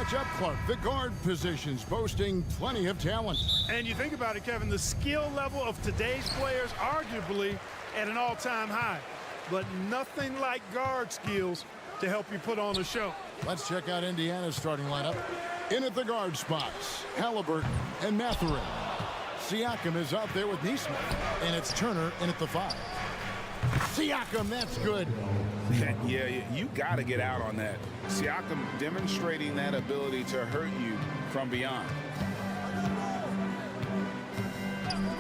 matchup, Clark. The guard positions boasting plenty of talent. And you think about it, Kevin, the skill level of today's players arguably at an all-time high. But nothing like guard skills to help you put on a show. Let's check out Indiana's starting lineup. In at the guard spots, Halliburton and Mathurin. Siakam is out there with Nesmith, and it's Turner in at the 5. Siakam, that's good. Yeah, you got to get out on that. Siakam demonstrating that ability to hurt you from beyond.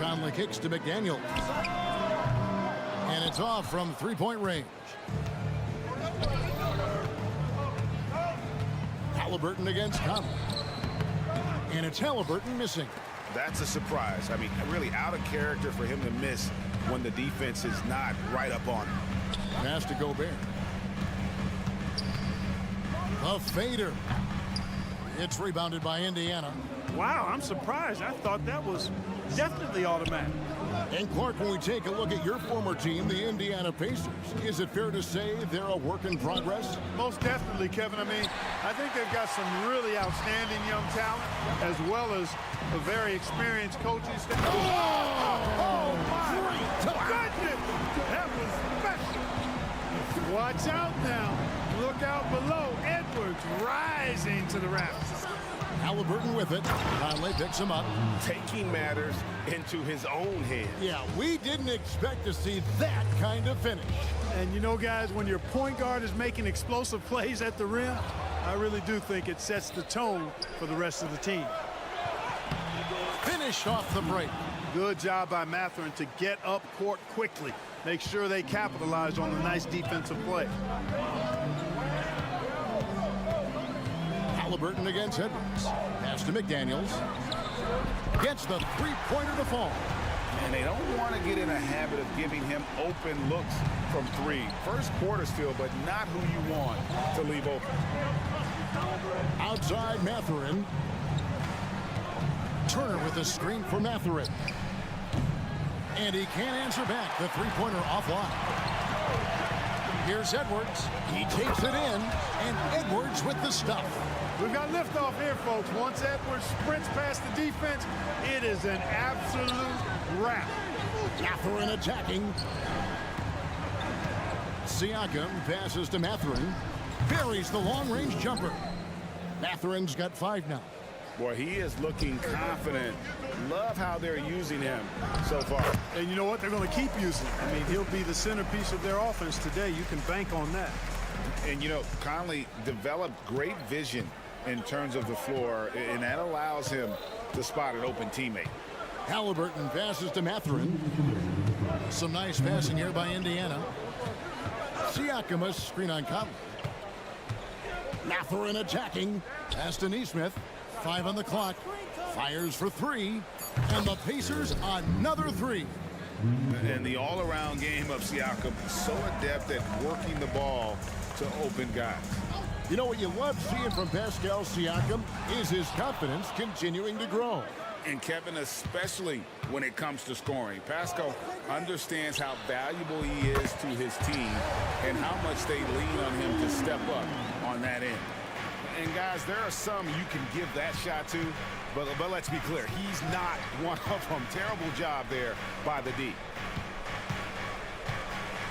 Conley kicks to McDaniels. And it's off from three-point range. Halliburton against Conley. And it's Halliburton missing. That's a surprise. I mean, really out of character for him to miss when the defense is not right up on him. Pass to Gobert. A fader. It's rebounded by Indiana. Wow, I'm surprised. I thought that was definitely automatic. And Clark, when we take a look at your former team, the Indiana Pacers, is it fair to say they're a work in progress? Most definitely, Kevin. I mean, I think they've got some really outstanding young talent, as well as a very experienced coaching staff. Oh my goodness! That was special. Watch out now. Look out below. Edwards rising to the rafters. Halliburton with it. Conley picks him up. Taking matters into his own hands. Yeah, we didn't expect to see that kind of finish. And you know, guys, when your point guard is making explosive plays at the rim, I really do think it sets the tone for the rest of the team. Finished off the break. Good job by Mathurin to get up court quickly. Make sure they capitalize on the nice defensive play. Halliburton against Edwards. Pass to McDaniels. Gets the three-pointer to fall. And they don't want to get in a habit of giving him open looks from three. First quarter still, but not who you want to leave open. Outside Mathurin. Turner with a screen for Mathurin. And he can't answer back. The three-pointer offline. Here's Edwards. He takes it in, and Edwards with the stuff. We've got liftoff here, folks. Once Edwards sprints past the defense, it is an absolute wrap. Mathurin attacking. Siakam passes to Mathurin. Buries the long-range jumper. Mathurin's got 5 now. Boy, he is looking confident. Love how they're using him so far. And you know what? They're going to keep using him. I mean, he'll be the centerpiece of their offense today. You can bank on that. And, you know, Conley developed great vision in terms of the floor, and that allows him to spot an open teammate. Halliburton passes to Mathurin. Some nice passing here by Indiana. Siakam a screen on Conley. Mathurin attacking. Pass to Nesmith. 5 on the clock. Fires for 3. And the Pacers another 3. And the all-around game of Siakam, so adept at working the ball to open guys. You know what you love seeing from Pascal Siakam is his confidence continuing to grow. And Kevin, especially when it comes to scoring. Pascal understands how valuable he is to his team and how much they lean on him to step up on that end. And guys, there are some you can give that shot to, but let's be clear, he's not one of them. Terrible job there by the D.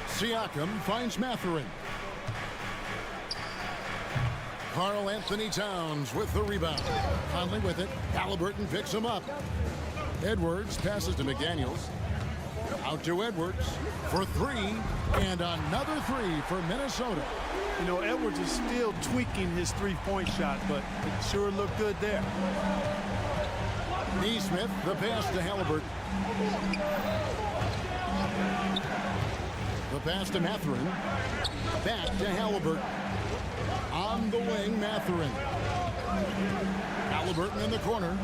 Siakam finds Mathurin. Karl Anthony Towns with the rebound. Conley with it. Halliburton picks him up. Edwards passes to McDaniels. Out to Edwards for 3. And another 3 for Minnesota. You know, Edwards is still tweaking his three-point shot, but it sure looked good there. Nesmith, the pass to Halliburton. The pass to Mathurin. Back to Halliburton. On the wing, Mathurin. Halliburton in the corner.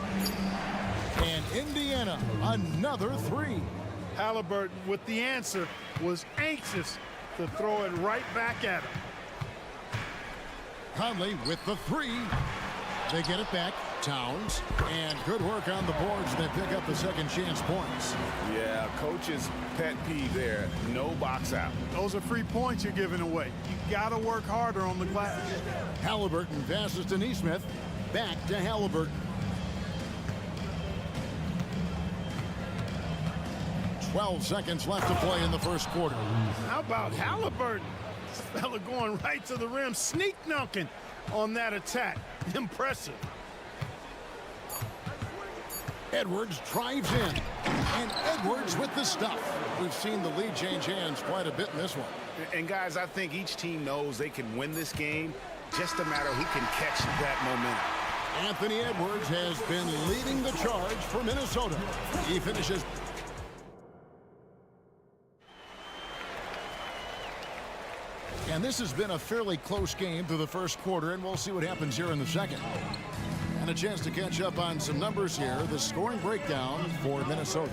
And Indiana, another 3. Halliburton, with the answer, was anxious to throw it right back at him. Conley with the 3. They get it back. Towns. And good work on the boards. They pick up the second chance points. Yeah, coach's pet peeve there. No box out. Those are free points you're giving away. You got to work harder on the glass. Halliburton passes to Nesmith. Back to Halliburton. 12 seconds left to play in the first quarter. How about Halliburton? This fella going right to the rim, sneak dunking on that attack. Impressive. Edwards drives in, and Edwards with the stuff. We've seen the lead change hands quite a bit in this one. And guys, I think each team knows they can win this game. Just a matter who can catch that momentum. Anthony Edwards has been leading the charge for Minnesota. He finishes. And this has been a fairly close game through the first quarter, and we'll see what happens here in the second. And a chance to catch up on some numbers here. The scoring breakdown for Minnesota.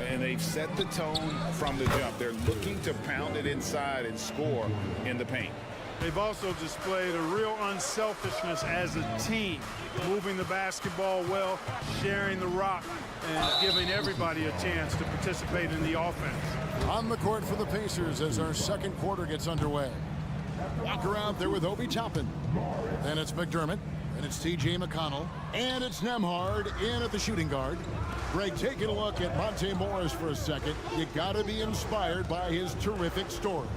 And they've set the tone from the jump. They're looking to pound it inside and score in the paint. They've also displayed a real unselfishness as a team, moving the basketball well, sharing the rock, and giving everybody a chance to participate in the offense. On the court for the Pacers as our second quarter gets underway. Walker out there with Obi Toppin. Then it's McDermott, and it's T.J. McConnell, and it's Nembhard in at the shooting guard. Greg, taking a look at Monte Morris for a second. You got to be inspired by his terrific story.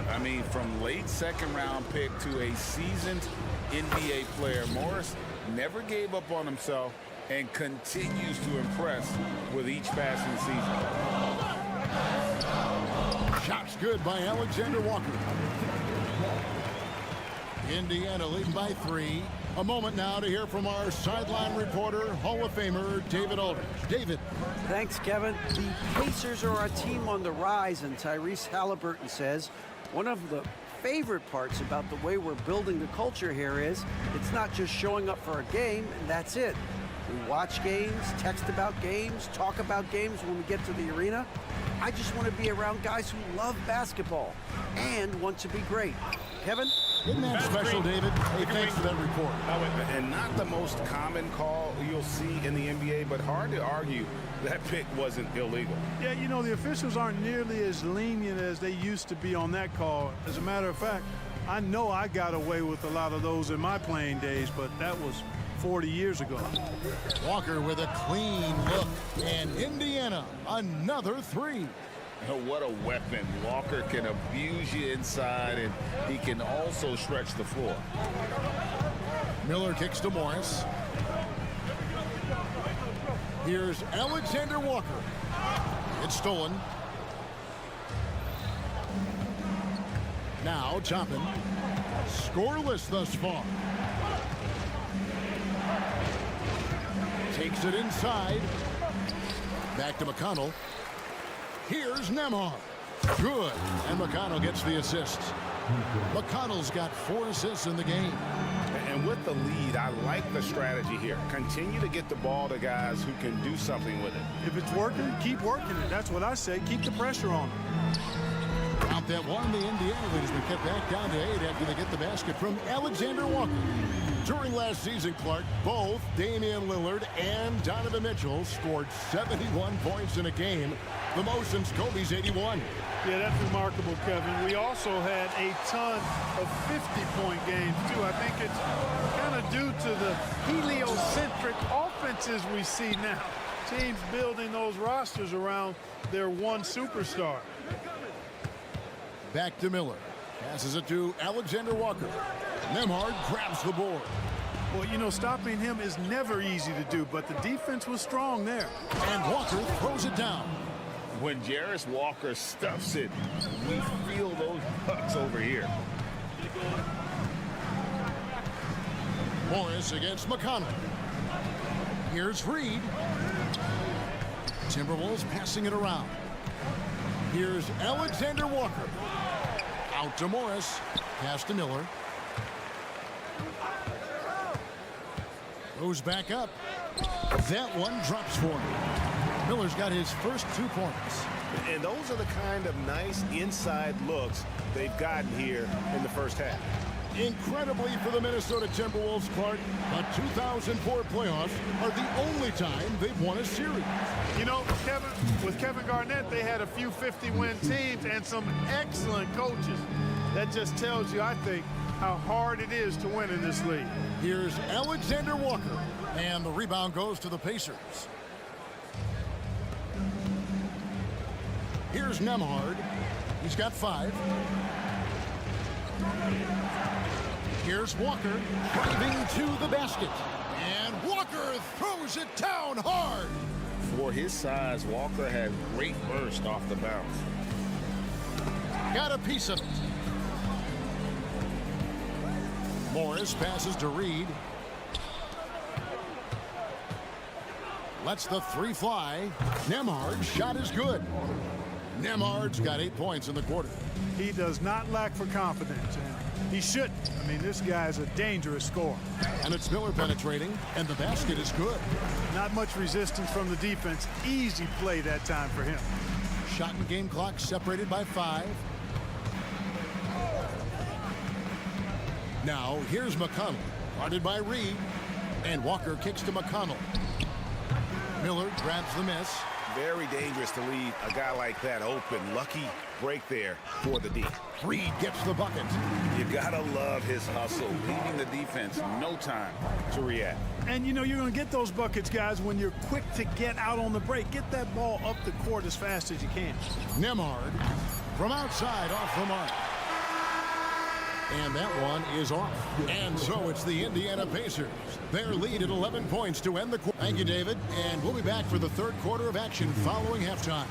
I mean, from late second round pick to a seasoned NBA player, Morris never gave up on himself and continues to impress with each passing season. Shots good by Alexander Walker. Indiana leading by 3. A moment now to hear from our sideline reporter, Hall of Famer David Aldridge. David. Thanks, Kevin. The Pacers are a team on the rise, and Tyrese Halliburton says one of the favorite parts about the way we're building the culture here is it's not just showing up for a game, and that's it. We watch games, text about games, talk about games when we get to the arena. I just want to be around guys who love basketball and want to be great. Kevin? Isn't that special, David? Hey, thanks for that report. And not the most common call you'll see in the NBA, but hard to argue that pick wasn't illegal. Yeah, you know, the officials aren't nearly as lenient as they used to be on that call. As a matter of fact, I know I got away with a lot of those in my playing days, but that was 40 years ago. Walker with a clean look, and Indiana another 3. Oh, what a weapon. Walker can abuse you inside, and he can also stretch the floor. Miller kicks to Morris. Here's Alexander Walker. It's stolen. Now Toppin. Scoreless thus far. Takes it inside. Back to McConnell. Here's Nembhard. Good. And McConnell gets the assist. McConnell's got 4 assists in the game. And with the lead, I like the strategy here. Continue to get the ball to guys who can do something with it. If it's working, keep working it. That's what I say. Keep the pressure on them. Out that one, the Indiana lead has been kept back down to 8 after they get the basket from Alexander Walker. During last season, Clark, both Damian Lillard and Donovan Mitchell scored 71 points in a game, the most since Kobe's 81. Yeah, that's remarkable, Kevin. We also had a ton of 50-point games, too. I think it's kind of due to the heliocentric offenses we see now. Teams building those rosters around their one superstar. Back to Miller. Passes it to Alexander Walker. Nembhard grabs the board. Well, you know, stopping him is never easy to do, but the defense was strong there. And Walker throws it down. When Jarris Walker stuffs it, we feel those bucks over here. Morris against McConnell. Here's Reed. Timberwolves passing it around. Here's Alexander Walker. Out to Morris. Pass to Miller. Goes back up. That one drops for him. Miller's got his first 2 points. And those are the kind of nice inside looks they've gotten here in the first half. Incredibly for the Minnesota Timberwolves, Clark, the 2004 playoffs are the only time they've won a series. You know, Kevin, with Kevin Garnett, they had a few 50-win teams and some excellent coaches. That just tells you, I think, how hard it is to win in this league. Here's Alexander Walker, and the rebound goes to the Pacers. Here's Nembhard. He's got 5. Here's Walker driving to the basket. And Walker throws it down hard. For his size, Walker had great burst off the bounce. Got a piece of it. Morris passes to Reed. Lets the 3 fly. Nembhard's shot is good. Nembhard's got 8 points in the quarter. He does not lack for confidence, and he shouldn't. I mean, this guy is a dangerous scorer. And it's Miller penetrating, and the basket is good. Not much resistance from the defense. Easy play that time for him. Shot and game clock separated by 5. Now, here's McConnell, guarded by Reed, and Walker kicks to McConnell. Miller grabs the miss. Very dangerous to leave a guy like that open. Lucky break there for the D. Reed gets the bucket. You gotta love his hustle, leaving the defense no time to react. And, you know, you're going to get those buckets, guys, when you're quick to get out on the break. Get that ball up the court as fast as you can. Nembhard from outside off the mark. And that one is off. And so it's the Indiana Pacers. Their lead at 11 points to end the quarter. Thank you, David. And we'll be back for the third quarter of action following halftime.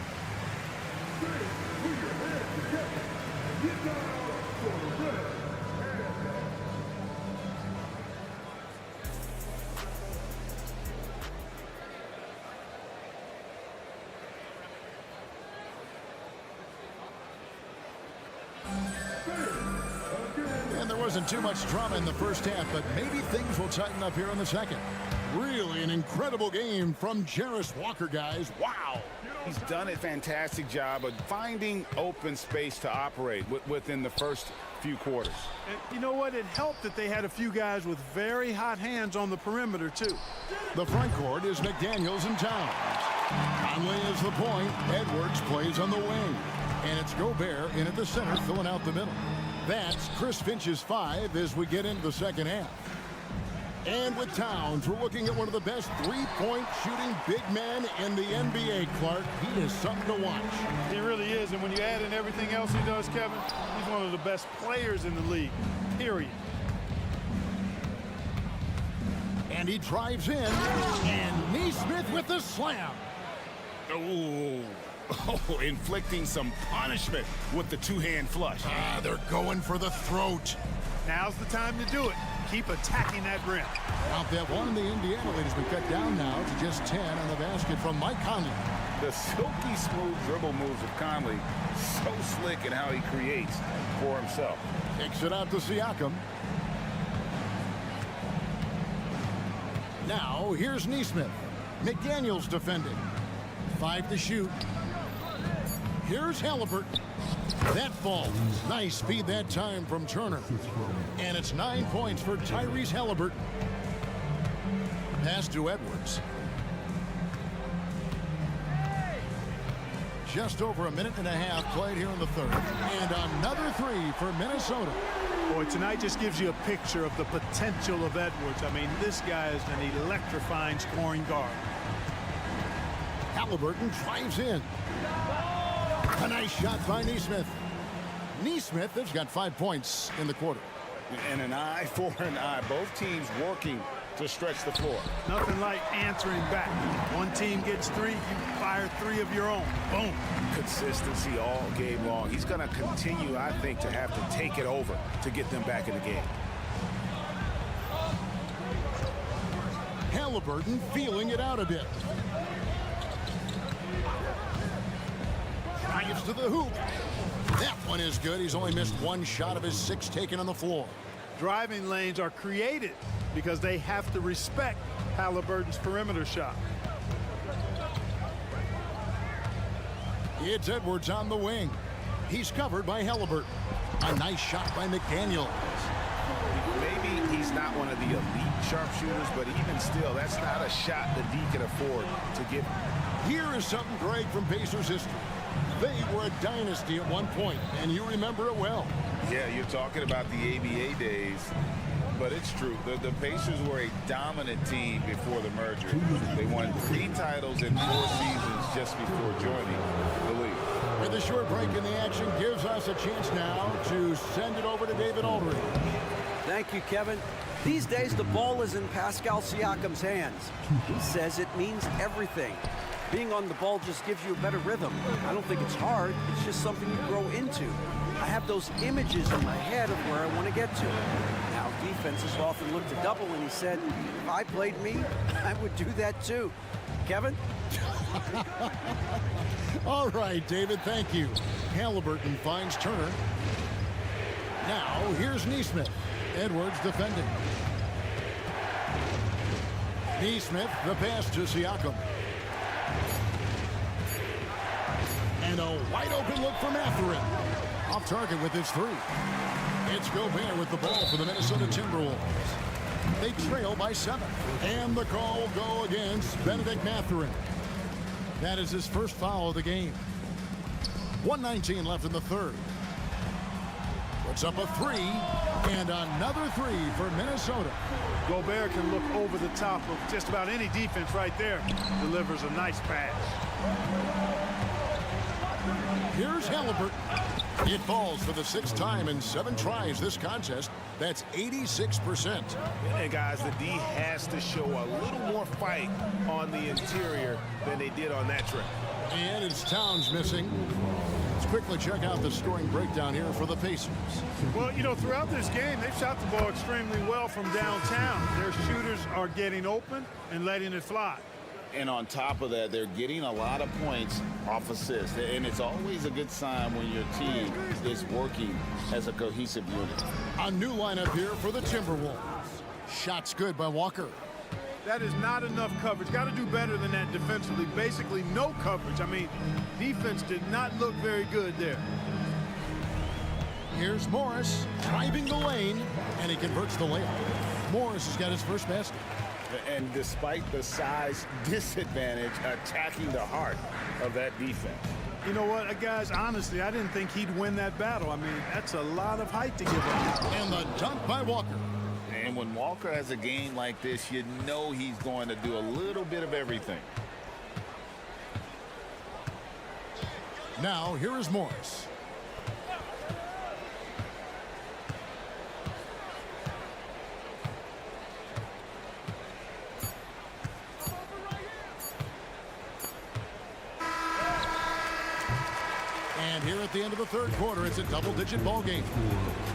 Wasn't too much drama in the first half, but maybe things will tighten up here in the second. Really an incredible game from Jarris Walker, guys. Wow. He's done a fantastic job of finding open space to operate within the first few quarters. And you know what? It helped that they had a few guys with very hot hands on the perimeter, too. The front court is McDaniels and Towns. Conley is the point. Edwards plays on the wing. And it's Gobert in at the center, filling out the middle. That's Chris Finch's 5 as we get into the second half. And with Towns, we're looking at one of the best three-point shooting big men in the NBA, Clark. He is something to watch. He really is, and when you add in everything else he does, Kevin, he's one of the best players in the league, period. And he drives in, and Nesmith with the slam. Oh, inflicting some punishment with the two-hand flush. They're going for the throat. Now's the time to do it. Keep attacking that rim. Out that one, the Indiana lead has been cut down now to just 10 on the basket from Mike Conley. The silky smooth dribble moves of Conley, so slick in how he creates for himself. Kicks it out to Siakam. Now, here's Nesmith. McDaniels defending. 5 to shoot. Here's Halliburton. That falls. Nice speed that time from Turner. And it's 9 points for Tyrese Halliburton. Pass to Edwards. Just over a minute and a half played here in the third. And another 3 for Minnesota. Boy, tonight just gives you a picture of the potential of Edwards. I mean, this guy is an electrifying scoring guard. Halliburton drives in. A nice shot by Nesmith. Nesmith has got 5 points in the quarter. And an eye for an eye. Both teams working to stretch the floor. Nothing like answering back. One team gets 3, you fire 3 of your own. Boom. Consistency all game long. He's going to continue, I think, to have to take it over to get them back in the game. Halliburton feeling it out a bit. Drives to the hoop. That one is good. He's only missed 1 shot of his 6 taken on the floor. Driving lanes are created because they have to respect Halliburton's perimeter shot. It's Edwards on the wing. He's covered by Halliburton. A nice shot by McDaniels. Maybe he's not one of the elite sharpshooters, but even still, that's not a shot that D can afford to give. Here is something great from Pacers history. They were a dynasty at one point, and you remember it well. Yeah, you're talking about the ABA days, but it's true. The Pacers were a dominant team before the merger. They won 3 titles in 4 seasons just before joining the league. And the short break in the action gives us a chance now to send it over to David Aldridge. Thank you, Kevin. These days, the ball is in Pascal Siakam's hands. He says it means everything. Being on the ball just gives you a better rhythm. I don't think it's hard. It's just something you grow into. I have those images in my head of where I want to get to. Now, defenses often look to double, and he said, if I played me, I would do that too. Kevin? All right, David, thank you. Halliburton finds Turner. Now, here's Nesmith. Edwards defending. Nesmith, the pass to Siakam. And a wide open look for Mathurin. Off target with his 3. It's Gobert with the ball for the Minnesota Timberwolves. They trail by 7. And the call will go against Benedict Mathurin. That is his first foul of the game. 1:19 left in the third. Puts up a 3. And another 3 for Minnesota. Gobert can look over the top of just about any defense right there. Delivers a nice pass. Here's Halliburton. It falls for the 6th time in 7 tries this contest. That's 86%. And guys, the D has to show a little more fight on the interior than they did on that trip. And it's Towns missing. Let's quickly check out the scoring breakdown here for the Pacers. Well, you know, throughout this game, they've shot the ball extremely well from downtown. Their shooters are getting open and letting it fly. And on top of that, they're getting a lot of points off assists. And it's always a good sign when your team is working as a cohesive unit. A new lineup here for the Timberwolves. Shots good by Walker. That is not enough coverage. Got to do better than that defensively. Basically, no coverage. I mean, defense did not look very good there. Here's Morris driving the lane, and he converts the layup. Morris has got his first basket. And despite the size disadvantage, attacking the heart of that defense. You know what, guys, honestly, I didn't think he'd win that battle. I mean, that's a lot of height to give up. And the dunk by Walker. And when Walker has a game like this, you know he's going to do a little bit of everything. Now, here is Morris. And here at the end of the third quarter, it's a double-digit ball game.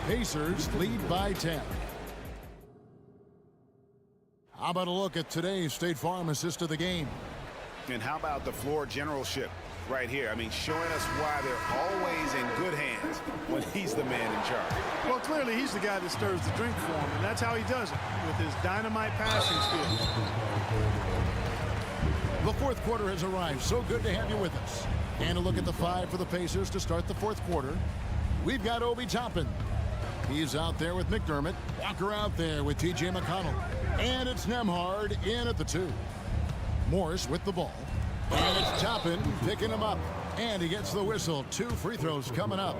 Pacers lead by 10. How about a look at today's State Farm assist of the game? And how about the floor generalship right here? I mean, showing us why they're always in good hands when he's the man in charge. Well, clearly he's the guy that stirs the drink for him, and that's how he does it, with his dynamite passing skills. The fourth quarter has arrived. So good to have you with us. And a look at the 5 for the Pacers to start the fourth quarter. We've got Obi Toppin. He's out there with McDermott. Walker out there with T.J. McConnell. And it's Nembhard in at the 2. Morris with the ball. And it's Toppin picking him up. And he gets the whistle. 2 free throws coming up.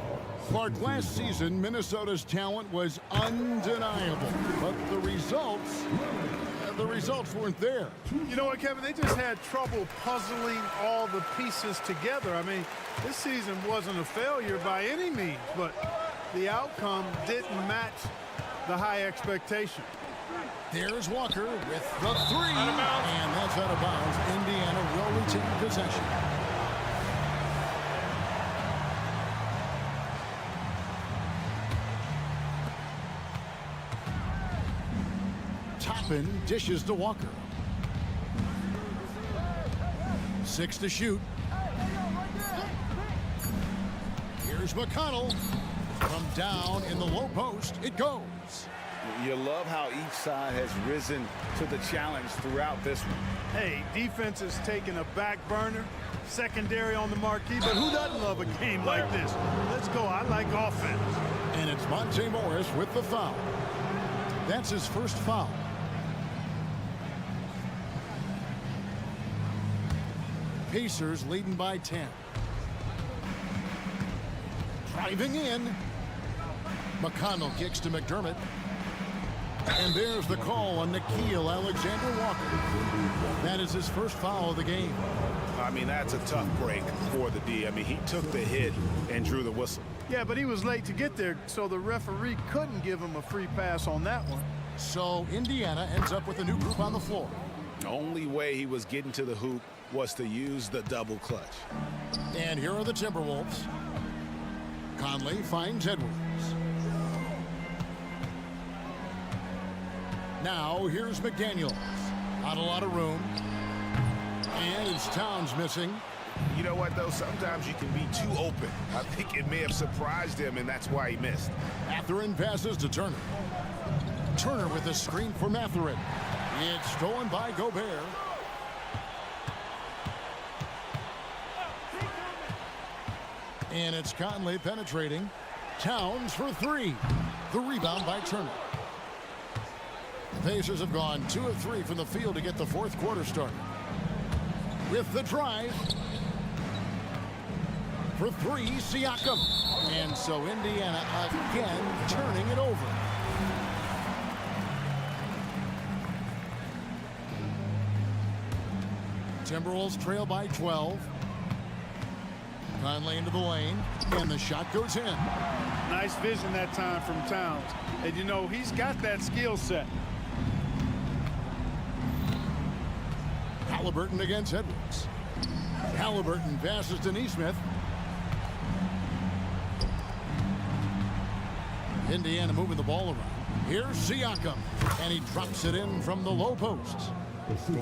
Clark, last season, Minnesota's talent was undeniable. But the results weren't there. You know what, Kevin? They just had trouble puzzling all the pieces together. I mean, this season wasn't a failure by any means, but the outcome didn't match the high expectation. There's Walker with the 3. And that's out of bounds. Indiana will retain possession. Toppin dishes to Walker. 6 to shoot. Here's McConnell. From down in the low post, it goes. You love how each side has risen to the challenge throughout this one. Hey, defense is taking a back burner, secondary on the marquee, but who doesn't love a game like this? Let's go. I like offense. And it's Monte Morris with the foul. That's his first foul. Pacers leading by 10. driving in. McConnell kicks to McDermott. And there's the call on Nickeil Alexander-Walker. That is his first foul of the game. I mean, that's a tough break for the D. I mean, he took the hit and drew the whistle. Yeah, but he was late to get there, so the referee couldn't give him a free pass on that one. So Indiana ends up with a new group on the floor. The only way he was getting to the hoop was to use the double clutch. And here are the Timberwolves. Conley finds Edwards. Now here's McDaniels. Not a lot of room. And it's Towns missing. You know what, though? Sometimes you can be too open. I think it may have surprised him, and that's why he missed. Mathurin passes to Turner. Turner with a screen for Mathurin. It's stolen by Gobert. And it's Conley penetrating. Towns for three. The rebound by Turner. The Pacers have gone 2 of 3 from the field to get the fourth quarter started. With the drive. For three, Siakam. And so Indiana again turning it over. Timberwolves trail by 12. Conley into the lane, and the shot goes in. Nice vision that time from Towns. And, you know, he's got that skill set. Halliburton against Edwards. Halliburton passes to Nesmith. Indiana moving the ball around. Here's Siakam, and he drops it in from the low post.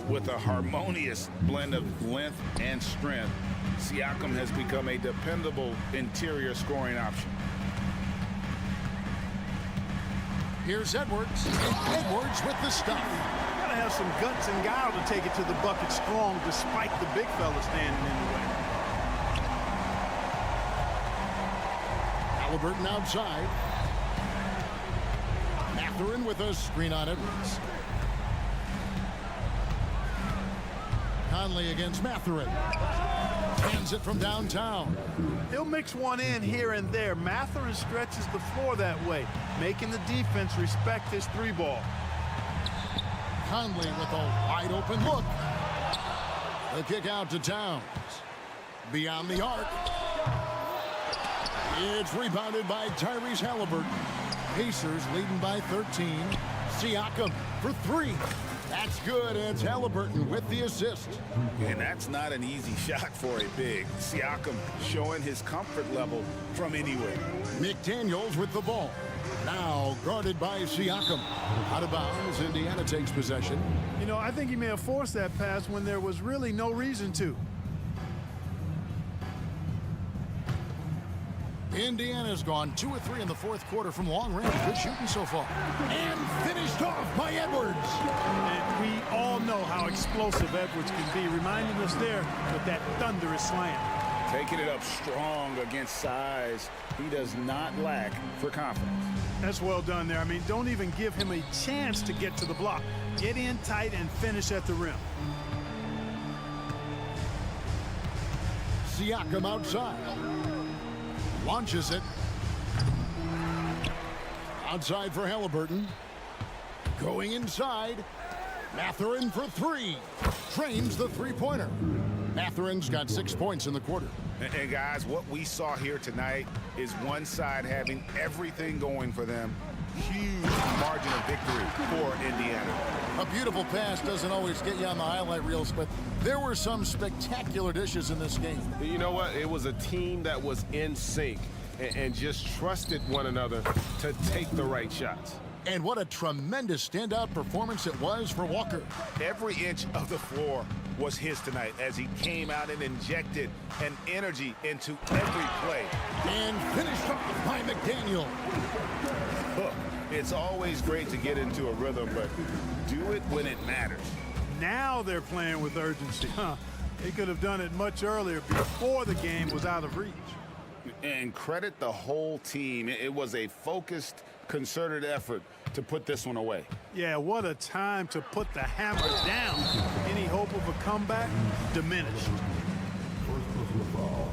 With a harmonious blend of length and strength, Siakam has become a dependable interior scoring option. Here's Edwards. Edwards with the stuff. Gotta have some guts and guile to take it to the bucket strong despite the big fella standing in the way. Halliburton outside. Mathurin with a screen on Edwards. Conley against Mathurin. Hands it from downtown. He'll mix one in here and there. Mathurin stretches the floor that way, making the defense respect his three ball. Conley with a wide open look. The kick out to Towns. Beyond the arc. It's rebounded by Tyrese Halliburton. Pacers leading by 13. Siakam for three. That's good, and it's Halliburton with the assist. And that's not an easy shot for a big. Siakam showing his comfort level from anywhere. McDaniels with the ball. Now guarded by Siakam. Out of bounds, Indiana takes possession. You know, I think he may have forced that pass when there was really no reason to. Indiana's gone 2 of 3 in the fourth quarter from long range. Good shooting so far. And finished off by Edwards. And we all know how explosive Edwards can be, reminding us there with that thunderous slam. Taking it up strong against size. He does not lack for confidence. That's well done there. I mean, don't even give him a chance to get to the block. Get in tight and finish at the rim. Siakam outside. Launches it. Outside for Halliburton. Going inside. Mathurin for three. Trains the three-pointer. Mathurin's got 6 points in the quarter. And guys, what we saw here tonight is one side having everything going for them. Huge margin of victory for Indiana. A beautiful pass doesn't always get you on the highlight reels, but there were some spectacular dishes in this game. You know what? It was a team that was in sync and just trusted one another to take the right shots. And what a tremendous standout performance it was for Walker. Every inch of the floor was his tonight as he came out and injected an energy into every play. And finished off by McDaniel. Look, it's always great to get into a rhythm, but do it when it matters. Now they're playing with urgency. They could have done it much earlier before the game was out of reach. And credit the whole team. It was a focused, concerted effort to put this one away. Yeah, what a time to put the hammer down. Any hope of a comeback diminished. First personal foul,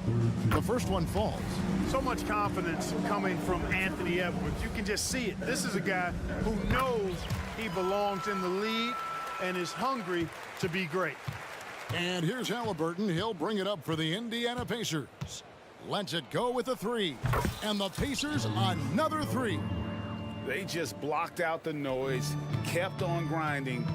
third team. The first one falls. So much confidence coming from Anthony Edwards. You can just see it. This is a guy who knows he belongs in the league and is hungry to be great. And here's Halliburton. He'll bring it up for the Indiana Pacers. Lets it go with a three. And the Pacers another three. They just blocked out the noise, kept on grinding,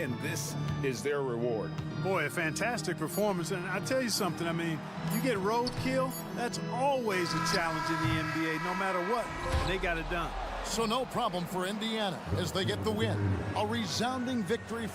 and this is their reward. Boy, a fantastic performance. And I tell you something, I mean, you get roadkill, that's always a challenge in the NBA, no matter what. And they got it done. So no problem for Indiana as they get the win. A resounding victory.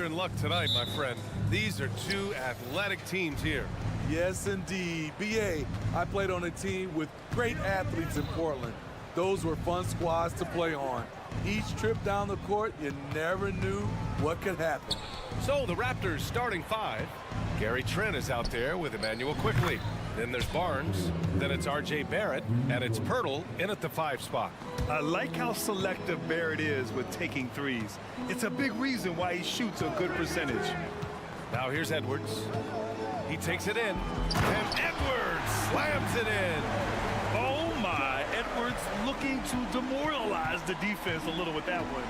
you're in luck tonight, my friend. These are two athletic teams here. Yes, indeed. B.A., I played on a team with great athletes in Portland. Those were fun squads to play on. Each trip down the court, you never knew what could happen. So the Raptors starting five. Gary Trent is out there with Emmanuel Quickly. Then there's Barnes. Then it's R.J. Barrett. And it's Pirtle in at the 5 spot. I like how selective Barrett is with taking threes. It's a big reason why he shoots a good percentage. Now here's Edwards. He takes it in. And Edwards slams it in. Oh my, Edwards looking to demoralize the defense a little with that one.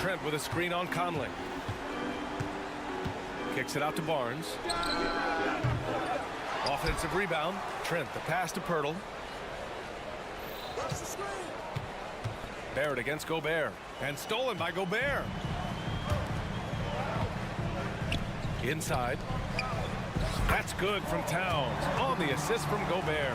Trent with a screen on Conley. Kicks it out to Barnes. Offensive rebound. Trent, the pass to Pirtle. Barrett against Gobert. And stolen by Gobert. Inside. That's good from Towns. On the assist from Gobert.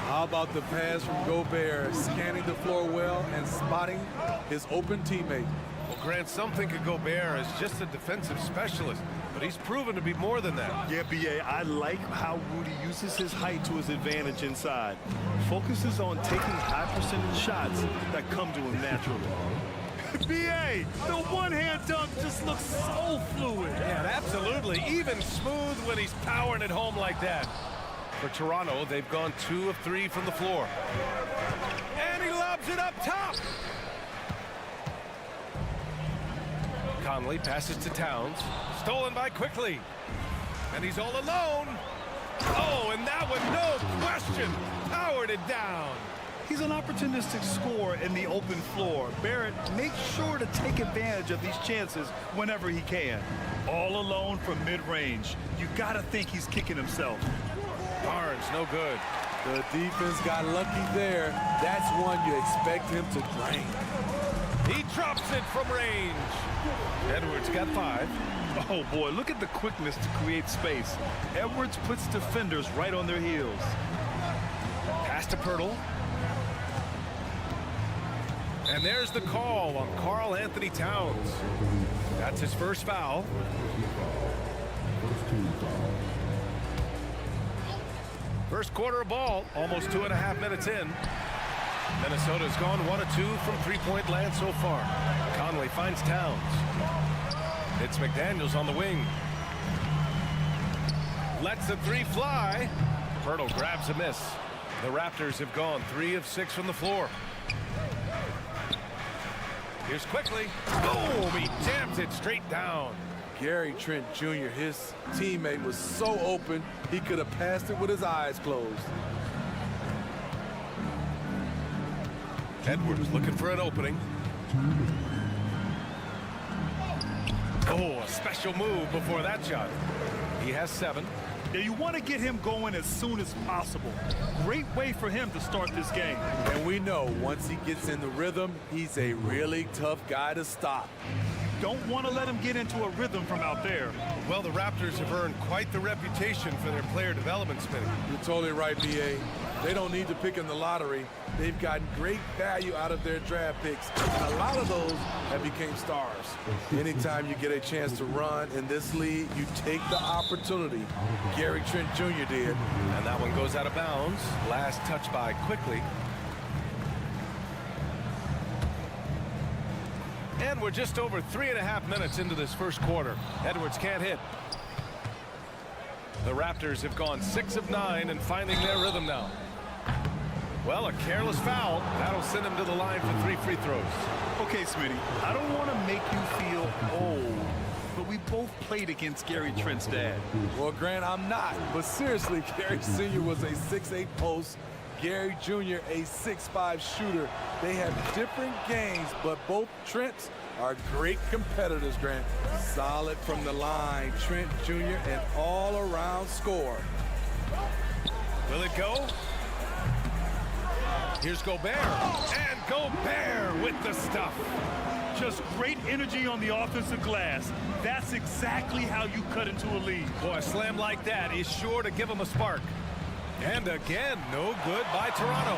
How about the pass from Gobert, scanning the floor well and spotting his open teammate? Well, Grant, some think of Gobert as just a defensive specialist, but he's proven to be more than that. Yeah, B.A., I like how Rudy uses his height to his advantage inside. Focuses on taking high percentage shots that come to him naturally. B.A., the one-hand dunk just looks so fluid. Yeah, absolutely. Even smooth when he's powering it home like that. For Toronto, they've gone 2 of 3 from the floor. And he lobs it up top. Conley passes to Towns. Stolen by Quickly. And he's all alone. Oh, and that one, no question, powered it down. He's an opportunistic scorer in the open floor. Barrett makes sure to take advantage of these chances whenever he can. All alone from mid-range. You gotta think he's kicking himself. Barnes, no good. The defense got lucky there. That's one you expect him to drain. He drops it from range. Edwards got 5. Oh boy, look at the quickness to create space. Edwards puts defenders right on their heels. Pass to Pirtle. And there's the call on Karl Anthony Towns. That's his first foul. First quarter of ball, almost 2.5 minutes in. Minnesota's gone 1 of 2 from three-point land so far. Conley finds Towns. It's McDaniels on the wing. Lets the 3 fly. Pirtle grabs a miss. The Raptors have gone 3 of 6 from the floor. Here's Quickly. Boom! He jams it straight down. Gary Trent Jr., his teammate, was so open, he could have passed it with his eyes closed. Edwards looking for an opening. Oh, a special move before that shot. He has 7. Yeah, you want to get him going as soon as possible. Great way for him to start this game. And we know once he gets in the rhythm, he's a really tough guy to stop. Don't want to let him get into a rhythm from out there. Well, the Raptors have earned quite the reputation for their player development spinning. You're totally right, B.A. They don't need to pick in the lottery. They've gotten great value out of their draft picks, and a lot of those have become stars. Anytime you get a chance to run in this league, you take the opportunity. Gary Trent Jr. did. And that one goes out of bounds. Last touch by Quickly. And we're just over 3.5 minutes into this first quarter. Edwards can't hit. The Raptors have gone 6 of 9 and finding their rhythm now. Well, a careless foul. That'll send him to the line for 3 free throws. Okay, Smitty, I don't want to make you feel old, but we both played against Gary Trent's dad. Well, Grant, I'm not. But seriously, Gary Sr. was a 6'8 post. Gary Jr. a 6'5 shooter. They have different games, but both Trents are great competitors, Grant. Solid from the line. Trent Jr. an all-around scorer. Will it go? Here's Gobert. And Gobert with the stuff. Just great energy on the offensive glass. That's exactly how you cut into a lead. Boy, a slam like that is sure to give him a spark. And again, no good by Toronto.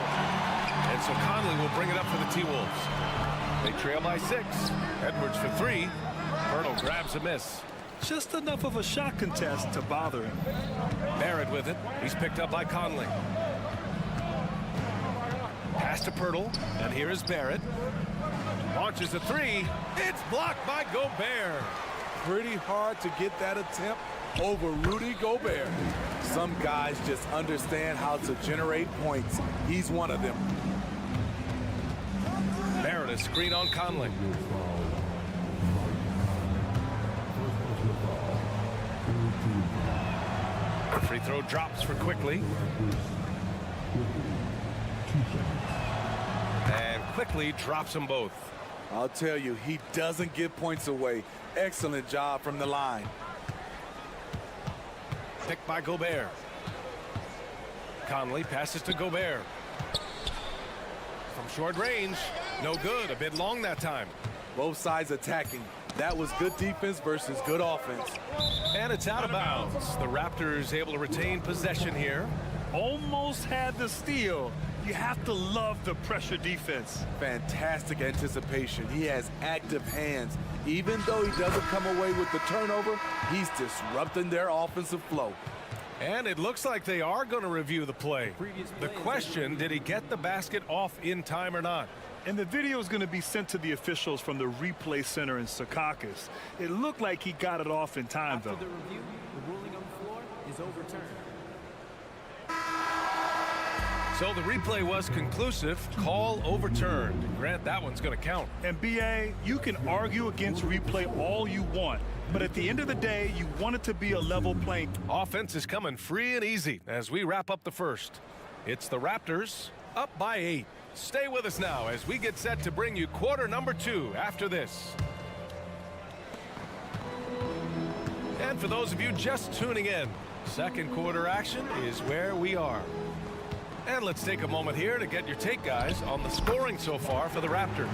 And so Conley will bring it up for the T-Wolves. They trail by 6. Edwards for 3. Hurdle grabs a miss. Just enough of a shot contest to bother him. Barrett with it. He's picked up by Conley. Pass to Pirtle, and here is Barrett. Launches a three. It's blocked by Gobert. Pretty hard to get that attempt over Rudy Gobert. Some guys just understand how to generate points. He's one of them. Barrett, a screen on Conley. The free throw drops for Quickly. And Quickly drops them both. I'll tell you, he doesn't give points away. Excellent job from the line. Picked by Gobert. Conley passes to Gobert. From short range, no good. A bit long that time. Both sides attacking. That was good defense versus good offense. And it's out of bounds. The Raptors able to retain possession here. Almost had the steal. You have to love the pressure defense. Fantastic anticipation. He has active hands. Even though he doesn't come away with the turnover, he's disrupting their offensive flow. And it looks like they are going to review the play. The question, did he get the basket off in time or not? And the video is going to be sent to the officials from the replay center in Secaucus. It looked like he got it off in time, though. After the review, the ruling on the floor is overturned. So the replay was conclusive. Call overturned. Grant, that one's going to count. And BA, you can argue against replay all you want, but at the end of the day, you want it to be a level playing. Offense is coming free and easy as we wrap up the first. It's the Raptors up by 8. Stay with us now as we get set to bring you quarter number 2 after this. And for those of you just tuning in, second quarter action is where we are. And let's take a moment here to get your take, guys, on the scoring so far for the Raptors.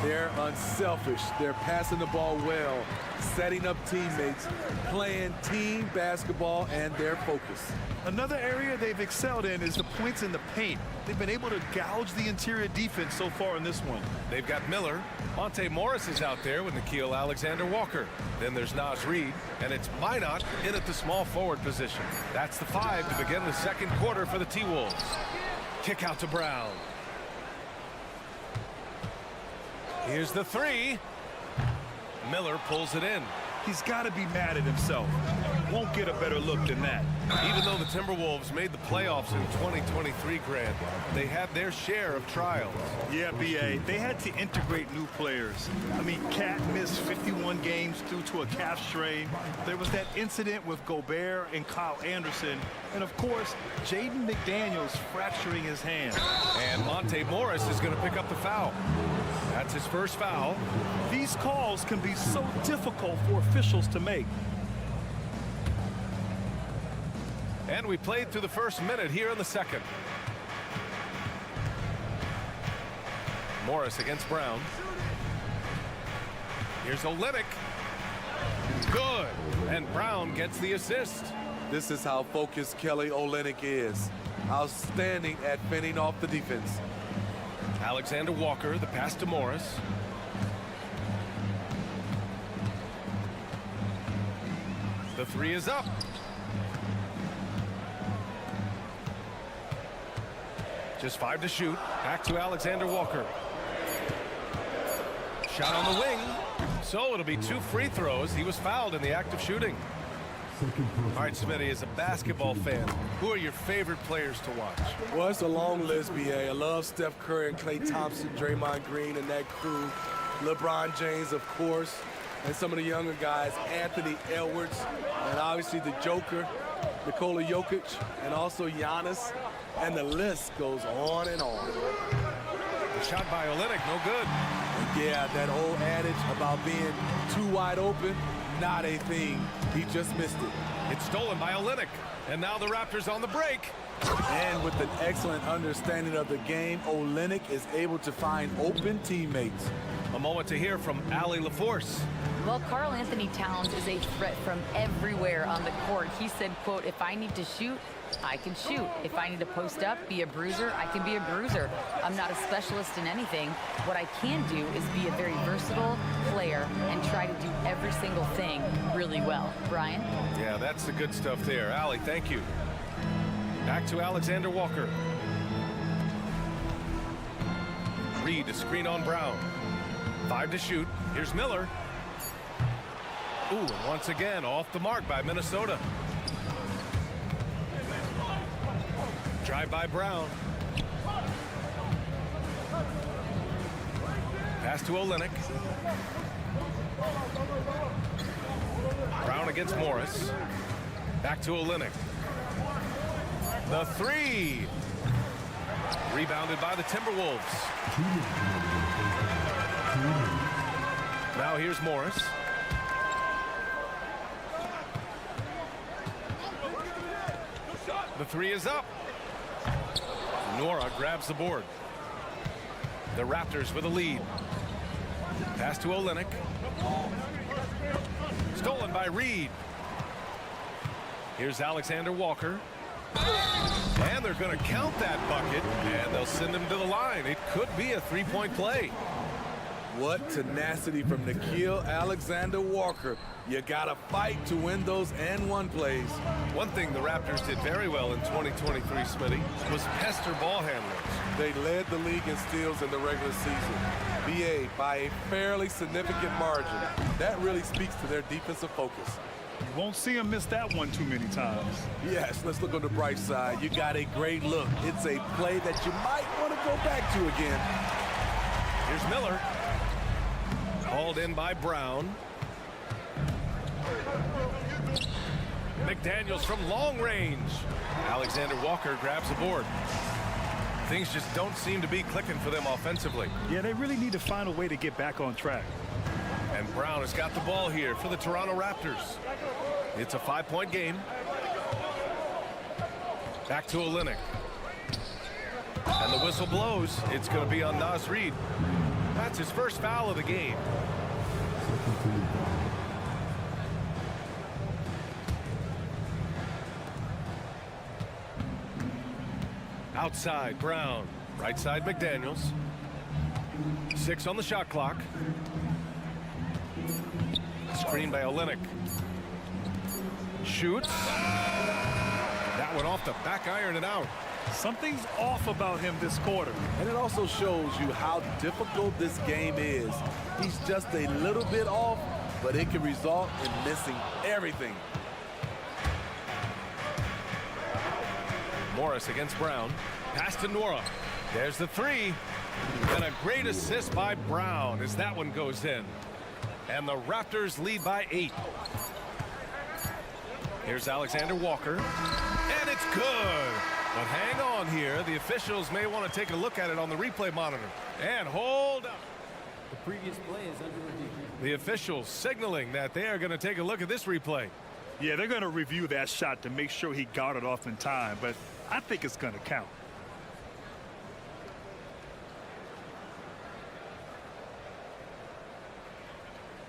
They're unselfish. They're passing the ball well, setting up teammates, playing team basketball, and their focus. Another area they've excelled in is the points in the paint. They've been able to gouge the interior defense so far in this one. They've got Miller. Monte Morris is out there with Nickeil Alexander-Walker. Then there's Naz Reid, and it's Minot in at the small forward position. That's the 5 to begin the second quarter for the T-Wolves. Kick out to Brown. Here's the 3. Miller pulls it in. He's got to be mad at himself. Won't get a better look than that. Even though the Timberwolves made the playoffs in 2023, Grant, they had their share of trials. Yeah, BA, they had to integrate new players. I mean, Cat missed 51 games due to a calf strain. There was that incident with Gobert and Kyle Anderson. And, of course, Jaden McDaniels fracturing his hand. And Monte Morris is going to pick up the foul. That's his first foul. These calls can be so difficult for officials to make. And we played through the first minute here in the second. Morris against Brown. Here's Olynyk. Good. And Brown gets the assist. This is how focused Kelly Olynyk is. Outstanding at fending off the defense. Alexander Walker, the pass to Morris. The 3 is up. Just 5 to shoot. Back to Alexander Walker. Shot on the wing. So it'll be 2 free throws. He was fouled in the act of shooting. All right, Smitty, as a basketball fan, who are your favorite players to watch? Well, it's a long list, BA. I love Steph Curry and Klay Thompson, Draymond Green and that crew. LeBron James, of course, and some of the younger guys, Anthony Edwards, and obviously the Joker, Nikola Jokic, and also Giannis, and the list goes on and on. The shot by Olynyk, no good. Yeah, that old adage about being too wide open, not a thing. He just missed it. It's stolen by Olynyk. And now the Raptors on the break. And with an excellent understanding of the game, Olynyk is able to find open teammates. A moment to hear from Allie LaForce. Well, Karl-Anthony Towns is a threat from everywhere on the court. He said, quote, "If I need to shoot, I can shoot. If I need to post up, be a bruiser, I can be a bruiser. I'm not a specialist in anything. What I can do is be a very versatile player and try to do every single thing really well. Brian? Yeah, that's the good stuff there. Allie, thank you. Back to Alexander Walker. Reed to screen on Brown. 5 to shoot. Here's Miller. Ooh, and once again off the mark by Minnesota. Drive by Brown. Pass to Olynyk. Brown against Morris. Back to Olynyk. The 3. Rebounded by the Timberwolves. Now here's Morris. The 3 is up. Nora grabs the board. The Raptors with a lead. Pass to Olynyk. Stolen by Reed. Here's Alexander Walker. And they're going to count that bucket, and they'll send him to the line. It could be a three-point play. What tenacity from Nickeil Alexander-Walker. You got to fight to win those and-one plays. One thing the Raptors did very well in 2023, Smitty, was pester ball handlers. They led the league in steals in the regular season. BA by a fairly significant margin. That really speaks to their defensive focus. You won't see him miss that one too many times. Yes, let's look on the bright side. You got a great look. It's a play that you might want to go back to again. Here's Miller. Hauled in by Brown. McDaniels from long range. Alexander Walker grabs the board. Things just don't seem to be clicking for them offensively. Yeah, they really need to find a way to get back on track. And Brown has got the ball here for the Toronto Raptors. It's a 5-point game. Back to Olynyk. And the whistle blows. It's going to be on Naz Reid. That's his first foul of the game. Outside, Brown. Right side, McDaniels. 6 on the shot clock. Screen by Olynyk. Shoots. That one off the back iron and out. Something's off about him this quarter. And it also shows you how difficult this game is. He's just a little bit off, but it can result in missing everything. Morris against Brown. Pass to Nora. There's the 3. And a great assist by Brown as that one goes in. And the Raptors lead by 8. Here's Alexander Walker. And it's good. But hang on here. The officials may want to take a look at it on the replay monitor. And hold up. The previous play is under review. The officials signaling that they are going to take a look at this replay. Yeah, they're going to review that shot to make sure he got it off in time, but I think it's going to count.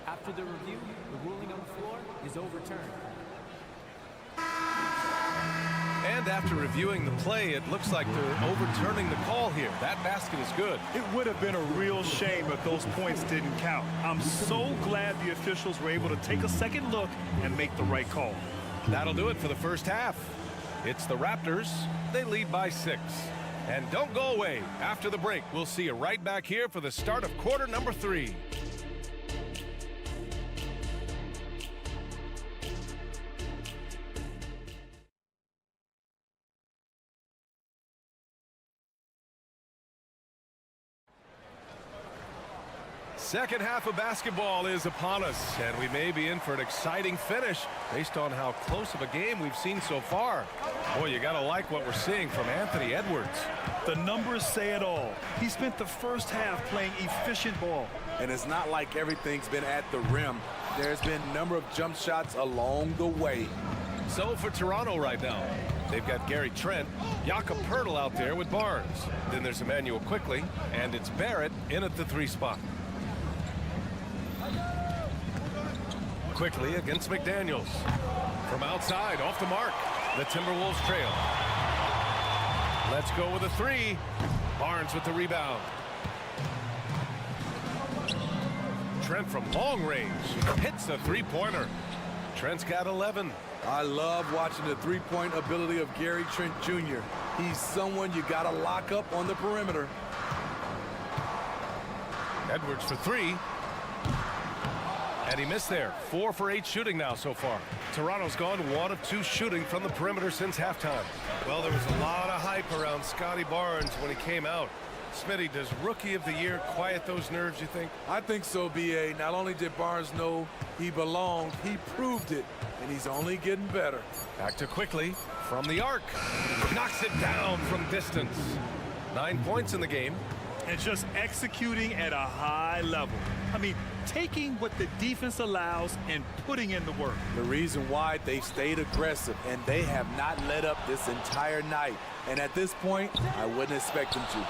After the review, the ruling on the floor is overturned. And after reviewing the play, it looks like they're overturning the call here. That basket is good. It would have been a real shame if those points didn't count. I'm so glad the officials were able to take a second look and make the right call. That'll do it for the first half. It's the Raptors. They lead by 6. And don't go away. After the break, we'll see you right back here for the start of quarter number 3. Second half of basketball is upon us, and we may be in for an exciting finish based on how close of a game we've seen so far. Boy, you gotta like what we're seeing from Anthony Edwards. The numbers say it all. He spent the first half playing efficient ball. And it's not like everything's been at the rim. There's been a number of jump shots along the way. So for Toronto right now, they've got Gary Trent, Jakob Poeltl out there with Barnes. Then there's Emmanuel Quickley, and it's Barrett in at the 3 spot. Quickly against McDaniels. From outside, off the mark. The Timberwolves trail. Let's go with a three. Barnes with the rebound. Trent from long range hits a three-pointer. Trent's got 11. I love watching the three-point ability of Gary Trent Jr. He's someone you got to lock up on the perimeter. Edwards for three. And he missed there. 4 for 8 shooting now so far. Toronto's gone 1 of 2 shooting from the perimeter since halftime. Well, there was a lot of hype around Scotty Barnes when he came out. Smitty, does Rookie of the Year quiet those nerves, you think? I think so, B.A. Not only did Barnes know he belonged, he proved it, and he's only getting better. Back to Quickly from the arc. Knocks it down from distance. 9 points in the game. And just executing at a high level. I mean, taking what the defense allows and putting in the work. The reason why they stayed aggressive, and they have not let up this entire night. And at this point, I wouldn't expect them to.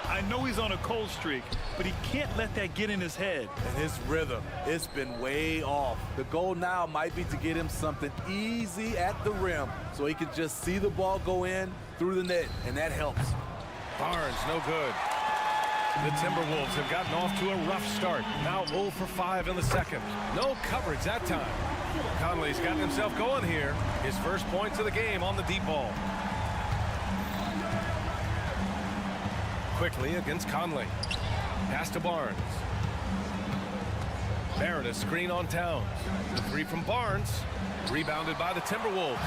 I know he's on a cold streak, but he can't let that get in his head. And his rhythm, it's been way off. The goal now might be to get him something easy at the rim so he can just see the ball go in through the net, and that helps. Barnes, no good. The Timberwolves have gotten off to a rough start. Now 0 for 5 in the second. No coverage that time. Conley's gotten himself going here. His first points of the game on the deep ball. Quickly against Conley. Pass to Barnes. Barrett, a screen on Towns. The three from Barnes. Rebounded by the Timberwolves.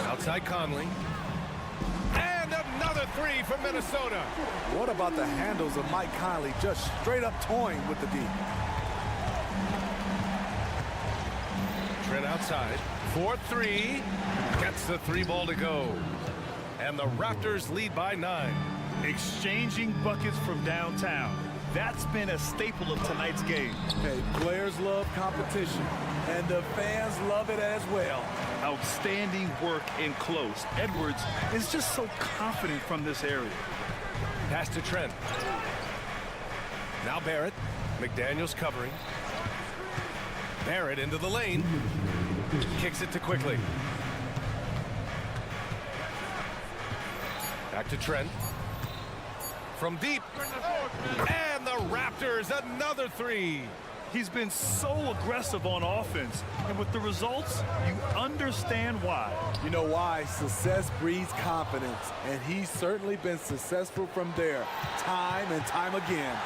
Outside Conley. And another three from Minnesota. What about the handles of Mike Conley just straight up toying with the D? Trent outside. 4-3. Gets the three ball to go. And the Raptors lead by 9. Exchanging buckets from downtown. That's been a staple of tonight's game. Hey, players love competition, and the fans love it as well. Outstanding work in close. Edwards is just so confident from this area. Pass to Trent. Now Barrett. McDaniels covering. Barrett into the lane. Kicks it to Quickly. Back to Trent. From deep. And the Raptors, another three. He's been so aggressive on offense, and with the results, you understand why. You know why? Success breeds confidence, and he's certainly been successful from there, time and time again.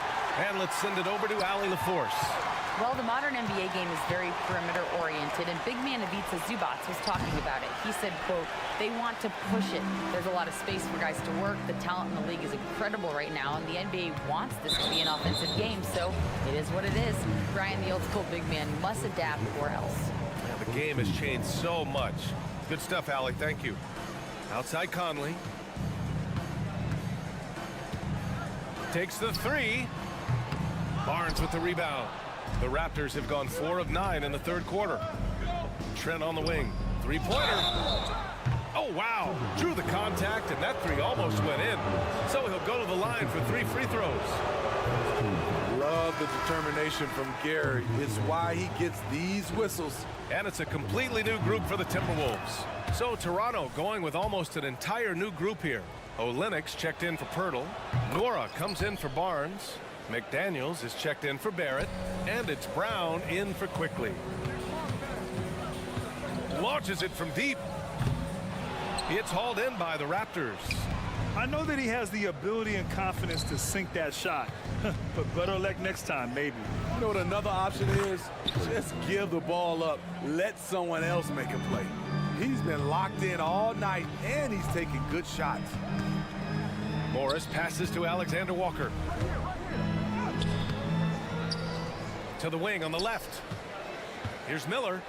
And let's send it over to Allie LaForce. Well, the modern NBA game is very perimeter-oriented, and big man Ivica Zubac was talking about it. He said, quote, they want to push it. There's a lot of space for guys to work. The talent in the league is incredible right now, and the NBA wants this to be an offensive game, so it is what it is. Brian, the old-school big man, must adapt or else. Yeah, the game has changed so much. Good stuff, Allie. Thank you. Outside Conley. Takes the three. Barnes with the rebound. The Raptors have gone 4 of 9 in the third quarter. Trent on the wing. Three-pointer. Oh, wow. Drew the contact, and that three almost went in. So he'll go to the line for 3 free throws. Love the determination from Gary. It's why he gets these whistles. And it's a completely new group for the Timberwolves. So Toronto going with almost an entire new group here. Olenek's checked in for Pirtle. Nora comes in for Barnes. McDaniels is checked in for Barrett, and it's Brown in for Quickly. Launches it from deep. It's hauled in by the Raptors. I know that he has the ability and confidence to sink that shot, but better luck next time, maybe. You know what another option is? Just give the ball up. Let someone else make a play. He's been locked in all night, and he's taking good shots. Morris passes to Alexander Walker. To the wing on the left. Here's Miller.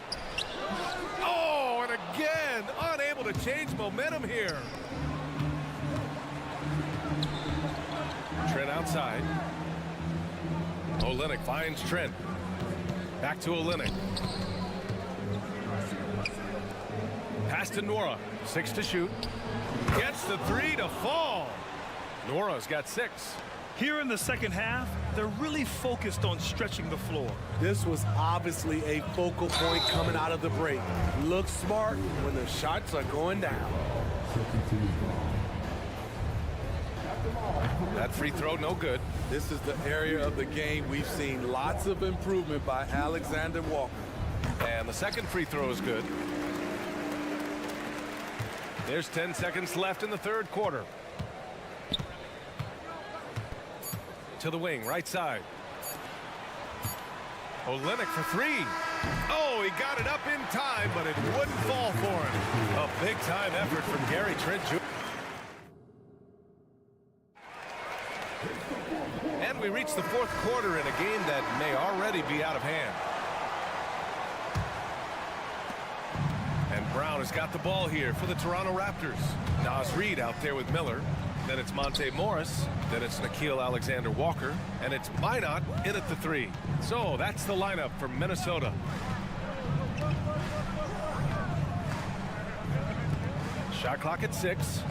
Oh, and again, unable to change momentum here. Trent outside. Olynyk finds Trent. Back to Olynyk. Pass to Nora. 6 to shoot. Gets the three to fall. Nora's got 6. Here in the second half, they're really focused on stretching the floor. This was obviously a focal point coming out of the break. Look smart when the shots are going down. That free throw, no good. This is the area of the game we've seen lots of improvement by Alexander Walker. And the second free throw is good. There's 10 seconds left in the third quarter. To the wing, right side. Olynyk for three. Oh, he got it up in time, but it wouldn't fall for him. A big-time effort from Gary Trent Jr. And we reach the fourth quarter in a game that may already be out of hand. And Brown has got the ball here for the Toronto Raptors. Naz Reid out there with Miller. Then it's Monte Morris. Then it's Nickeil Alexander-Walker. And it's Minot in at the three. So that's the lineup for Minnesota. Shot clock at 6.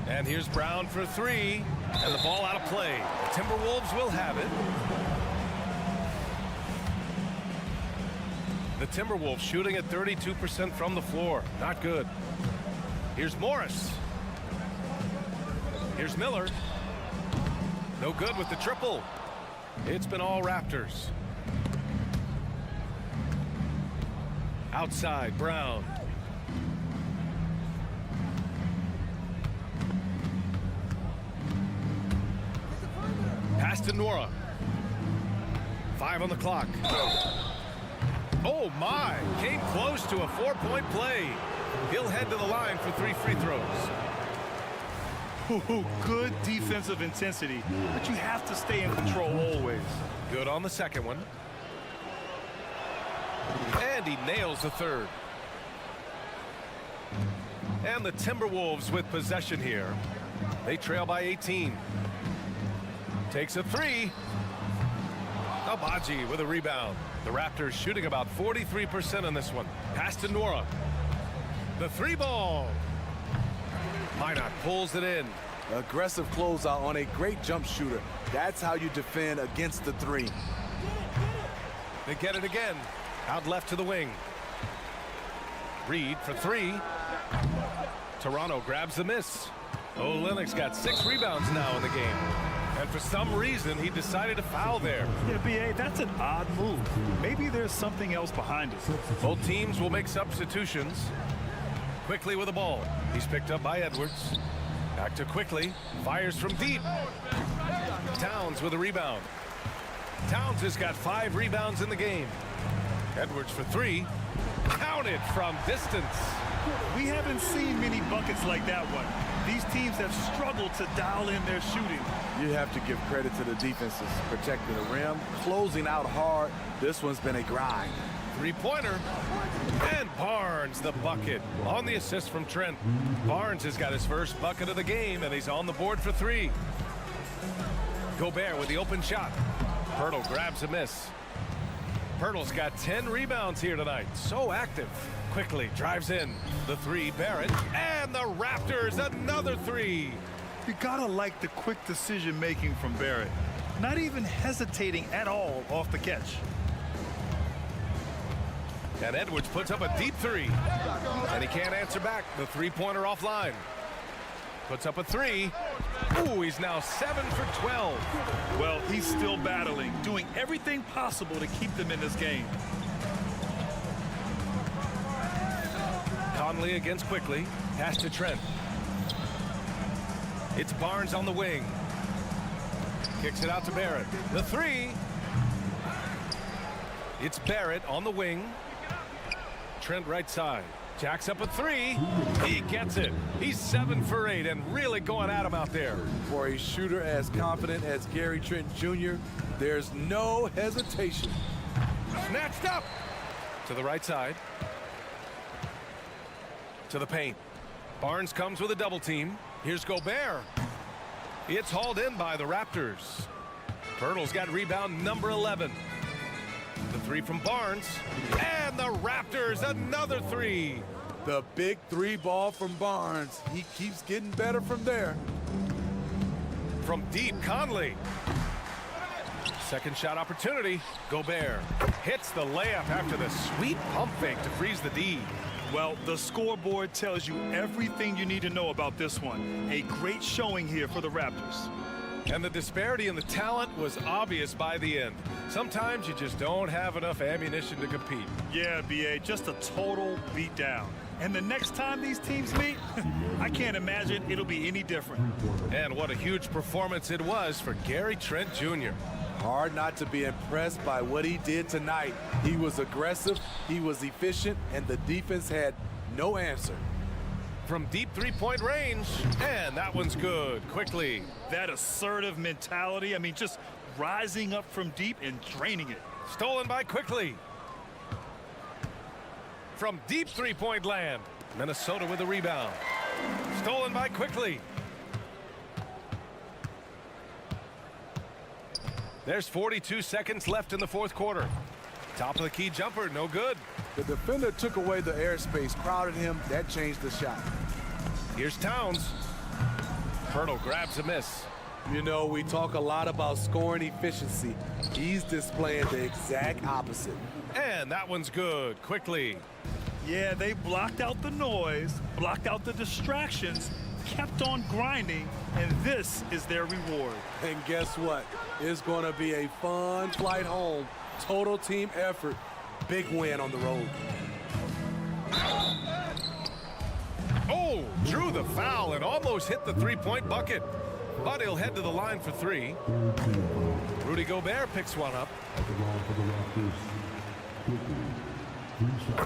And here's Brown for three. And the ball out of play. The Timberwolves will have it. The Timberwolves shooting at 32% from the floor. Not good. Here's Morris. Here's Miller. No good with the triple. It's been all Raptors. Outside, Brown. Pass to Nora. 5 on the clock. Oh my, came close to a 4-point play. He'll head to the line for 3 free throws. Good defensive intensity, but you have to stay in control always. Good on the second one. And he nails the third. And the Timberwolves with possession here. They trail by 18. Takes a three. Abaji with a rebound. The Raptors shooting about 43% on this one. Pass to Nora. The three ball. Minot pulls it in. Aggressive closeout on a great jump shooter. That's how you defend against the three. They get it again. Out left to the wing. Reid for three. Toronto grabs the miss. Olynyk's got 6 rebounds now in the game. And for some reason, he decided to foul there. Yeah, B.A., that's an odd move. Maybe there's something else behind it. Both teams will make substitutions. Quickly with the ball. He's picked up by Edwards. Back to Quickly. Fires from deep. Towns with a rebound. Towns has got 5 rebounds in the game. Edwards for three. Counted from distance. We haven't seen many buckets like that one. These teams have struggled to dial in their shooting. You have to give credit to the defenses. Protecting the rim, closing out hard. This one's been a grind. Three-pointer. And Barnes the bucket on the assist from Trent. Barnes has got his first bucket of the game, and he's on the board for 3. Gobert with the open shot. Pirtle grabs a miss. Pirtle's got 10 rebounds here tonight. So active. Quickly drives in. The three, Barrett. And the Raptors, another 3. You gotta like the quick decision making from Barrett. Not even hesitating at all off the catch. And Edwards puts up a deep 3. And he can't answer back. The three-pointer offline. Puts up a 3. Ooh, he's now 7 for 12. Well, he's still battling, doing everything possible to keep them in this game. Conley against Quickly. Pass to Trent. It's Barnes on the wing. Kicks it out to Barrett. The 3. It's Barrett on the wing. Trent right side. Jacks up a 3. He gets it. He's 7 for 8 and really going at him out there. For a shooter as confident as Gary Trent Jr., there's no hesitation. Snatched up. To the right side. To the paint. Barnes comes with a double team. Here's Gobert. It's hauled in by the Raptors. Pirtle's got rebound number 11. The 3 from Barnes. And the Raptors, another 3. The big 3 ball from Barnes. He keeps getting better from there. From deep, Conley. Second shot opportunity. Gobert hits the layup after the sweet pump fake to freeze the D. Well, the scoreboard tells you everything you need to know about this one. A great showing here for the Raptors. And the disparity in the talent was obvious by the end. Sometimes you just don't have enough ammunition to compete. Yeah, B.A., just a total beatdown. And the next time these teams meet, I can't imagine it'll be any different. And what a huge performance it was for Gary Trent Jr. Hard not to be impressed by what he did tonight. He was aggressive, he was efficient, and the defense had no answer. From deep three-point range, and that one's good, quickly. That assertive mentality, I mean, just rising up from deep and draining it. Stolen by Quickly. From deep three-point land, Minnesota with a rebound. Stolen by Quickly. There's 42 seconds left in the fourth quarter. Top of the key jumper, no good. The defender took away the airspace, crowded him. That changed the shot. Here's Towns. Hurdle grabs a miss. You know, we talk a lot about scoring efficiency. He's displaying the exact opposite. And that one's good, Quickly. Yeah, they blocked out the noise, blocked out the distractions, kept on grinding, and this is their reward. And guess what? It's going to be a fun flight home. Total team effort. Big win on the road. Oh, drew the foul and almost hit the three-point bucket. But he'll head to the line for three. Rudy Gobert picks one up.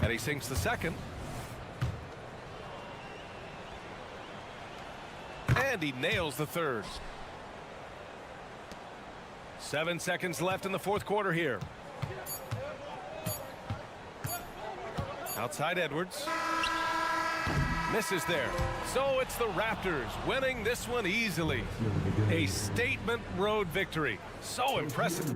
And he sinks the second. And he nails the third. 7 seconds left in the fourth quarter here. Outside Edwards. Misses there. So it's the Raptors winning this one easily. A statement road victory. So impressive.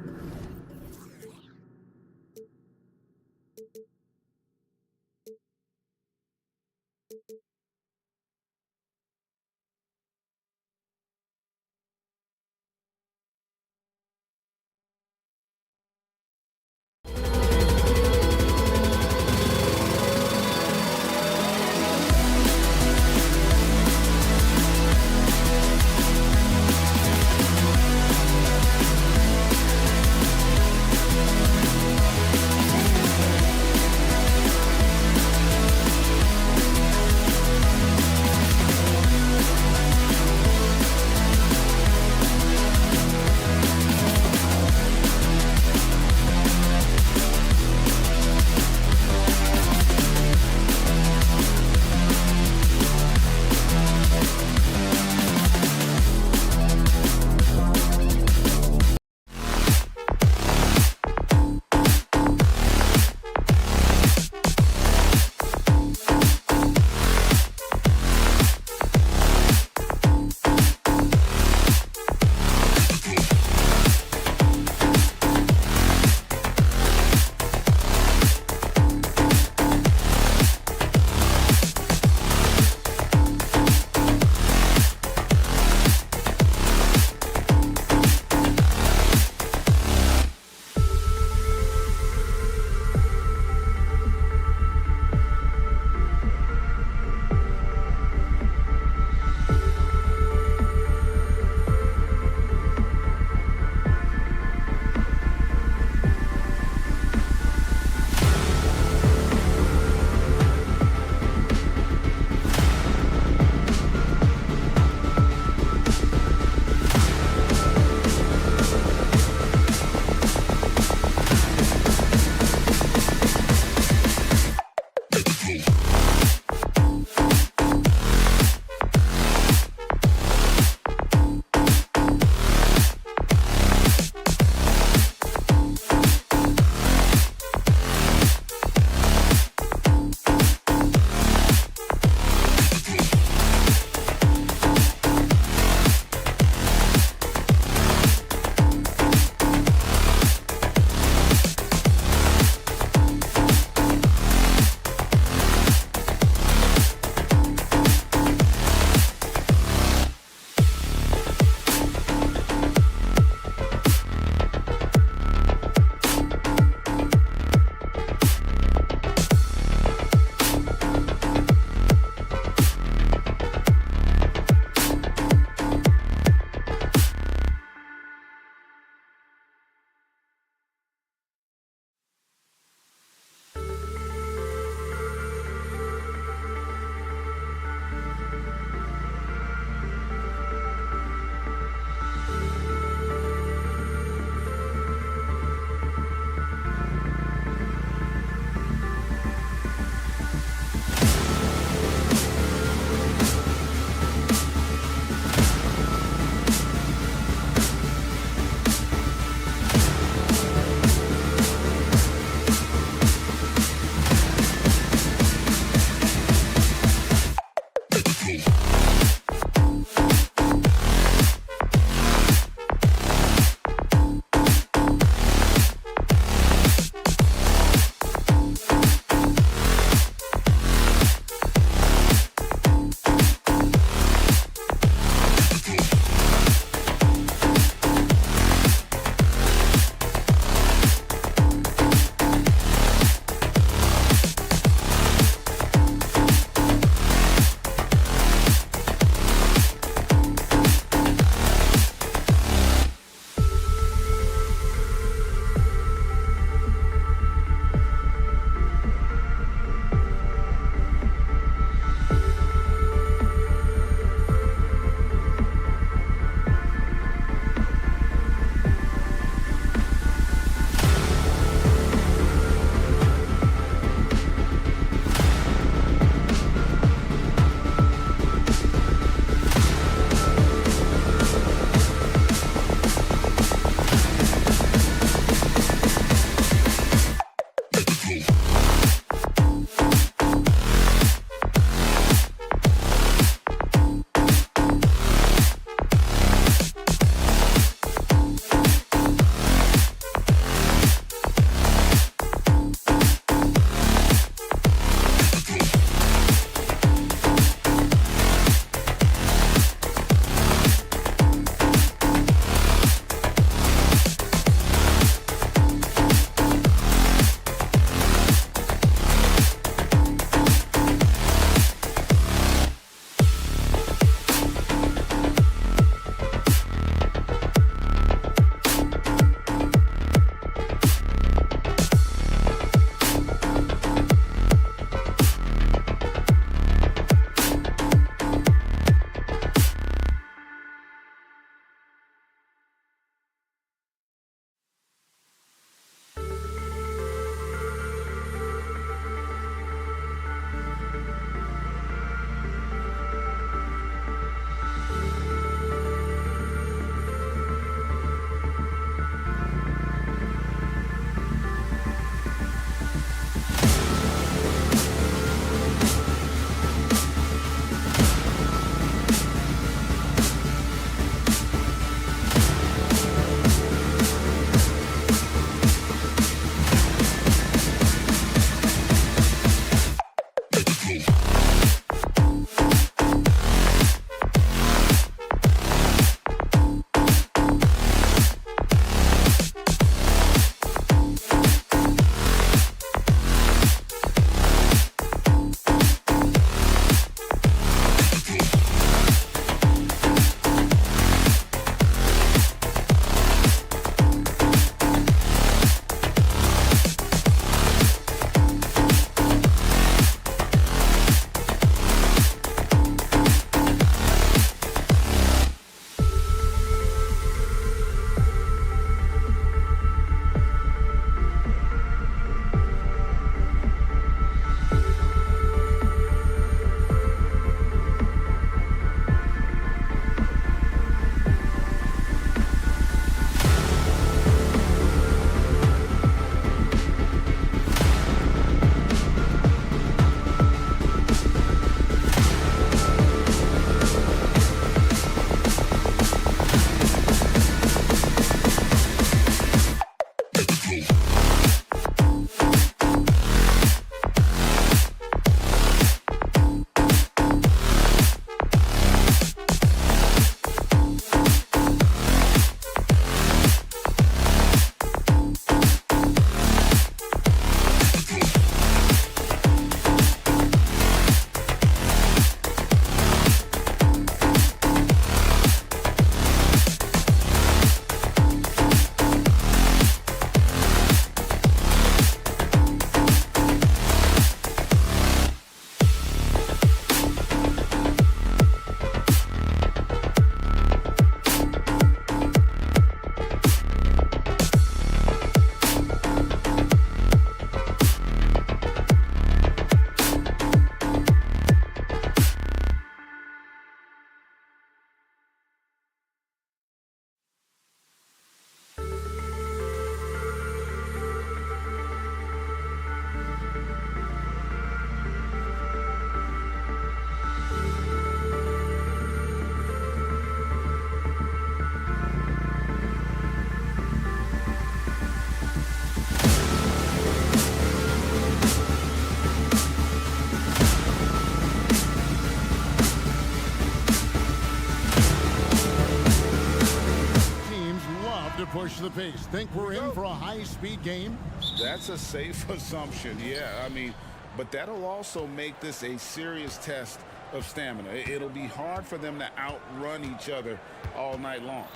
the pace. Think we're in for a high-speed game? That's a safe assumption, yeah. I mean, but that'll also make this a serious test of stamina. It'll be hard for them to outrun each other all night long.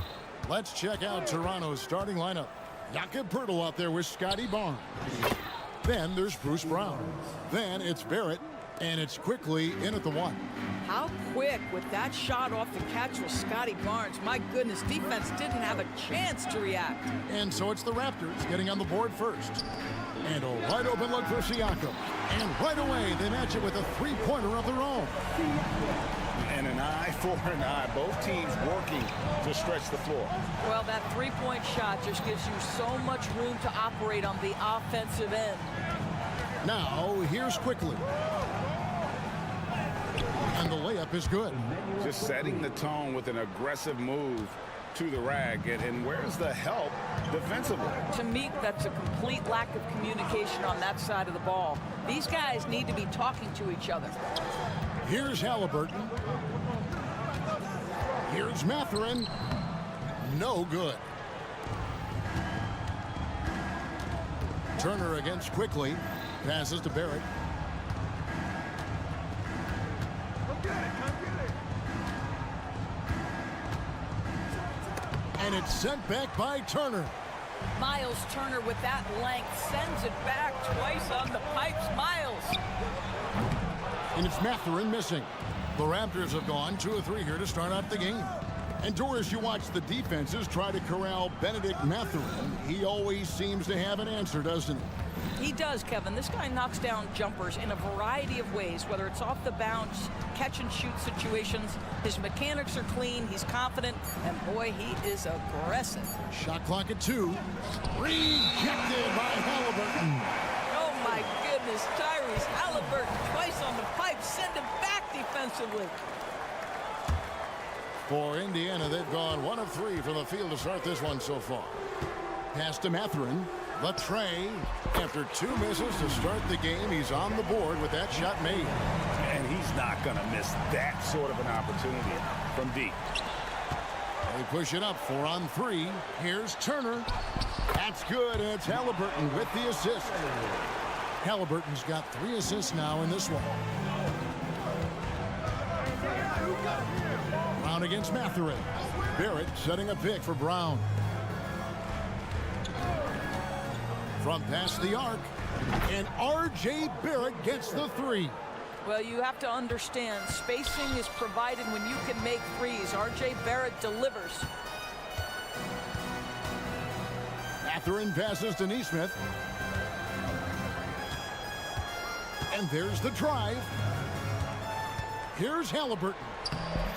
Let's check out Toronto's starting lineup. Jakob Poeltl out there with Scotty Barnes. Then there's Bruce Brown. Then it's Barrett, and it's quickly in at the 1. How quick with that shot off the catch was Scotty Barnes. My goodness, defense didn't have a chance to react. And so it's the Raptors getting on the board first. And a wide open look for Siakam. And right away, they match it with a three-pointer of their own. And an eye for an eye. Both teams working to stretch the floor. Well, that three-point shot just gives you so much room to operate on the offensive end. Now, here's quickly. And the layup is good. Just setting the tone with an aggressive move to the rag. And where's the help defensively? To me, that's a complete lack of communication on that side of the ball. These guys need to be talking to each other. Here's Halliburton. Here's Mathurin. No good. Turner against quickly. Passes to Barrett. And it's sent back by Turner. Miles Turner with that length sends it back twice on the pipes. Miles. And it's Mathurin missing. The Raptors have gone 2 of 3 here to start out the game. And Doris, you watch the defenses try to corral Benedict Mathurin. He always seems to have an answer, doesn't he? He does, Kevin. This guy knocks down jumpers in a variety of ways, whether it's off the bounce, catch and shoot situations. His mechanics are clean, he's confident, and boy, he is aggressive. Shot clock at 2. Rejected by Halliburton. Oh my goodness, Tyrese Halliburton twice on the pipe, send him back defensively. For Indiana, they've gone 1 of 3 from the field to start this one so far. Pass to Mathurin. The tray. After 2 misses to start the game, he's on the board with that shot made. And he's not going to miss that sort of an opportunity from deep. They push it up 4 on 3. Here's Turner. That's good, and it's Halliburton with the assist. Halliburton's got 3 assists now in this one. Brown against Mathurin. Barrett setting a pick for Brown. From past the arc, and R.J. Barrett gets the 3. Well, you have to understand, spacing is provided when you can make threes. R.J. Barrett delivers. Mathurin passes to Nesmith. And there's the drive. Here's Halliburton.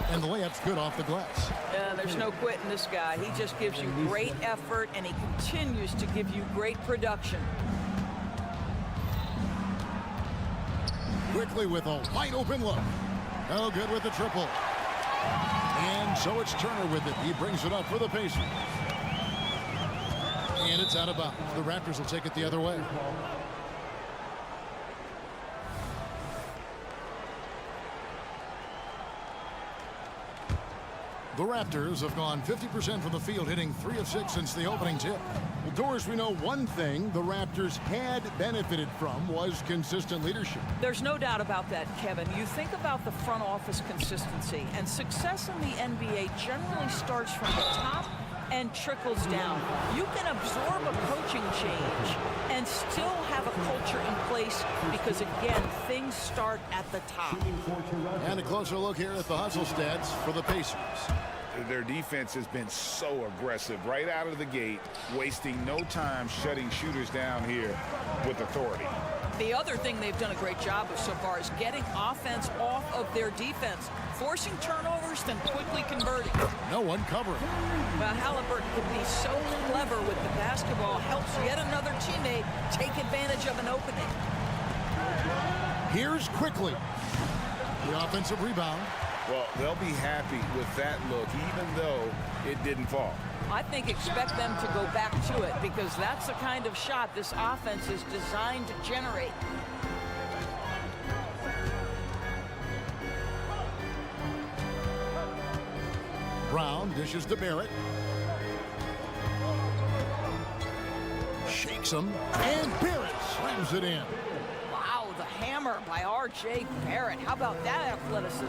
And the layup's good off the glass. There's no quitting this guy. He just gives you great effort, and he continues to give you great production. Quickly with a wide open look. No good with the triple. And so it's Turner with it. He brings it up for the Pacers. And it's out of bounds. The Raptors will take it the other way. The Raptors have gone 50% from the field, hitting 3 of 6 since the opening tip. Well, Doris, we know one thing the Raptors had benefited from was consistent leadership. There's no doubt about that, Kevin. You think about the front office consistency, and success in the NBA generally starts from the top and trickles down. You can absorb a coaching change and still have a culture in place because, again, things start at the top. And a closer look here at the hustle stats for the Pacers. Their defense has been so aggressive right out of the gate, wasting no time shutting shooters down here with authority. The other thing they've done a great job of so far is getting offense off of their defense, forcing turnovers, then quickly converting. No one covering. Well, Halliburton can be so clever with the basketball, helps yet another teammate take advantage of an opening. Here's quickly the offensive rebound. Well, they'll be happy with that look, even though it didn't fall. I think expect them to go back to it because that's the kind of shot this offense is designed to generate. Brown dishes to Barrett. him, and Barrett slams it in. Wow, the hammer by R.J. Barrett. How about that athleticism?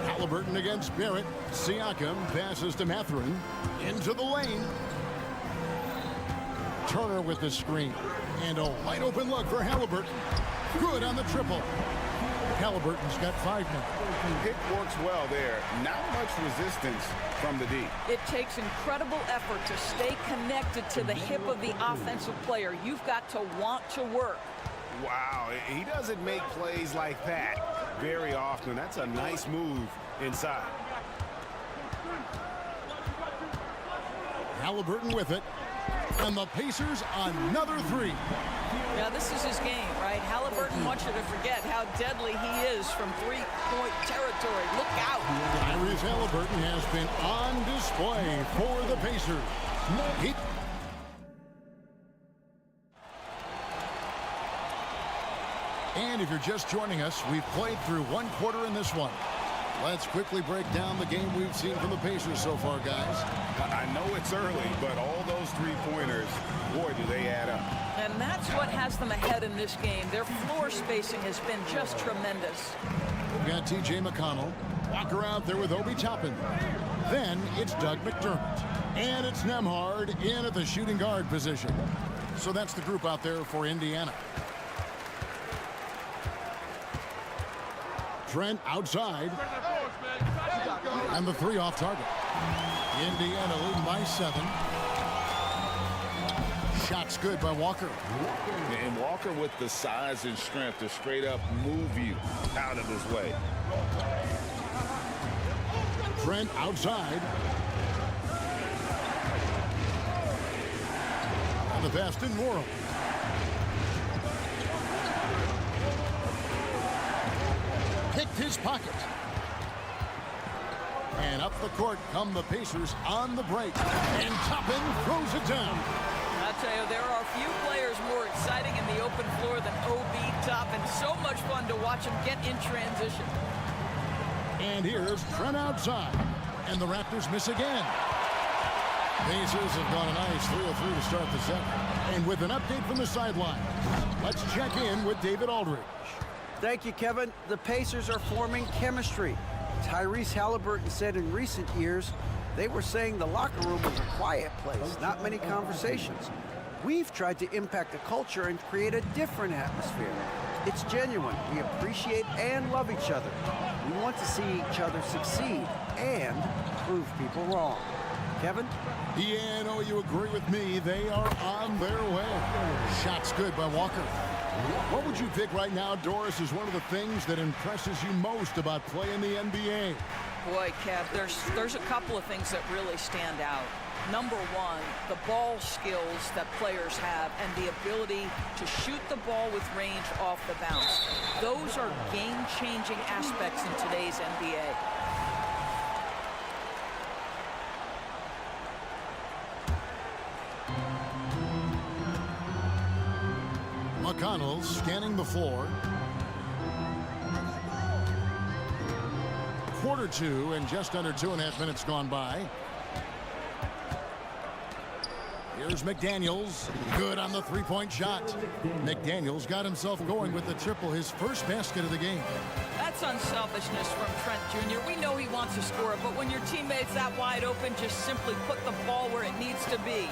Halliburton against Barrett. Siakam passes to Mathurin. Into the lane. Turner with the screen. And a wide open look for Halliburton. Good on the triple. Halliburton's got 5 now. It works well there. Not much resistance from the D. It takes incredible effort to stay connected to the hip of the offensive player. You've got to want to work. Wow, he doesn't make plays like that very often. That's a nice move inside. Halliburton with it. And the Pacers another 3. Now, this is his game, right? Halliburton wants you to forget how deadly he is from three-point territory. Look out. Tyrese Halliburton has been on display for the Pacers. And if you're just joining us, we've played through 1 quarter in this one. Let's quickly break down the game we've seen from the Pacers so far, guys. I know it's early, but all those three-pointers, boy, do they add up. And that's what has them ahead in this game. Their floor spacing has been just tremendous. We've got T.J. McConnell. Walker out there with Obi Toppin. Then it's Doug McDermott. And it's Nembhard in at the shooting guard position. So that's the group out there for Indiana. Trent outside. And the 3 off target. Indiana leading by 7. Shots good by Walker. And Walker with the size and strength to straight up move you out of his way. Trent outside. And the pass to Norham. Picked his pocket. And up the court come the Pacers on the break. And Toppin throws it down. I'll tell you, there are few players more exciting in the open floor than Obi Toppin. So much fun to watch him get in transition. And here's Trent outside. And the Raptors miss again. Pacers have gone a nice 3-3 to start the second. And with an update from the sideline, let's check in with David Aldridge. Thank you, Kevin. The Pacers are forming chemistry. Tyrese Halliburton said in recent years, they were saying the locker room was a quiet place, not many conversations. We've tried to impact the culture and create a different atmosphere. It's genuine. We appreciate and love each other. We want to see each other succeed and prove people wrong. Kevin? Yeah, no, you agree with me. They are on their way. Shots good by Walker. What would you pick right now, Doris, is one of the things that impresses you most about playing the NBA? Boy, Kev, there's a couple of things that really stand out. Number one, the ball skills that players have and the ability to shoot the ball with range off the bounce. Those are game-changing aspects in today's NBA. McConnell scanning the floor. Quarter 2 and just under 2.5 minutes gone by. Here's McDaniels. Good on the 3-point shot. McDaniels got himself going with the triple, his first basket of the game. That's unselfishness from Trent Jr. We know he wants to score it, but when your teammate's that wide open, just simply put the ball where it needs to be.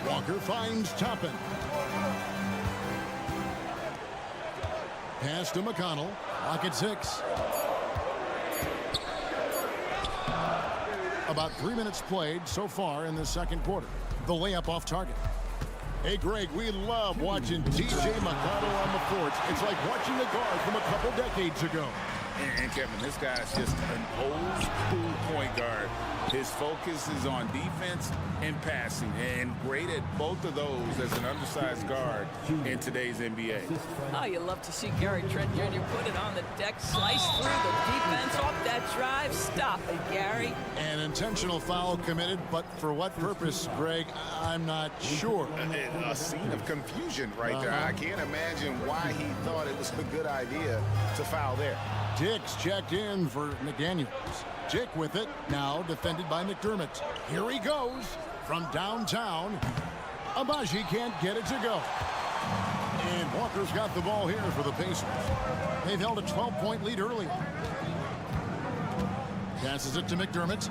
Walker finds Toppin. Pass to McConnell. Clock at 6. About 3 minutes played so far in the second quarter. The layup off target. Hey, Greg, we love watching T.J. McConnell on the court. It's like watching a guard from a couple decades ago. And Kevin, this guy's just an old school point guard. His focus is on defense and passing, and great at both of those as an undersized guard in today's NBA. Oh, you love to see Gary Trent Jr. put it on the deck, slice through the defense off that drive. Stop it, Gary. An intentional foul committed, but for what purpose, Greg, I'm not sure. A scene of confusion right there. I can't imagine why he thought it was a good idea to foul there. Dix checked in for McDaniels. Dick with it, now defended by McDermott. Here he goes from downtown. Abaji can't get it to go. And Walker's got the ball here for the Pacers. They've held a 12-point lead early. Passes it to McDermott.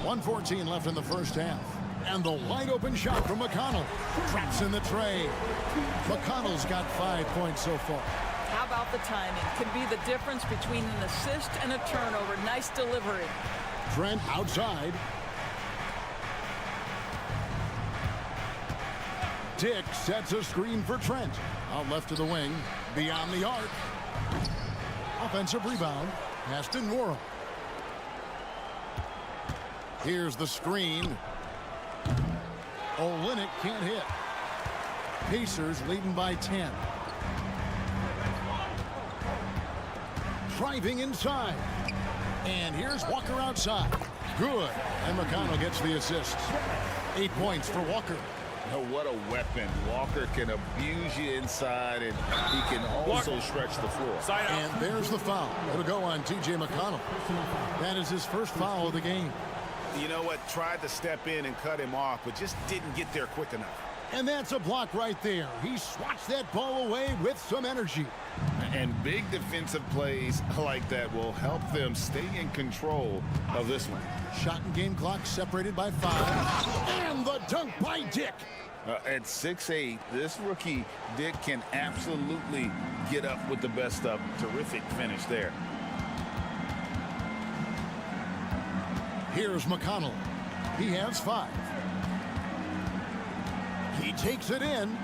1:14 left in the first half. And the wide open shot from McConnell. Drops in the tray. McConnell's got 5 points so far. How about the timing? Could be the difference between an assist and a turnover. Nice delivery. Trent outside. Dick sets a screen for Trent. Out left of the wing. Beyond the arc. Offensive rebound. Pass to Nora. Here's the screen. Olynyk can't hit. Pacers leading by 10. Driving inside. And here's Walker outside. Good. And McConnell gets the assist. 8 points for Walker. Oh, what a weapon. Walker can abuse you inside, and he can also stretch the floor. And there's the foul. It'll go on T.J. McConnell. That is his first foul of the game. You know what? Tried to step in and cut him off, but just didn't get there quick enough. And that's a block right there. He swats that ball away with some energy. And big defensive plays like that will help them stay in control of this one. Shot and game clock separated by 5. And the dunk by Dick. At 6'8", this rookie, Dick, can absolutely get up with the best of. Terrific finish there. Here's McConnell. He has 5. He takes it in.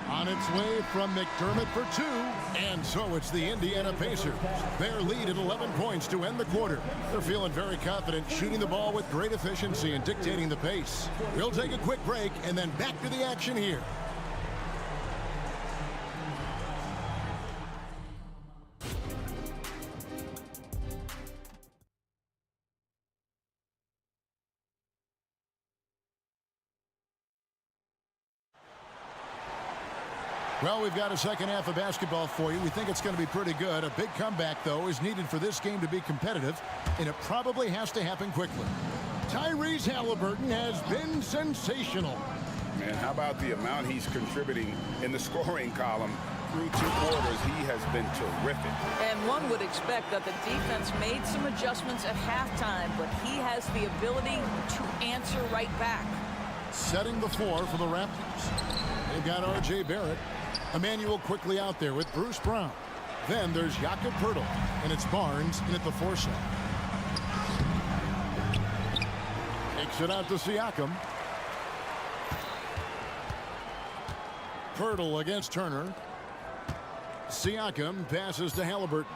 On its way from McDermott for 2. And so it's the Indiana Pacers. Their lead at 11 points to end the quarter. They're feeling very confident, shooting the ball with great efficiency and dictating the pace. We'll take a quick break and then back to the action here. Well, we've got a second half of basketball for you. We think it's going to be pretty good. A big comeback, though, is needed for this game to be competitive, and it probably has to happen quickly. Tyrese Halliburton has been sensational. Man, how about the amount he's contributing in the scoring column? Through 2 quarters, he has been terrific. And one would expect that the defense made some adjustments at halftime, but he has the ability to answer right back. Setting the floor for the Raptors. They've got R.J. Barrett. Emmanuel quickly out there with Bruce Brown. Then there's Jakob Poeltl, and it's Barnes in at the 4 slot. Takes it out to Siakam. Poeltl against Turner. Siakam passes to Halliburton.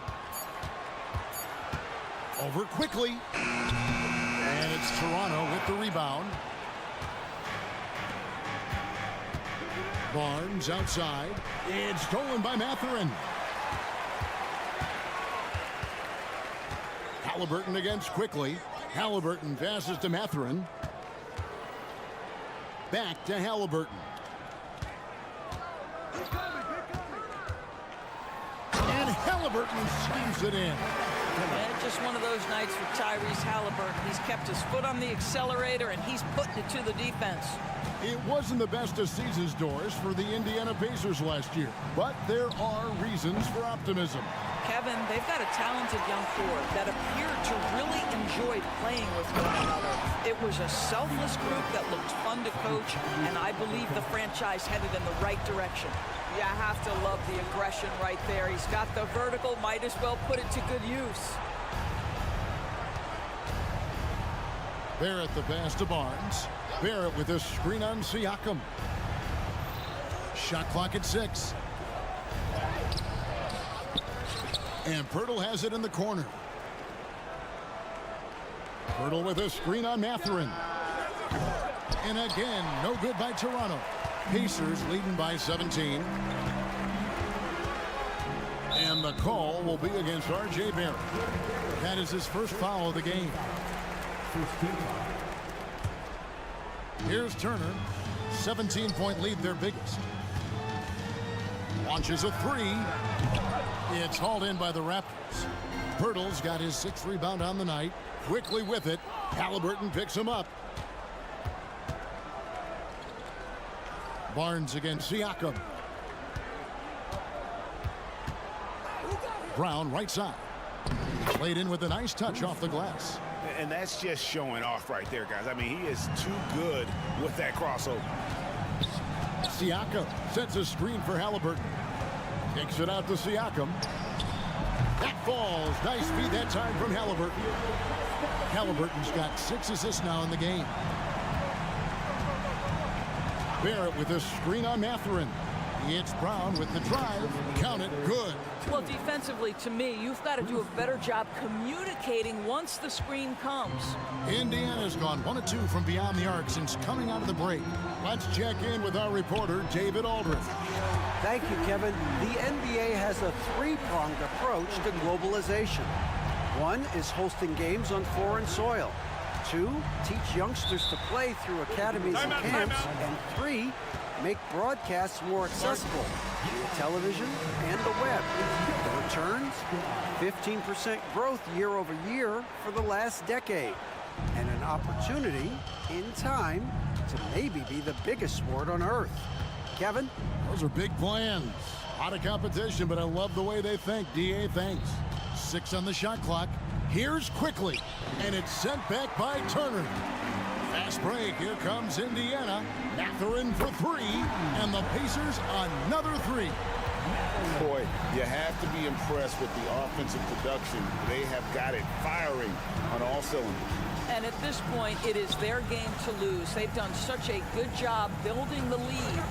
Over quickly. And it's Toronto with the rebound. Barnes outside. It's stolen by Mathurin. Halliburton against quickly. Halliburton passes to Mathurin. Back to Halliburton. And Halliburton slams it in. And just one of those nights for Tyrese Halliburton. He's kept his foot on the accelerator, and he's putting it to the defense. It wasn't the best of season's doors for the Indiana Pacers last year, but there are reasons for optimism. Kevin, they've got a talented young core that appeared to really enjoy playing with one another. It was a selfless group that looked fun to coach, and I believe the franchise headed in the right direction. You have to love the aggression right there. He's got the vertical, might as well put it to good use. Barrett the pass to Barnes. Barrett with a screen on Siakam. Shot clock at 6. And Poeltl has it in the corner. Poeltl with a screen on Mathurin. And again, no good by Toronto. Pacers leading by 17. And the call will be against R.J. Barrett. That is his first foul of the game. Here's Turner. 17-point lead, their biggest. Launches a three. It's hauled in by the Raptors. Pirtle's got his 6th rebound on the night. Quickly with it. Halliburton picks him up. Barnes against Siakam. Brown right side. Played in with a nice touch off the glass. And that's just showing off right there, guys. I mean, he is too good with that crossover. Siakam sets a screen for Halliburton. Kicks it out to Siakam. That falls. Nice feed that time from Halliburton. Halliburton's got 6 assists now in the game. Barrett with a screen on Mathurin. It's Brown with the drive. Count it. Good. Well, defensively, to me, you've got to do a better job communicating once the screen comes. Indiana's gone 1 of 2 from beyond the arc since coming out of the break. Let's check in with our reporter, David Aldridge. Thank you, Kevin. The NBA has a 3-pronged approach to globalization. 1 is hosting games on foreign soil. 2, teach youngsters to play through academies and camps. And 3, make broadcasts more accessible. Television and the web. The returns, 15% growth year over year for the last decade. And an opportunity, in time, to maybe be the biggest sport on earth. Kevin? Those are big plans. A lot of competition, but I love the way they think. DA, thanks. 6 on the shot clock. Here's quickly, and it's sent back by Turner. Fast break. Here comes Indiana. Mathurin for 3, and the Pacers another 3. Boy, you have to be impressed with the offensive production. They have got it firing on all cylinders. And at this point, it is their game to lose. They've done such a good job building the lead.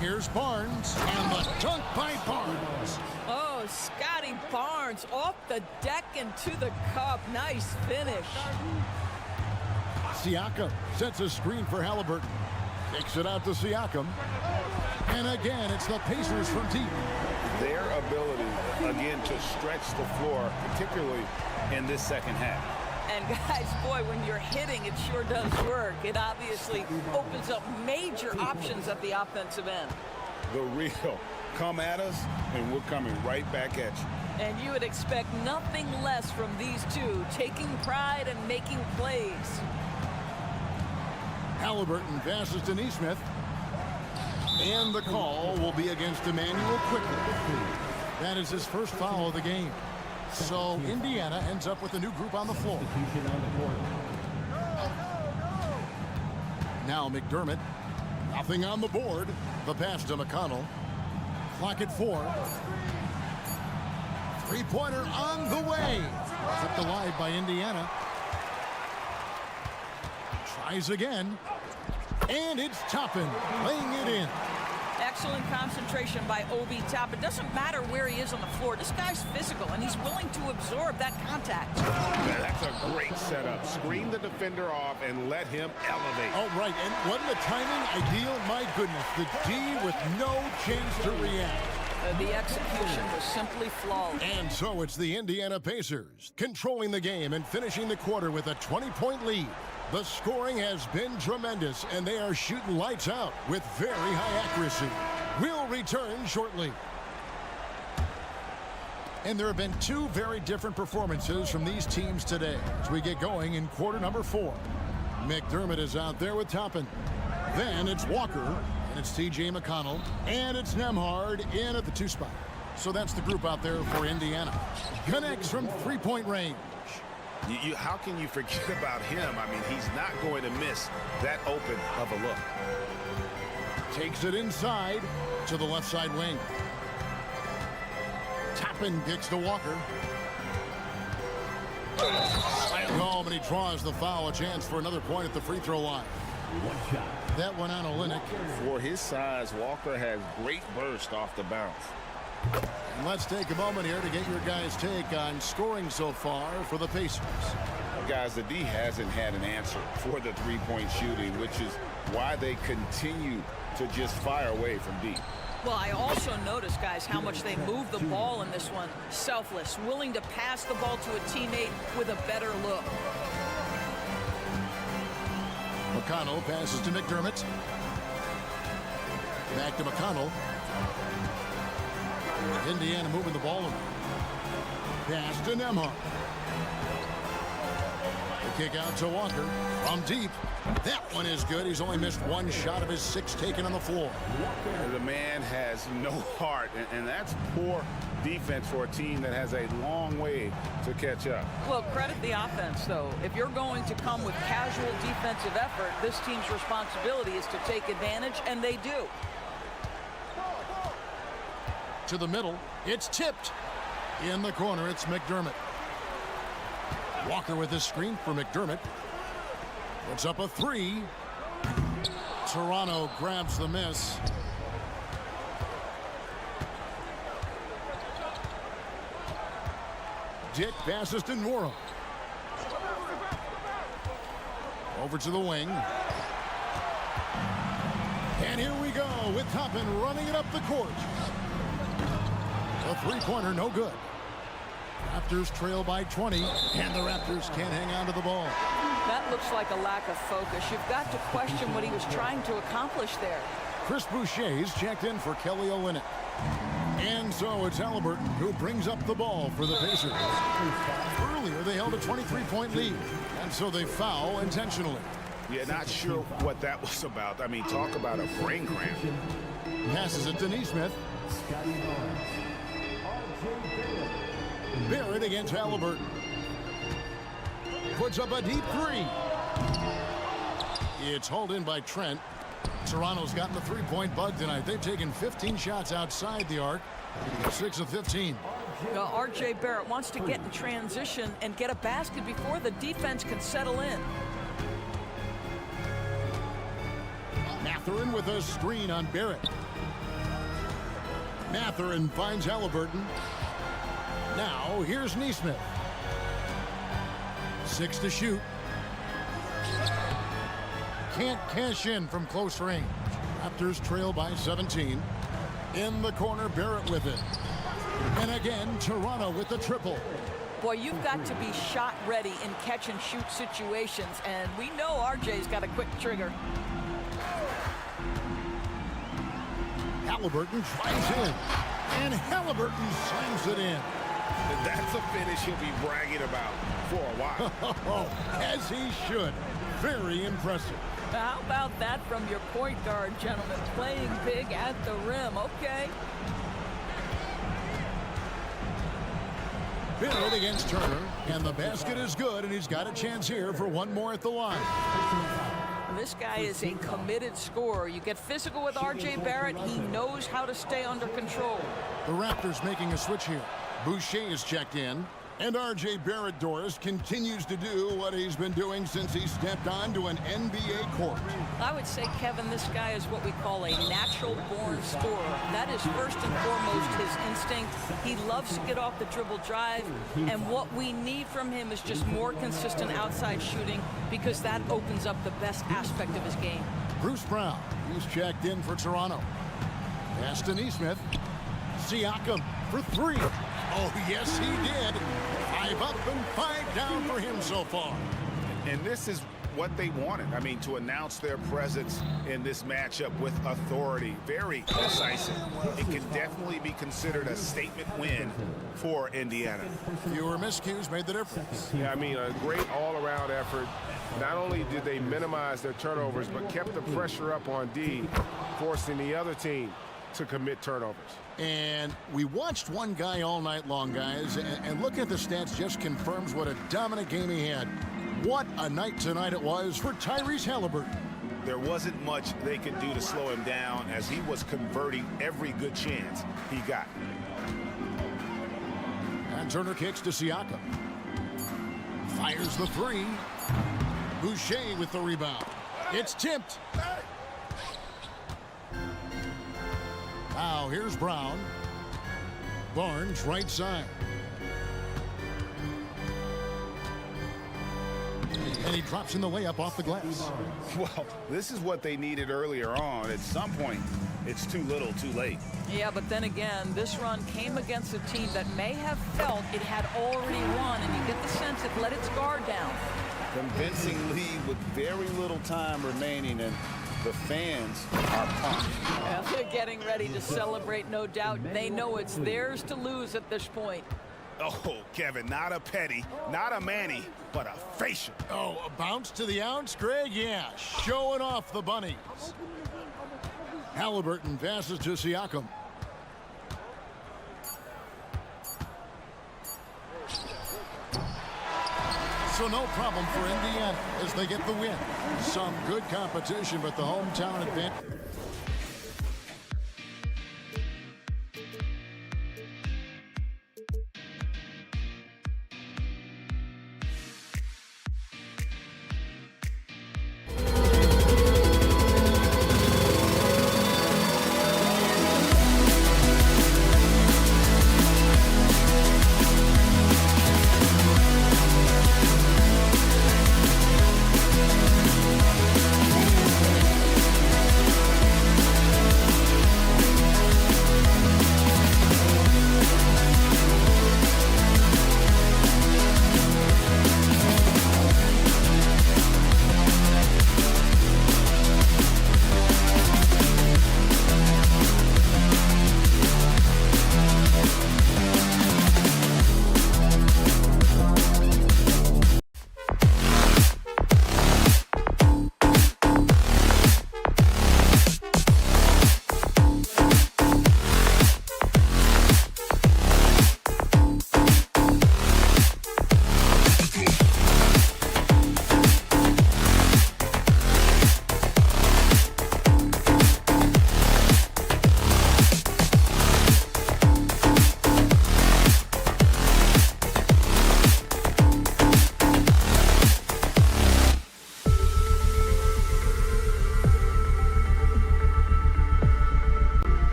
Here's Barnes, and the dunk by Barnes. Oh, Scotty Barnes off the deck and to the cup. Nice finish. Siakam sets a screen for Halliburton. Kicks it out to Siakam. And again, it's the Pacers from deep. Their ability, again, to stretch the floor, particularly in this second half. And guys, boy, when you're hitting, it sure does work. It obviously opens up major options at the offensive end. The real. Come at us, and we're coming right back at you. And you would expect nothing less from these two, taking pride and making plays. Halliburton passes to Nesmith. And the call will be against Emmanuel quickly. That is his first foul of the game. So Indiana ends up with a new group on the floor. Now McDermott. Nothing on the board. The pass to McConnell. Clock at 4. 3-pointer on the way. Zipped alive by Indiana. Tries again. And it's Toppin laying it in. Excellent concentration by Obi Toppin. It doesn't matter where he is on the floor. This guy's physical, and he's willing to absorb that contact. Yeah, that's a great setup. Screen the defender off and let him elevate. Oh, right. And wasn't the timing ideal? My goodness. The D with no chance to react. The execution was simply flawless. And so it's the Indiana Pacers controlling the game and finishing the quarter with a 20-point lead. The scoring has been tremendous, and they are shooting lights out with very high accuracy. We'll return shortly. And there have been 2 very different performances from these teams today as we get going in quarter number 4. McDermott is out there with Toppin. Then it's Walker, and it's T.J. McConnell, and it's Nembhard in at the 2 spot. So that's the group out there for Indiana. Connects from 3-point range. How can you forget about him? I mean, he's not going to miss that open of a look. Takes it inside to the left side wing. Toppin kicks to Walker. Slam home, and he draws the foul. A chance for another point at the free throw line. That one on Olynyk. For his size, Walker has great burst off the bounce. And let's take a moment here to get your guys' take on scoring so far for the Pacers. Guys, the D hasn't had an answer for the three-point shooting, which is why they continue to just fire away from deep. Well, I also noticed, guys, how much they move the ball in this one. Selfless, willing to pass the ball to a teammate with a better look. McConnell passes to McDermott. Back to McConnell. Indiana moving the ball around. Pass to Nembhard. The kick out to Walker from deep. That one is good. He's only missed one shot of his 6 taken on the floor. The man has no heart, and that's poor defense for a team that has a long way to catch up. Well, credit the offense, though. If you're going to come with casual defensive effort, this team's responsibility is to take advantage, and they do. To the middle. It's tipped. In the corner, it's McDermott. Walker with his screen for McDermott. Puts up a 3. Toronto grabs the miss. Dick passes to Nora. Over to the wing. And here we go with Toppin running it up the court. A 3-pointer, no good. Raptors trail by 20, and the Raptors can't hang on to the ball. That looks like a lack of focus. You've got to question what he was trying to accomplish there. Chris Boucher's checked in for Kelly Olynyk. And so it's Halliburton who brings up the ball for the Pacers. Earlier, they held a 23-point lead, and so they foul intentionally. Yeah, not sure what that was about. I mean, talk about a brain cramp. Passes it to Nesmith. Barrett against Halliburton. Puts up a deep 3. It's hauled in by Trent. Toronto's gotten the 3-point bug tonight. They've taken 15 shots outside the arc. 6 of 15. R.J. Barrett wants to get in transition and get a basket before the defense can settle in. Mathurin with a screen on Barrett. Mathurin finds Halliburton. Now, here's Nesmith. 6 to shoot. Can't cash in from close range. Raptors trail by 17. In the corner, Barrett with it. And again, Toronto with the triple. Boy, you've got to be shot ready in catch-and-shoot situations, and we know RJ's got a quick trigger. Halliburton tries in, and Halliburton slams it in. That's a finish he'll be bragging about for a while. As he should. Very impressive. How about that from your point guard, gentlemen? Playing big at the rim. Okay. Barrett against Turner, and the basket is good, and he's got a chance here for one more at the line. This guy is a committed scorer. You get physical with R.J. Barrett, he knows how to stay under control. The Raptors making a switch here. Boucher is checked in, and R.J. Barrett, Doris, continues to do what he's been doing since he stepped onto an NBA court. I would say, Kevin, this guy is what we call a natural-born scorer. That is first and foremost his instinct. He loves to get off the dribble drive, and what we need from him is just more consistent outside shooting, because that opens up the best aspect of his game. Bruce Brown, he's checked in for Toronto. Pass to Nesmith. Siakam for 3. Oh, yes, he did. 5 up and 5 down for him so far. And this is what they wanted. I mean, to announce their presence in this matchup with authority. Very decisive. It can definitely be considered a statement win for Indiana. Fewer miscues made the difference. Yeah, I mean, a great all-around effort. Not only did they minimize their turnovers, but kept the pressure up on D, forcing the other team to commit turnovers. And we watched one guy all night long, guys, and looking at the stats just confirms what a dominant game he had. What a night tonight it was for Tyrese Halliburton. There wasn't much they could do to slow him down as he was converting every good chance he got. And Turner kicks to Siakam. Fires the 3. Boucher with the rebound. It's tipped. Now here's Brown. Barnes right side. And he drops in the layup off the glass. Well, this is what they needed earlier on. At some point, it's too little, too late. Yeah, but then again, this run came against a team that may have felt it had already won, and you get the sense it let its guard down. Convincing lead with very little time remaining, and the fans are pumped. Well, they're getting ready to celebrate, no doubt. They know it's theirs to lose at this point. Oh, Kevin, not a petty, not a Manny, but a facial. Oh, a bounce to the ounce, Greg? Yeah, showing off the bunnies. Halliburton passes to Siakam. So no problem for Indiana as they get the win. Some good competition, but the hometown advantage.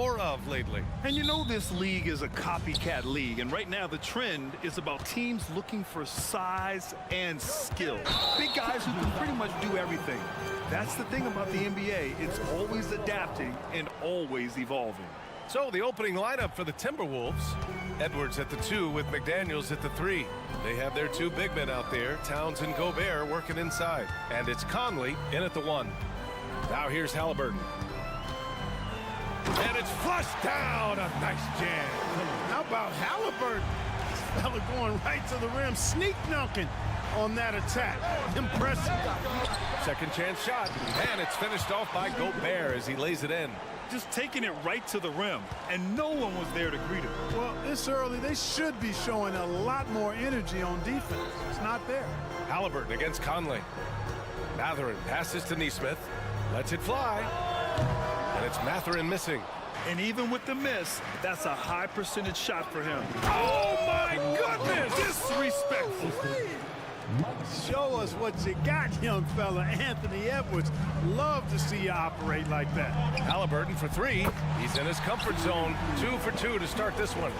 more of lately. And you know this league is a copycat league, and right now the trend is about teams looking for size and skill. Big guys who can pretty much do everything. That's the thing about the NBA. It's always adapting and always evolving. So the opening lineup for the Timberwolves. Edwards at the 2 with McDaniels at the 3. They have their 2 big men out there, Towns and Gobert, working inside. And it's Conley in at the 1. Now here's Halliburton. And it's flushed down. A nice jam. How about Halliburton? This fella going right to the rim, sneak dunking on that attack. Impressive. Second chance shot. And it's finished off by Gobert as he lays it in. Just taking it right to the rim, and no one was there to greet him. Well, this early, they should be showing a lot more energy on defense. It's not there. Halliburton against Conley. Mathurin passes to Nesmith. Lets it fly. And it's Mathurin missing. And even with the miss, that's a high percentage shot for him. Oh, my goodness! Disrespectful. Show us what you got, young fella. Anthony Edwards. Love to see you operate like that. Halliburton for 3. He's in his comfort zone. 2 for 2 to start this one.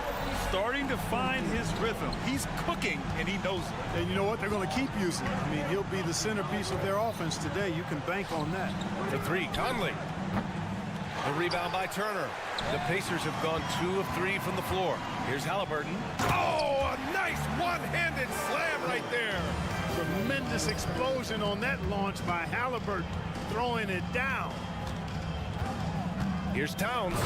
Starting to find his rhythm. He's cooking, and he knows it. And you know what? They're going to keep using it. I mean, he'll be the centerpiece of their offense today. You can bank on that. For 3, Conley. The rebound by Turner. The Pacers have gone 2 of 3 from the floor. Here's Halliburton. Oh, a nice one-handed slam right there. Tremendous explosion on that launch by Halliburton, throwing it down. Here's Towns.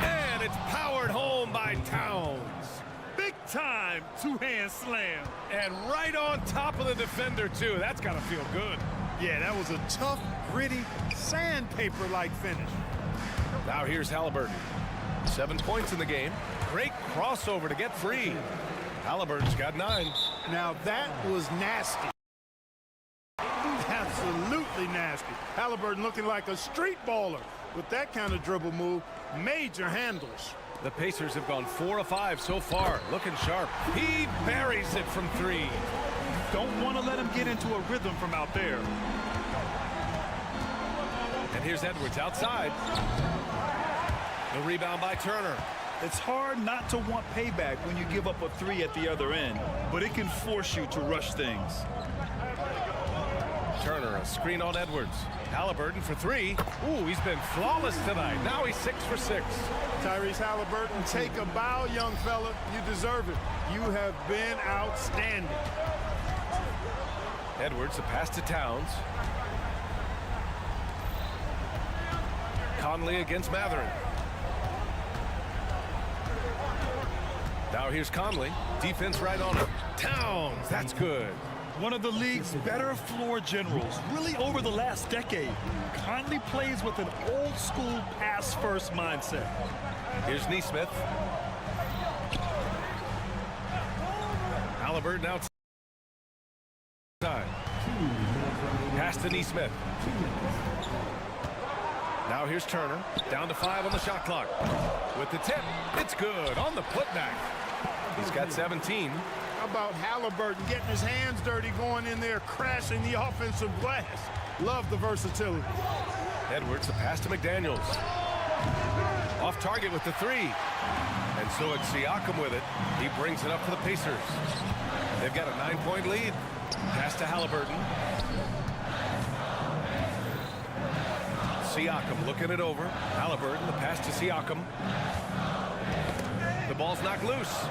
And it's powered home by Towns. Big time two-hand slam. And right on top of the defender, too. That's got to feel good. Yeah, that was a tough, gritty, sandpaper-like finish. Now here's Halliburton. 7 points in the game. Great crossover to get free. Halliburton's got 9. Now that was nasty. Absolutely nasty. Halliburton looking like a street baller with that kind of dribble move. Major handles. The Pacers have gone 4 of 5 so far. Looking sharp. He buries it from 3. Don't want to let him get into a rhythm from out there. And here's Edwards outside. The rebound by Turner. It's hard not to want payback when you give up a 3 at the other end, but it can force you to rush things. Turner, a screen on Edwards. Halliburton for 3. Ooh, he's been flawless tonight. Now he's 6 for 6. Tyrese Halliburton, take a bow, young fella. You deserve it. You have been outstanding. Edwards, a pass to Towns. Conley against Mathurin. Now here's Conley. Defense right on him. Towns, that's good. One of the league's better floor generals, really over the last decade. Conley plays with an old-school pass-first mindset. Here's Nesmith. Halliburton outside. Pass to Nesmith. Now here's Turner. Down to 5 on the shot clock. With the tip, it's good on the putback. He's got 17. How about Halliburton getting his hands dirty, going in there, crashing the offensive glass. Love the versatility. Edwards, a pass to McDaniels. Off target with the 3. And so it's Siakam with it. He brings it up for the Pacers. They've got a 9-point lead. Pass to Halliburton. Siakam looking it over. Halliburton, the pass to Siakam. The ball's knocked loose.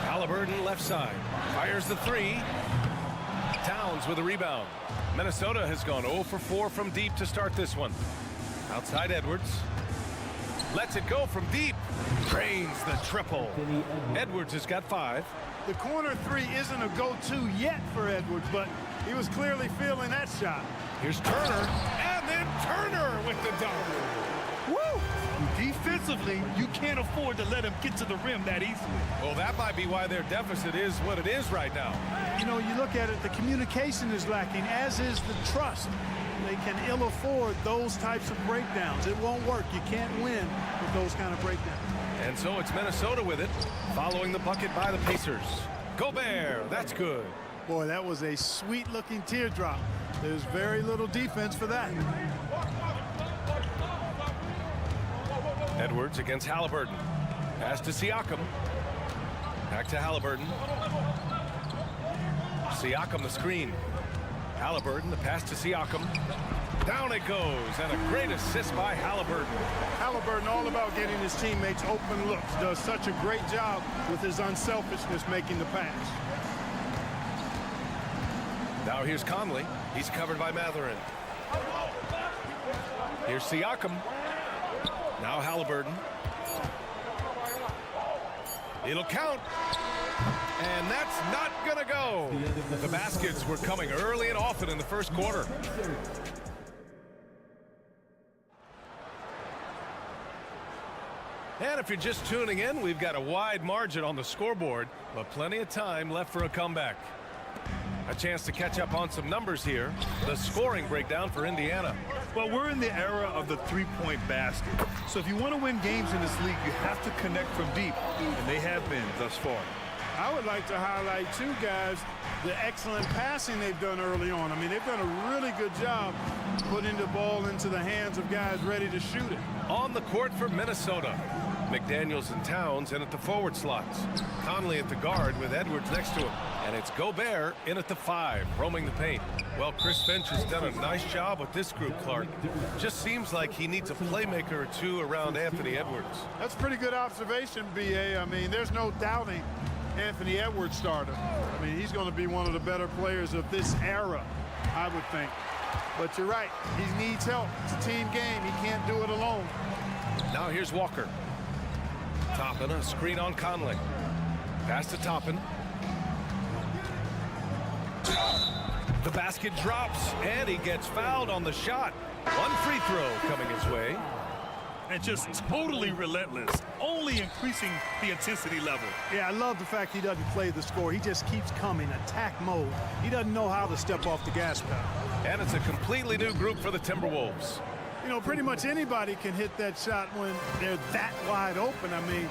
Halliburton left side. Fires the 3. Towns with a rebound. Minnesota has gone 0 for 4 from deep to start this one. Outside Edwards. Lets it go from deep. Drains the triple. Edwards has got 5. The corner 3 isn't a go-to yet for Edwards, but he was clearly feeling that shot. Here's Turner, and then Turner with the dunk. Woo! Defensively, you can't afford to let him get to the rim that easily. Well, that might be why their deficit is what it is right now. You know, you look at it, the communication is lacking, as is the trust. They can ill afford those types of breakdowns. It won't work. You can't win with those kind of breakdowns. And so it's Minnesota with it, following the bucket by the Pacers. Gobert, that's good. Boy, that was a sweet-looking teardrop. There's very little defense for that. Edwards against Halliburton. Pass to Siakam. Back to Halliburton. Siakam the screen. Halliburton, the pass to Siakam. Down it goes, and a great assist by Halliburton. Halliburton all about getting his teammates open looks. Does such a great job with his unselfishness making the pass. Now here's Conley. He's covered by Matherin. Here's Siakam. Now Halliburton. It'll count. And that's not going to go. The baskets were coming early and often in the first quarter. And if you're just tuning in, we've got a wide margin on the scoreboard, but plenty of time left for a comeback. A chance to catch up on some numbers here. The scoring breakdown for Indiana. Well, we're in the era of the three-point basket. So if you want to win games in this league, you have to connect from deep, and they have been thus far. I would like to highlight, too, guys, the excellent passing they've done early on. I mean, they've done a really good job putting the ball into the hands of guys ready to shoot it. On the court for Minnesota, McDaniels and Towns in at the forward slots. Conley at the guard with Edwards next to him. And it's Gobert in at the 5, roaming the paint. Well, Chris Finch has done a nice job with this group, Clark. Just seems like he needs a playmaker or two around Anthony Edwards. That's a pretty good observation, B.A. I mean, there's no doubting Anthony Edwards starter. I mean, he's going to be one of the better players of this era, I would think. But you're right. He needs help. It's a team game. He can't do it alone. Now here's Walker. Toppin, a screen on Conley. Pass to Toppin. The basket drops, and he gets fouled on the shot. One free throw coming his way. And just totally relentless, only increasing the intensity level. Yeah, I love the fact he doesn't play the score. He just keeps coming, attack mode. He doesn't know how to step off the gas pedal. And it's a completely new group for the Timberwolves. You know, pretty much anybody can hit that shot when they're that wide open. I mean,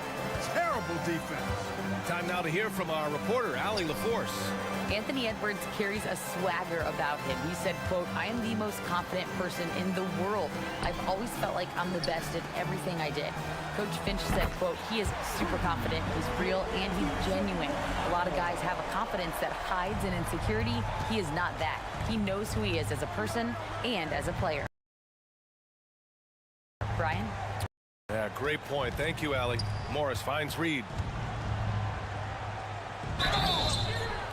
terrible defense. Time now to hear from our reporter, Allie LaForce. Anthony Edwards carries a swagger about him. He said, quote, "I am the most confident person in the world. I've always felt like I'm the best at everything I did." Coach Finch said, quote, "He is super confident, he's real, and he's genuine. A lot of guys have a confidence that hides in insecurity. He is not that. He knows who he is as a person and as a player." Brian? Yeah, great point. Thank you, Allie. Morris finds Reed.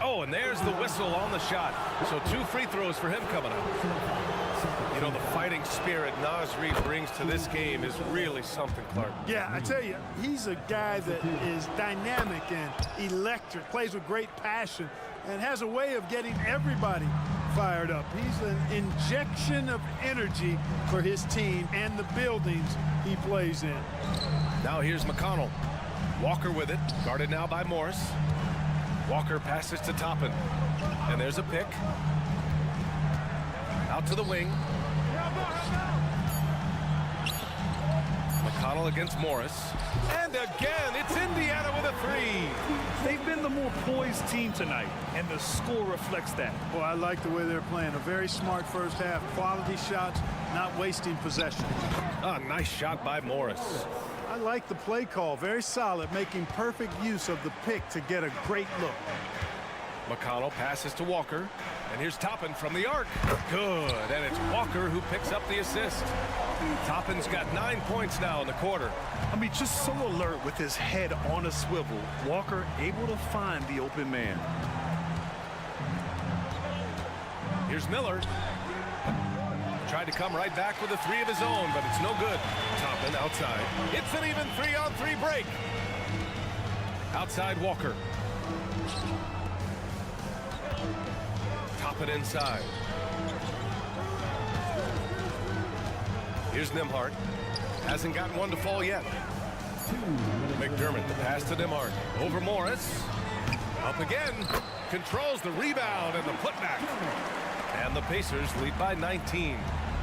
Oh, and there's the whistle on the shot. So 2 free throws for him coming up. You know, the fighting spirit Naz Reid brings to this game is really something, Clark. Yeah, I tell you, he's a guy that is dynamic and electric, plays with great passion, and has a way of getting everybody fired up. He's an injection of energy for his team and the buildings he plays in. Now here's McConnell. Walker with it, guarded now by Morris. Walker passes to Toppin, and there's a pick. Out to the wing. McConnell against Morris. And again, it's Indiana with a 3. They've been the more poised team tonight, and the score reflects that. Well, I like the way they're playing. A very smart first half. Quality shots, not wasting possession. Nice shot by Morris. I like the play call. Very solid, making perfect use of the pick to get a great look. McConnell passes to Walker. And here's Toppin from the arc. Good. And it's Walker who picks up the assist. Toppin's got 9 points now in the quarter. I mean, just so alert with his head on a swivel. Walker able to find the open man. Here's Miller. Tried to come right back with a 3 of his own, but it's no good. Toppin outside. It's an even 3-on-3 break. Outside Walker. Toppin inside. Here's Nembhard. Hasn't gotten one to fall yet. McDermott, the pass to Nembhard. Over Morris. Up again. Controls the rebound and the putback. And the Pacers lead by 19.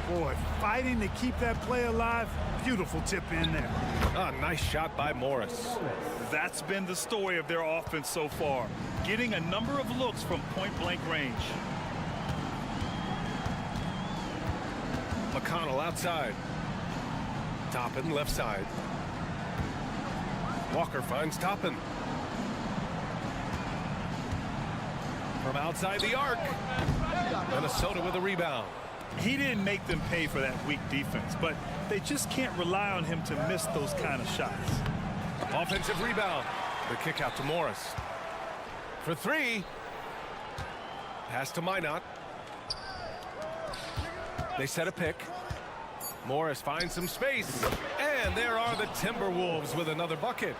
Boy, fighting to keep that play alive. Beautiful tip in there. Nice shot by Morris. That's been the story of their offense so far. Getting a number of looks from point-blank range. McConnell outside. Toppin left side. Walker finds Toppin. From outside the arc. Minnesota with a rebound. He didn't make them pay for that weak defense, but they just can't rely on him to miss those kind of shots. Offensive rebound. The kick out to Morris. For three. Pass to Minot. They set a pick. Morris finds some space. And there are the Timberwolves with another bucket.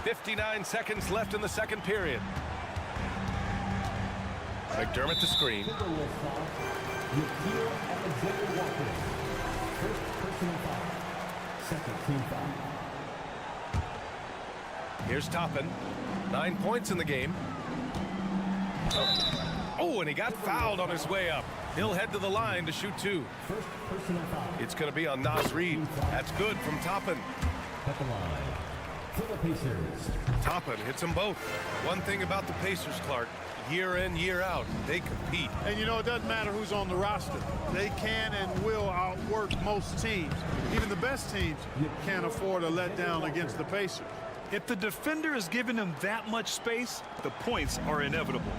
59 seconds left in the second period. McDermott to screen. Here's Toppin. 9 points in the game. Oh, and he got fouled on his way up. He'll head to the line to shoot two. It's going to be on Nas Reed. That's good from Toppin. At the line for the Pacers. Toppin hits them both. One thing about the Pacers, Clark, year in, year out, they compete. And you know, it doesn't matter who's on the roster. They can and will outwork most teams. Even the best teams can't afford a letdown against the Pacers. If the defender is giving him that much space, the points are inevitable.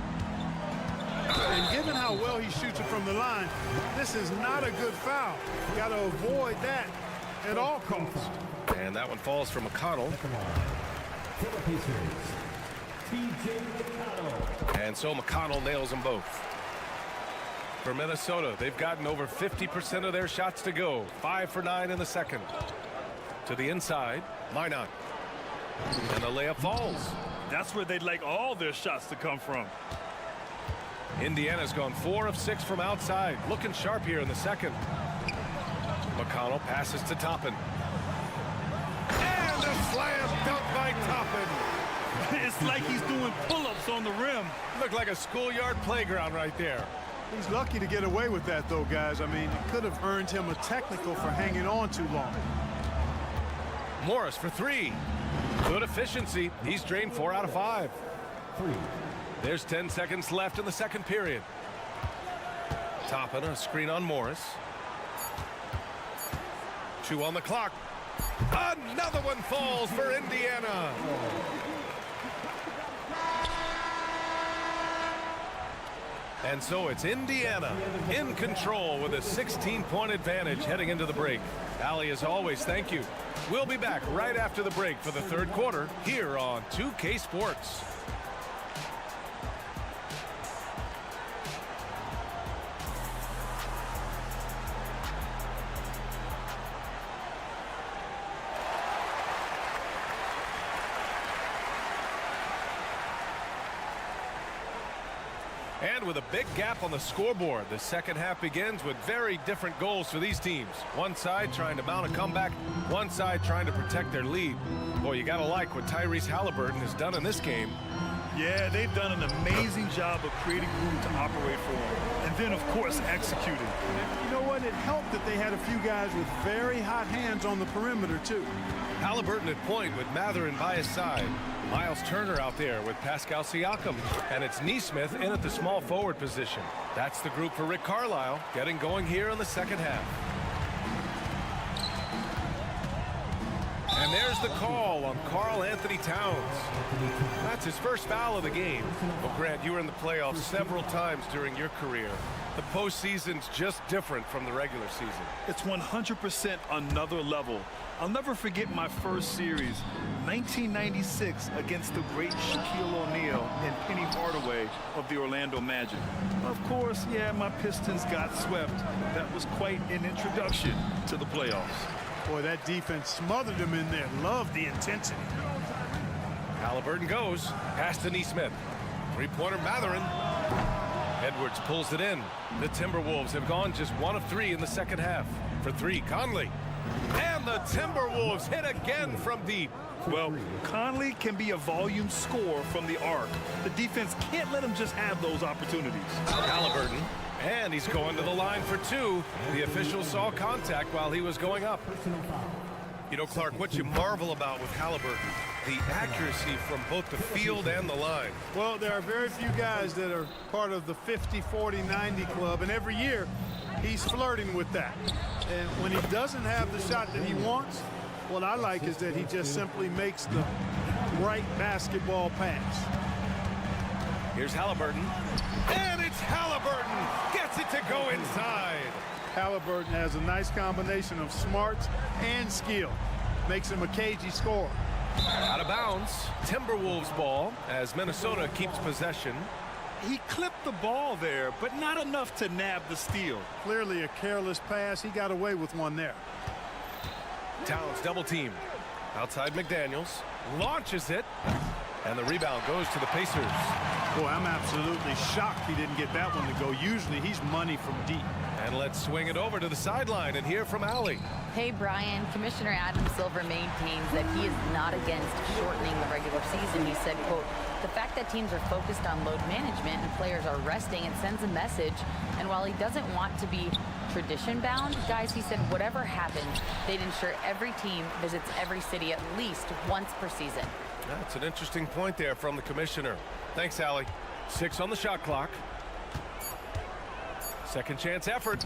And given how well he shoots it from the line, this is not a good foul. Got to avoid that at all costs. And that one falls for McConnell. For the Pacers, T.J. McConnell. And so McConnell nails them both. For Minnesota, they've gotten over 50% of their shots to go. 5 for 9 in the second. To the inside, Minot. And the layup falls. That's where they'd like all their shots to come from. Indiana's gone 4 of 6 from outside. Looking sharp here in the second. McConnell passes to Toppin. And a slam dunk by Toppin. It's like he's doing pull-ups on the rim. Looked like a schoolyard playground right there. He's lucky to get away with that, though, guys. I mean, it could have earned him a technical for hanging on too long. Morris for three. Good efficiency. He's drained 4 out of 5. There's 10 seconds left in the second period. Toppin, a screen on Morris. 2 on the clock. Another one falls for Indiana. And so it's Indiana in control with a 16-point advantage heading into the break. Allie, as always, thank you. We'll be back right after the break for the third quarter here on 2K Sports. And with a big gap on the scoreboard, the second half begins with very different goals for these teams. One side trying to mount a comeback, one side trying to protect their lead. Boy, you gotta like what Tyrese Halliburton has done in this game. Yeah, they've done an amazing job of creating room to operate for him. And then, of course, executing. You know what? It helped that they had a few guys with very hot hands on the perimeter, too. Halliburton at point with Mathurin by his side. Miles Turner out there with Pascal Siakam. And it's Nesmith in at the small forward position. That's the group for Rick Carlisle getting going here in the second half. And there's the call on Karl Anthony Towns. That's his first foul of the game. Well, Grant, you were in the playoffs several times during your career. The postseason's just different from the regular season. It's 100% another level. I'll never forget my first series, 1996, against the great Shaquille O'Neal and Penny Hardaway of the Orlando Magic. Of course, yeah, my Pistons got swept. That was quite an introduction to the playoffs. Boy, that defense smothered him in there. Loved the intensity. Halliburton goes. Pass to Nesmith. Three-pointer Mathurin. Edwards pulls it in. The Timberwolves have gone just 1 of 3 in the second half. For 3, Conley. And the Timberwolves hit again from deep. Well, Conley can be a volume scorer from the arc. The defense can't let him just have those opportunities. Halliburton. And he's going to the line for 2. The official saw contact while he was going up. You know, Clark, what you marvel about with Halliburton, the accuracy from both the field and the line. Well, there are very few guys that are part of the 50, 40, 90 club, and every year he's flirting with that. And when he doesn't have the shot that he wants, what I like is that he just simply makes the right basketball pass. Here's Halliburton, and it's Halliburton! Gets it to go inside. Halliburton has a nice combination of smarts and skill. Makes him a cagey scorer. Out of bounds, Timberwolves ball as Minnesota keeps possession. He clipped the ball there, but not enough to nab the steal. Clearly a careless pass. He got away with one there. Towns double team. Outside McDaniels. Launches it. And the rebound goes to the Pacers. Boy, I'm absolutely shocked he didn't get that one to go. Usually he's money from deep. And let's swing it over to the sideline and hear from Allie. Hey, Brian, Commissioner Adam Silver maintains that he is not against shortening the regular season. He said, quote, the fact that teams are focused on load management and players are resting, it sends a message. And while he doesn't want to be tradition-bound, guys, he said whatever happens, they'd ensure every team visits every city at least once per season. That's an interesting point there from the commissioner. Thanks, Allie. 6 on the shot clock. Second chance effort.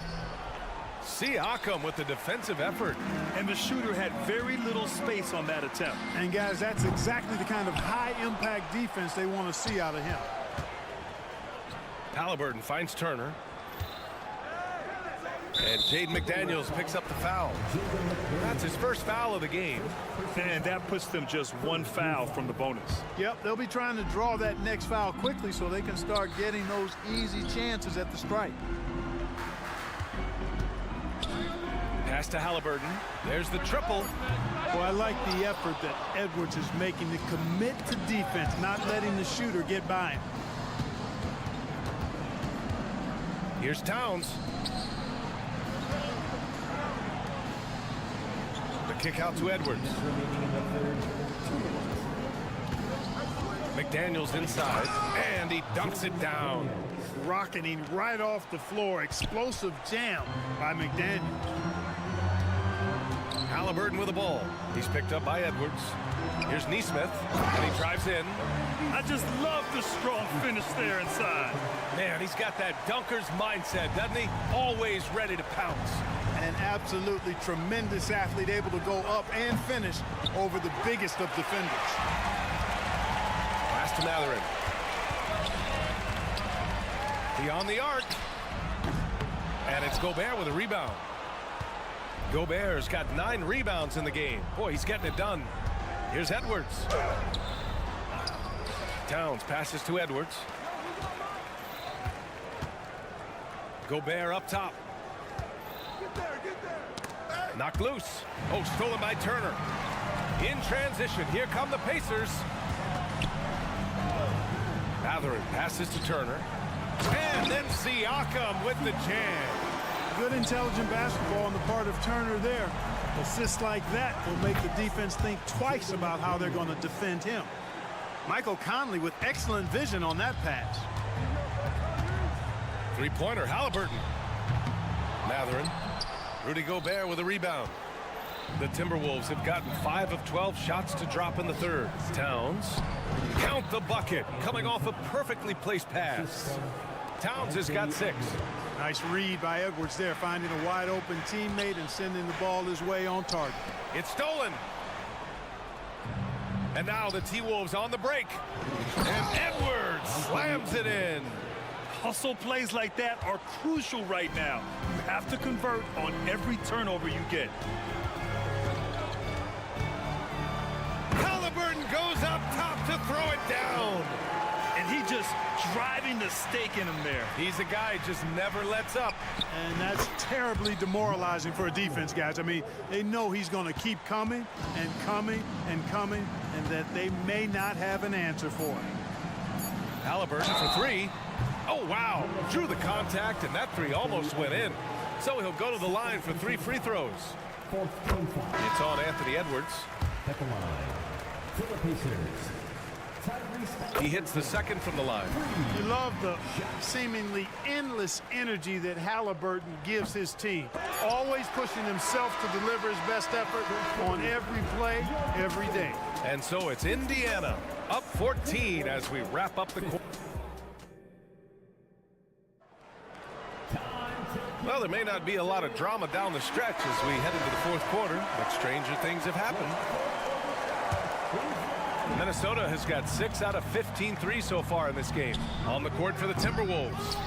Siakam with the defensive effort. And the shooter had very little space on that attempt. And guys, that's exactly the kind of high-impact defense they want to see out of him. Halliburton finds Turner. And Jaden McDaniels picks up the foul. That's his first foul of the game. And that puts them just one foul from the bonus. Yep, they'll be trying to draw that next foul quickly so they can start getting those easy chances at the stripe. Pass to Halliburton. There's the triple. Well, I like the effort that Edwards is making to commit to defense, not letting the shooter get by him. Here's Towns. The kick out to Edwards. McDaniels inside, and he dunks it down. Rocketing right off the floor. Explosive jam by McDaniels. Halliburton with the ball. He's picked up by Edwards. Here's Neesmith, and he drives in. I just love the strong finish there inside. Man, he's got that dunker's mindset, doesn't he? Always ready to pounce. An absolutely tremendous athlete, able to go up and finish over the biggest of defenders. Pass to Matherin. Beyond the arc. And it's Gobert with a rebound. Gobert's got 9 rebounds in the game. Boy, he's getting it done. Here's Edwards. Towns passes to Edwards. Gobert up top. Knocked loose. Oh, stolen by Turner. In transition, here come the Pacers. Matherin passes to Turner. And then Siakam with the jam. Good intelligent basketball on the part of Turner there. Assists like that will make the defense think twice about how they're going to defend him. Michael Conley with excellent vision on that pass. Three-pointer, Halliburton. Matherin. Rudy Gobert with a rebound. The Timberwolves have gotten 5 of 12 shots to drop in the third. Towns. Count the bucket. Coming off a perfectly placed pass. Towns has got 6. Nice read by Edwards there, finding a wide open teammate and sending the ball his way on target. It's stolen. And now the T-Wolves on the break. And Edwards slams it in. Hustle plays like that are crucial right now. You have to convert on every turnover you get. Halliburton goes up top to throw it down. And he just driving the stake in him there. He's a guy who just never lets up. And that's terribly demoralizing for a defense, guys. I mean, they know he's going to keep coming and coming and coming, and that they may not have an answer for him. Halliburton for 3. Oh, wow. Drew the contact, and that 3 almost went in. So he'll go to the line for 3 free throws. It's on Anthony Edwards. At the line for the Pacers, He hits the second from the line. You love the seemingly endless energy that Halliburton gives his team. Always pushing himself to deliver his best effort on every play, every day. And so it's Indiana up 14 as we wrap up the quarter. Well, there may not be a lot of drama down the stretch as we head into the fourth quarter, but stranger things have happened. Minnesota has got 6 out of 15 threes so far in this game. On the court for the Timberwolves.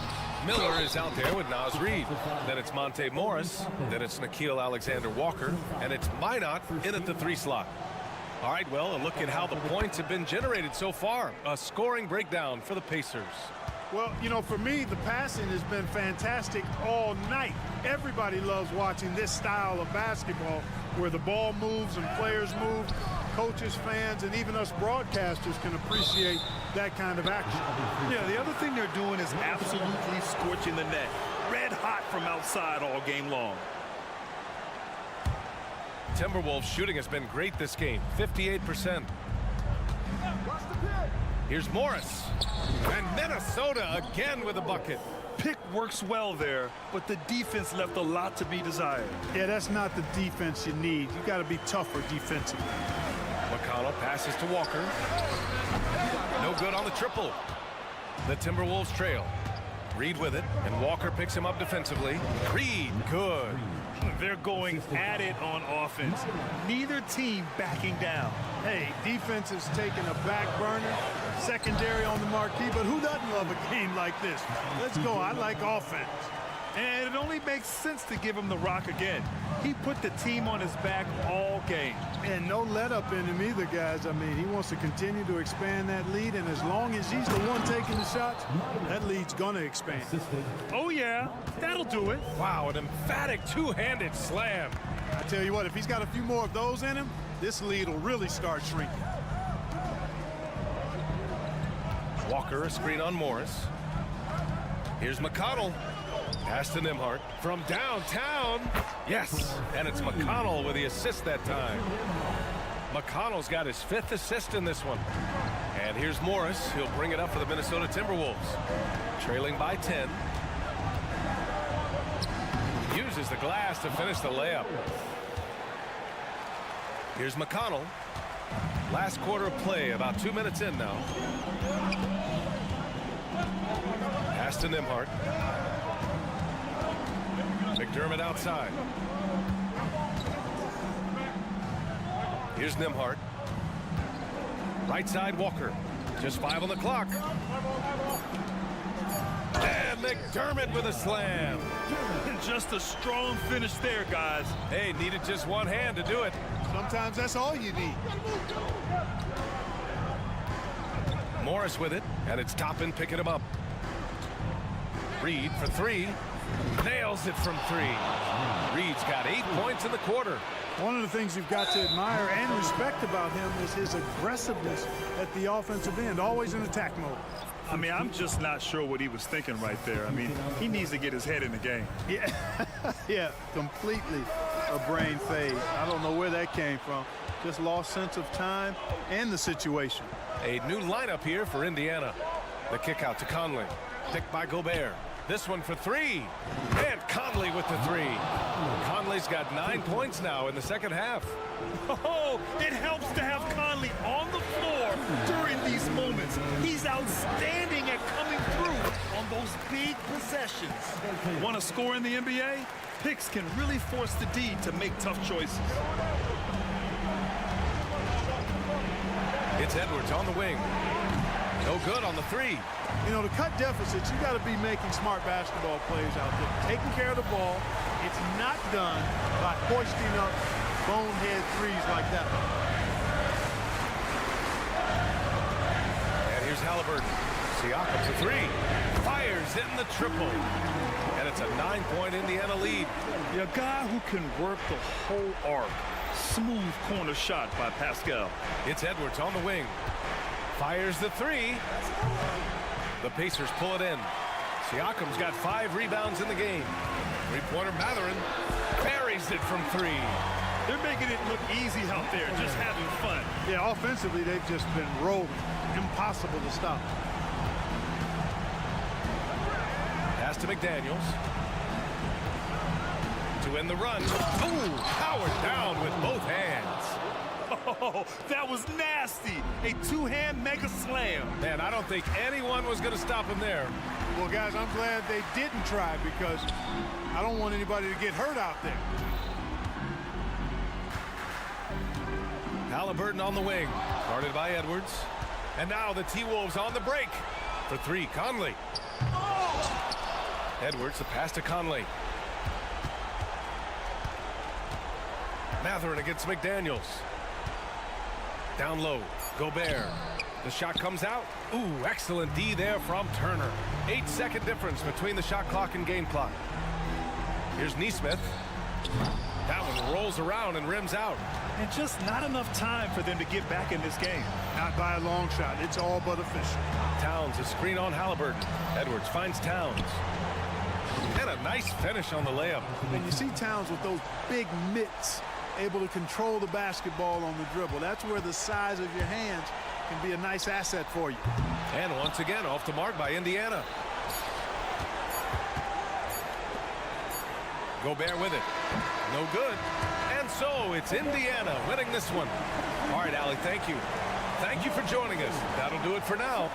Miller is out there with Naz Reid. Then it's Monte Morris. Then it's Nickeil Alexander-Walker. And it's Minot in at the 3 slot. All right, well, a look at how the points have been generated so far. A scoring breakdown for the Pacers. Well, you know, for me, the passing has been fantastic all night. Everybody loves watching this style of basketball where the ball moves and players move. Coaches, fans, and even us broadcasters can appreciate that kind of action. Yeah, the other thing they're doing is absolutely scorching the net. Red hot from outside all game long. Timberwolves shooting has been great this game, 58%. Here's Morris. And Minnesota again with a bucket. Pick works well there, but the defense left a lot to be desired. Yeah, that's not the defense you need. You got to be tougher defensively. McConnell passes to Walker. No good on the triple. The Timberwolves trail. Reid with it, and Walker picks him up defensively. Reid, good. They're going at it on offense. Neither team backing down. Hey, defense is taking a back burner, secondary on the marquee, but who doesn't love a game like this? Let's go. I like offense. And it only makes sense to give him the rock again. He put the team on his back all game. And no let up in him either, guys. I mean, he wants to continue to expand that lead, and as long as he's the one taking the shots, that lead's going to expand. Oh, yeah, that'll do it. Wow, an emphatic two-handed slam. I tell you what, if he's got a few more of those in him, this lead will really start shrinking. Walker, a screen on Morris. Here's McConnell. Pass to Nembhard from downtown. Yes, and it's McConnell with the assist that time. McConnell's got his 5th assist in this one. And here's Morris. He'll bring it up for the Minnesota Timberwolves. Trailing by 10. Uses the glass to finish the layup. Here's McConnell. Last quarter of play, about 2 minutes in now. Pass to Nembhard. McDermott outside. Here's Nembhard. Right side, Walker. Just 5 on the clock. And McDermott with a slam. Just a strong finish there, guys. Hey, needed just one hand to do it. Sometimes that's all you need. Morris with it, and it's Toppin picking him up. Reid for 3. Nails it from 3. Reid's got 8 points in the quarter. One of the things you've got to admire and respect about him is his aggressiveness at the offensive end, always in attack mode. I mean, I'm just not sure what he was thinking right there. I mean, he needs to get his head in the game. Yeah, yeah, completely a brain fade. I don't know where that came from. Just lost sense of time and the situation. A new lineup here for Indiana. The kick out to Conley. Picked by Gobert. This one for 3. And Conley with the 3. Conley's got 9 points now in the second half. Oh, it helps to have Conley on the floor during these moments. He's outstanding at coming through on those big possessions. Want to score in the NBA? Picks can really force the D to make tough choices. It's Edwards on the wing. No good on the 3. You know, to cut deficits, you got to be making smart basketball plays out there. Taking care of the ball. It's not done by hoisting up bonehead threes like that. And here's Halliburton. Siakam for 3. Fires in the triple. And it's a 9-point Indiana lead. A guy who can work the whole arc. Smooth corner shot by Pascal. It's Edwards on the wing. Fires the 3. The Pacers pull it in. Siakam's got 5 rebounds in the game. 3-pointer Mathurin buries it from 3. They're making it look easy out there, just having fun. Yeah, offensively, they've just been rolling. Impossible to stop. Pass to McDaniels. To win the run. Ooh, powered down with both hands. Oh, that was nasty. A two-hand mega slam. Man, I don't think anyone was going to stop him there. Well, guys, I'm glad they didn't try because I don't want anybody to get hurt out there. Halliburton on the wing. Guarded by Edwards. And now the T-Wolves on the break. For three, Conley. Edwards, the pass to Conley. Matherin against McDaniels. Down low, Gobert. The shot comes out. Ooh, excellent D there from Turner. 8-second difference between the shot clock and game clock. Here's Nesmith. That one rolls around and rims out. And just not enough time for them to get back in this game. Not by a long shot. It's all but official. Towns, a screen on Halliburton. Edwards finds Towns. And a nice finish on the layup. And you see Towns with those big mitts, able to control the basketball on the dribble. That's where the size of your hands can be a nice asset for you. And once again, off the mark by Indiana. Gobert with it. No good. And so it's Indiana winning this one. All right, Allie, thank you. Thank you for joining us. That'll do it for now.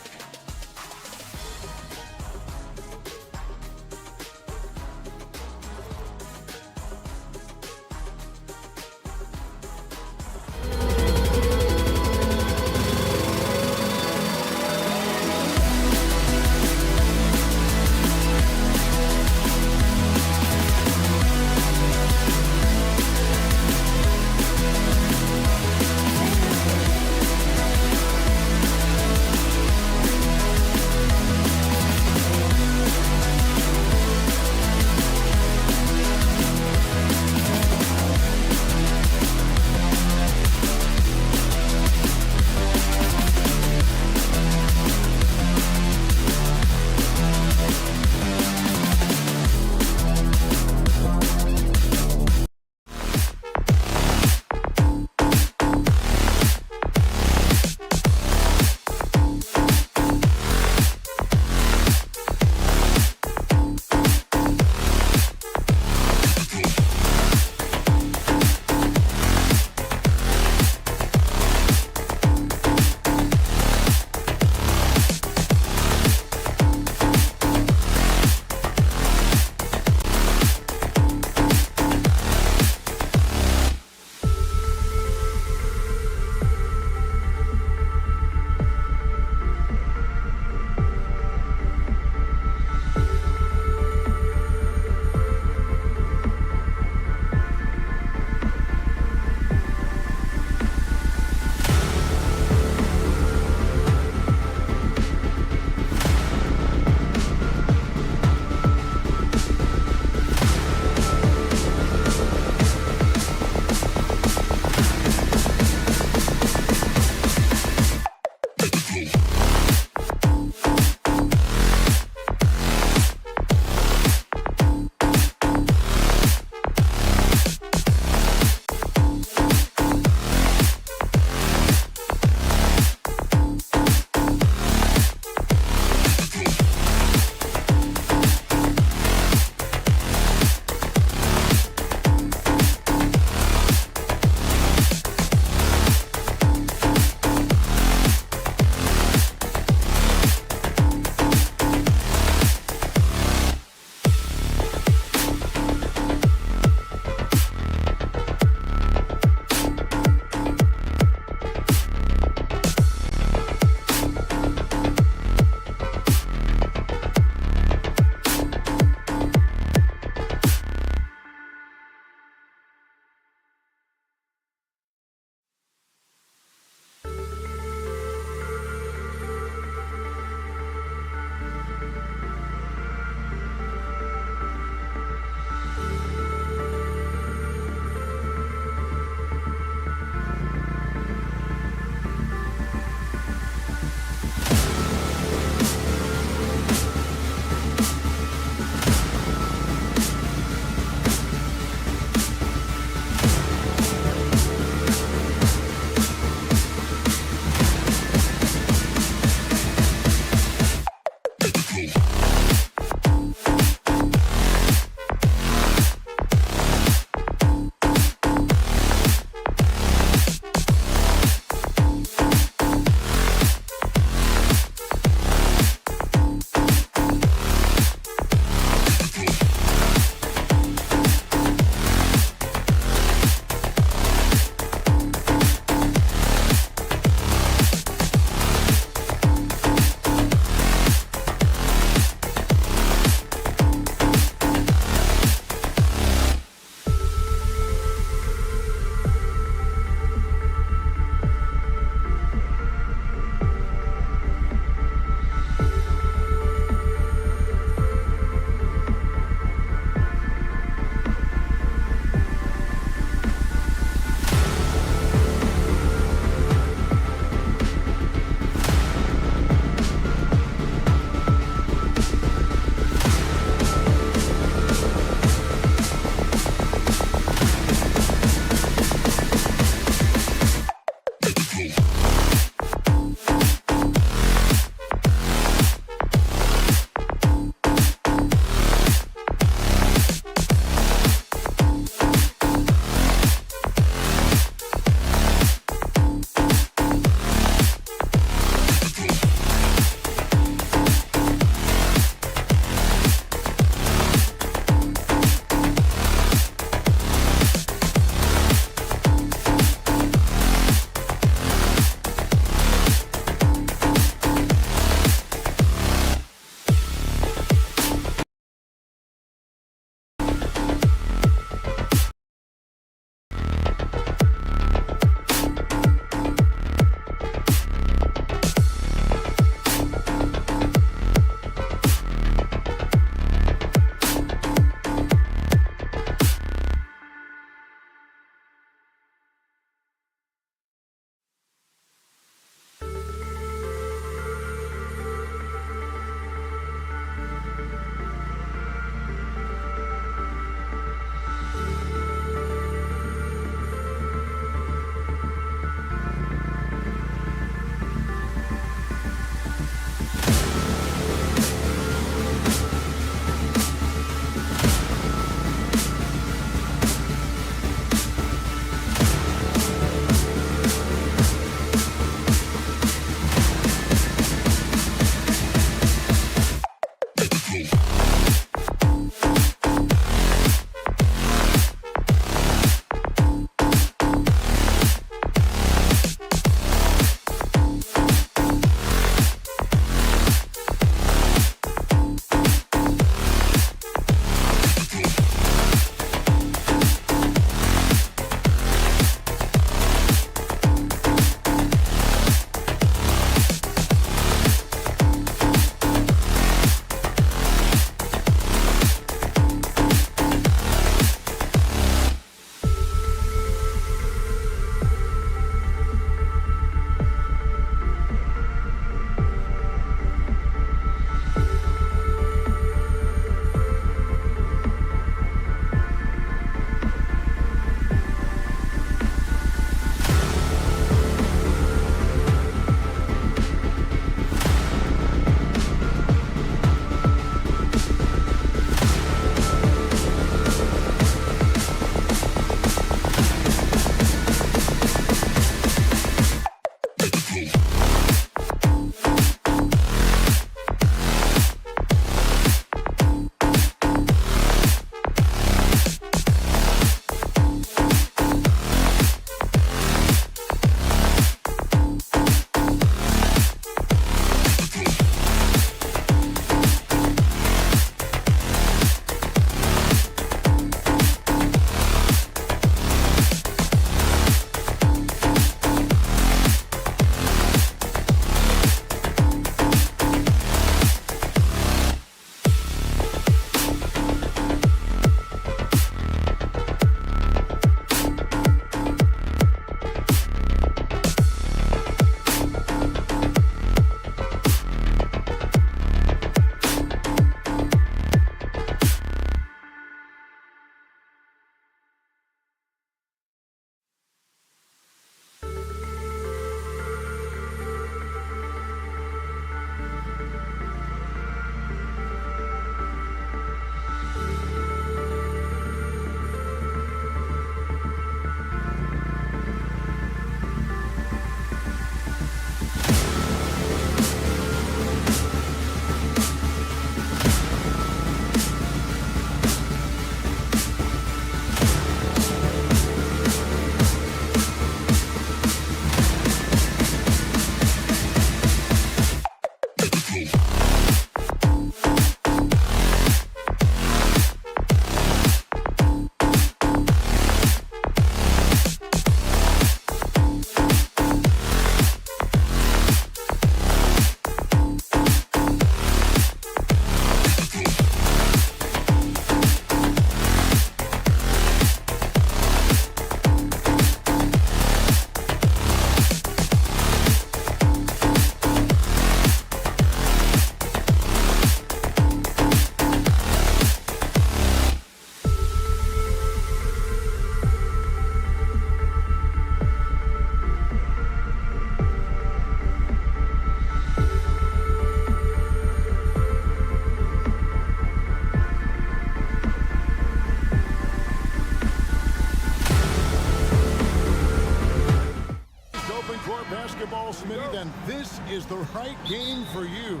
half-court basketball, Smitty, then this is the right game for you.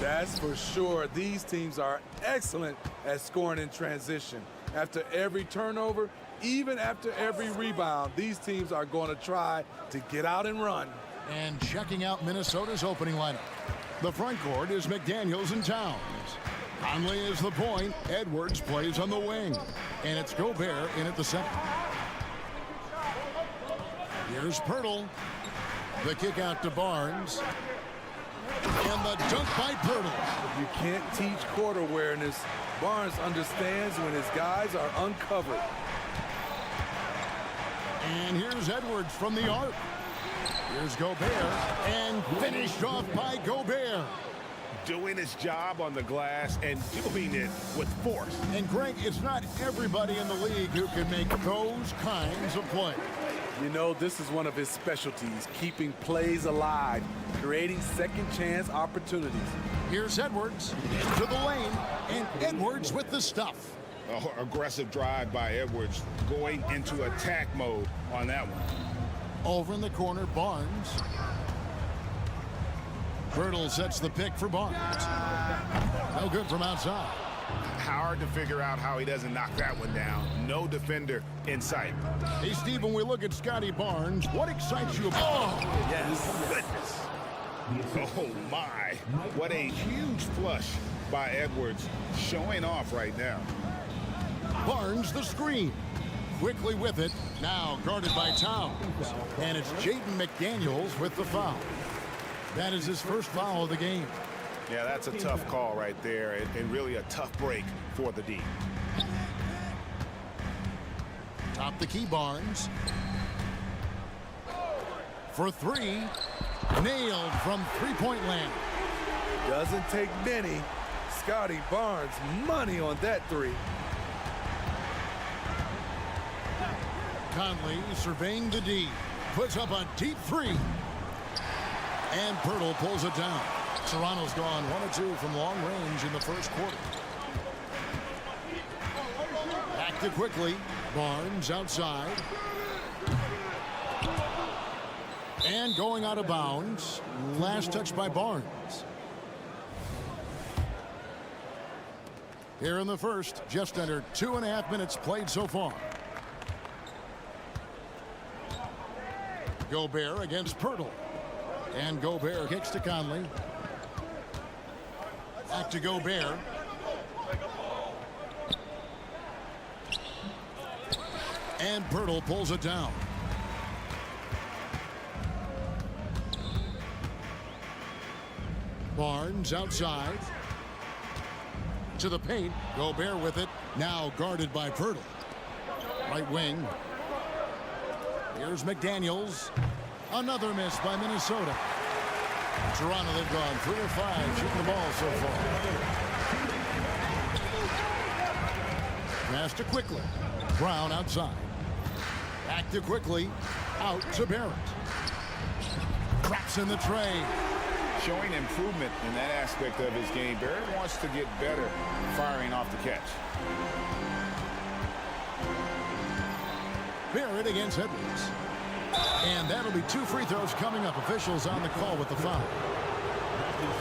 That's for sure. These teams are excellent at scoring in transition. After every turnover, even after every rebound, these teams are going to try to get out and run. And checking out Minnesota's opening lineup. The front court is McDaniels and Towns. Conley is the point. Edwards plays on the wing. And it's Gobert in at the center. Here's Pirtle. The kick out to Barnes. And the dunk by Pirtle. You can't teach court awareness. Barnes understands when his guys are uncovered. And here's Edwards from the arc. Here's Gobert. And finished off by Gobert. Doing his job on the glass and doing it with force. And Greg, it's not everybody in the league who can make those kinds of plays. You know, this is one of his specialties, keeping plays alive, creating second chance opportunities. Here's Edwards into the lane, and Edwards with the stuff. Oh, aggressive drive by Edwards, going into attack mode on that one. Over in the corner, Barnes. Pirtle sets the pick for Barnes. No good from outside. Hard to figure out how he doesn't knock that one down. No defender in sight. Hey, Steve, when we look at Scotty Barnes, what excites you about? Oh, yes. Goodness. Oh, my. What a huge flush by Edwards, showing off right now. Barnes the screen. Quickly with it. Now guarded by Towns. And it's Jaden McDaniels with the foul. That is his first foul of the game. Yeah, that's a tough call right there, and really a tough break for the D. Top the key, Barnes. For three. Nailed from three-point land. Doesn't take many. Scotty Barnes, money on that three. Conley surveying the D. Puts up a deep three. And Pirtle pulls it down. Toronto's gone 1 of 2 from long range in the first quarter. Back to quickly. Barnes outside. And going out of bounds. Last touch by Barnes. Here in the first, just under 2.5 minutes played so far. Gobert against Pirtle. And Gobert kicks to Conley. Back to Gobert. And Pirtle pulls it down. Barnes outside. To the paint. Gobert with it. Now guarded by Pirtle. Right wing. Here's McDaniels. Another miss by Minnesota. Toronto, they've gone 3 of 5 shooting the ball so far. Pass to Quickly. Brown outside. Back to Quickly. Out to Barrett. Traps in the tray. Showing improvement in that aspect of his game. Barrett wants to get better firing off the catch. Barrett against Edwards. And that'll be 2 free throws coming up. Officials on the call with the foul.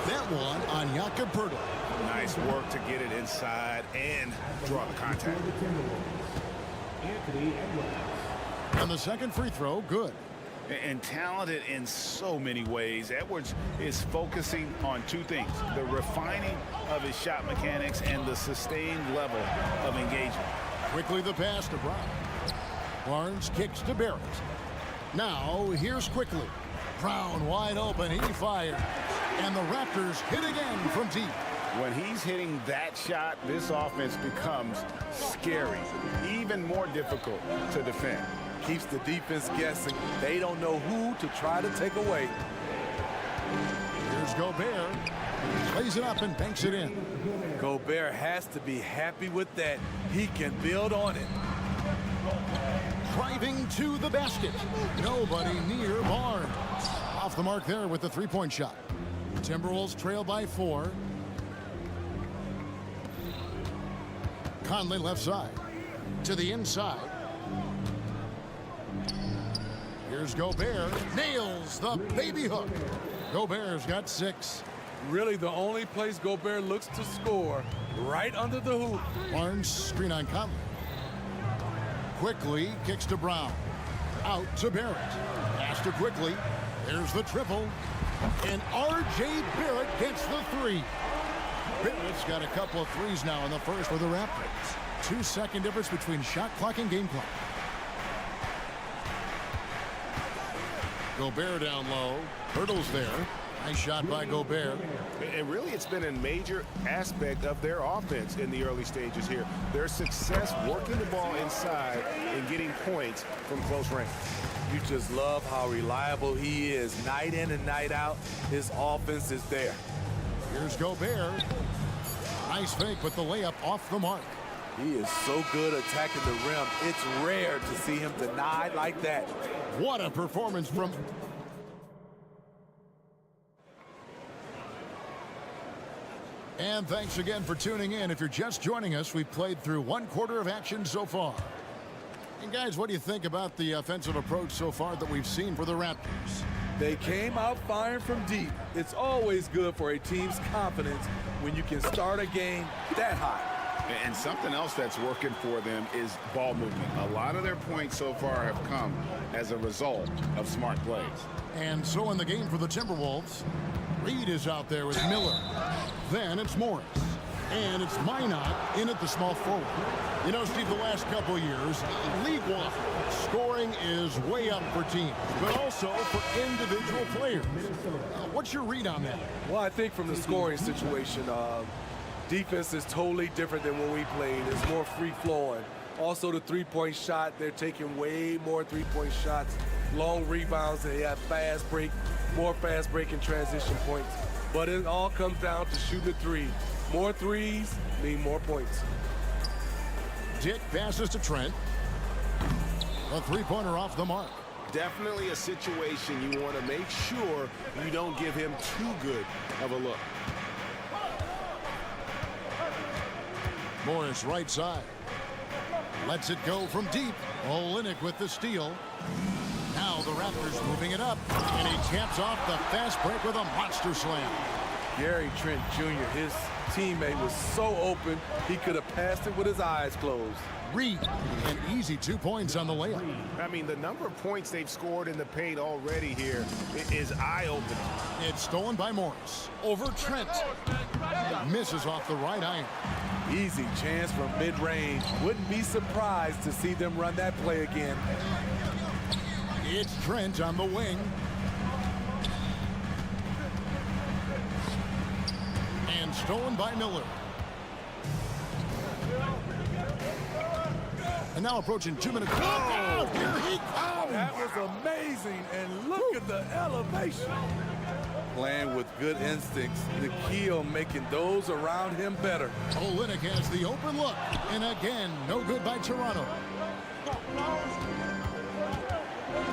That one on Jakob Pirtle. Nice work to get it inside and draw the contact. And the second free throw, good. And talented in so many ways. Edwards is focusing on 2 things: the refining of his shot mechanics and the sustained level of engagement. Quickly the pass to Brown. Barnes kicks to Barrett. Now here's Quickly. Brown wide open. He fires. And the Raptors hit again from deep. When he's hitting that shot, this offense becomes scary, even more difficult to defend. Keeps the defense guessing. They don't know who to try to take away. Here's Gobert. Plays it up and banks it in. Gobert has to be happy with that. He can build on it. Driving to the basket. Nobody near Barnes. Off the mark there with the three-point shot. Timberwolves trail by 4. Conley left side. To the inside. Here's Gobert. Nails the baby hook. Gobert's got 6. Really the only place Gobert looks to score, right under the hoop. Barnes screen on Conley. Quickly kicks to Brown. Out to Barrett. Pass to Quickly. There's the triple. And R.J. Barrett gets the 3. Barrett's got a couple of threes now in the first for the Raptors. 2-second difference between shot clock and game clock. Gobert down low. Hurdles there. Nice shot by Gobert. And really, it's been a major aspect of their offense in the early stages here. Their success working the ball inside and getting points from close range. You just love how reliable he is. Night in and night out, his offense is there. Here's Gobert. Nice fake, but the layup off the mark. He is so good attacking the rim. It's rare to see him denied like that. What a performance from... And thanks again for tuning in. If you're just joining us, we've played through 1 quarter of action so far. And guys, what do you think about the offensive approach so far that we've seen for the Raptors? They came out firing from deep. It's always good for a team's confidence when you can start a game that high. And something else that's working for them is ball movement. A lot of their points so far have come as a result of smart plays. And so in the game for the Timberwolves, Reed is out there with Miller. Then it's Morris. And it's Minot in at the small forward. You know, Steve, the last couple of years, league-wide, scoring is way up for teams, but also for individual players. What's your read on that? Well, I think from the scoring situation, defense is totally different than when we played. It's more free-flowing. Also, the three-point shot, they're taking way more three-point shots, long rebounds, and they have fast break, more fast break and transition points. But it all comes down to shooting the three. More threes mean more points. Dick passes to Trent. A three-pointer off the mark. Definitely a situation you want to make sure you don't give him too good of a look. Morris right side. Lets it go from deep. Olynyk with the steal. Now the Raptors moving it up. And he taps off the fast break with a monster slam. Gary Trent Jr., his teammate was so open, he could have passed it with his eyes closed. Reed, an easy 2 points on the layup. I mean, the number of points they've scored in the paint already here is eye-opening. It's stolen by Morris. Over Trent. Misses off the right iron. Easy chance from mid-range. Wouldn't be surprised to see them run that play again. It's Trent on the wing. And stolen by Miller. And now approaching 2 minutes. Oh, here he comes! That was amazing, and look at the elevation. Playing with good instincts, the key on making those around him better. Olynyk has the open look, and again, no good by Toronto.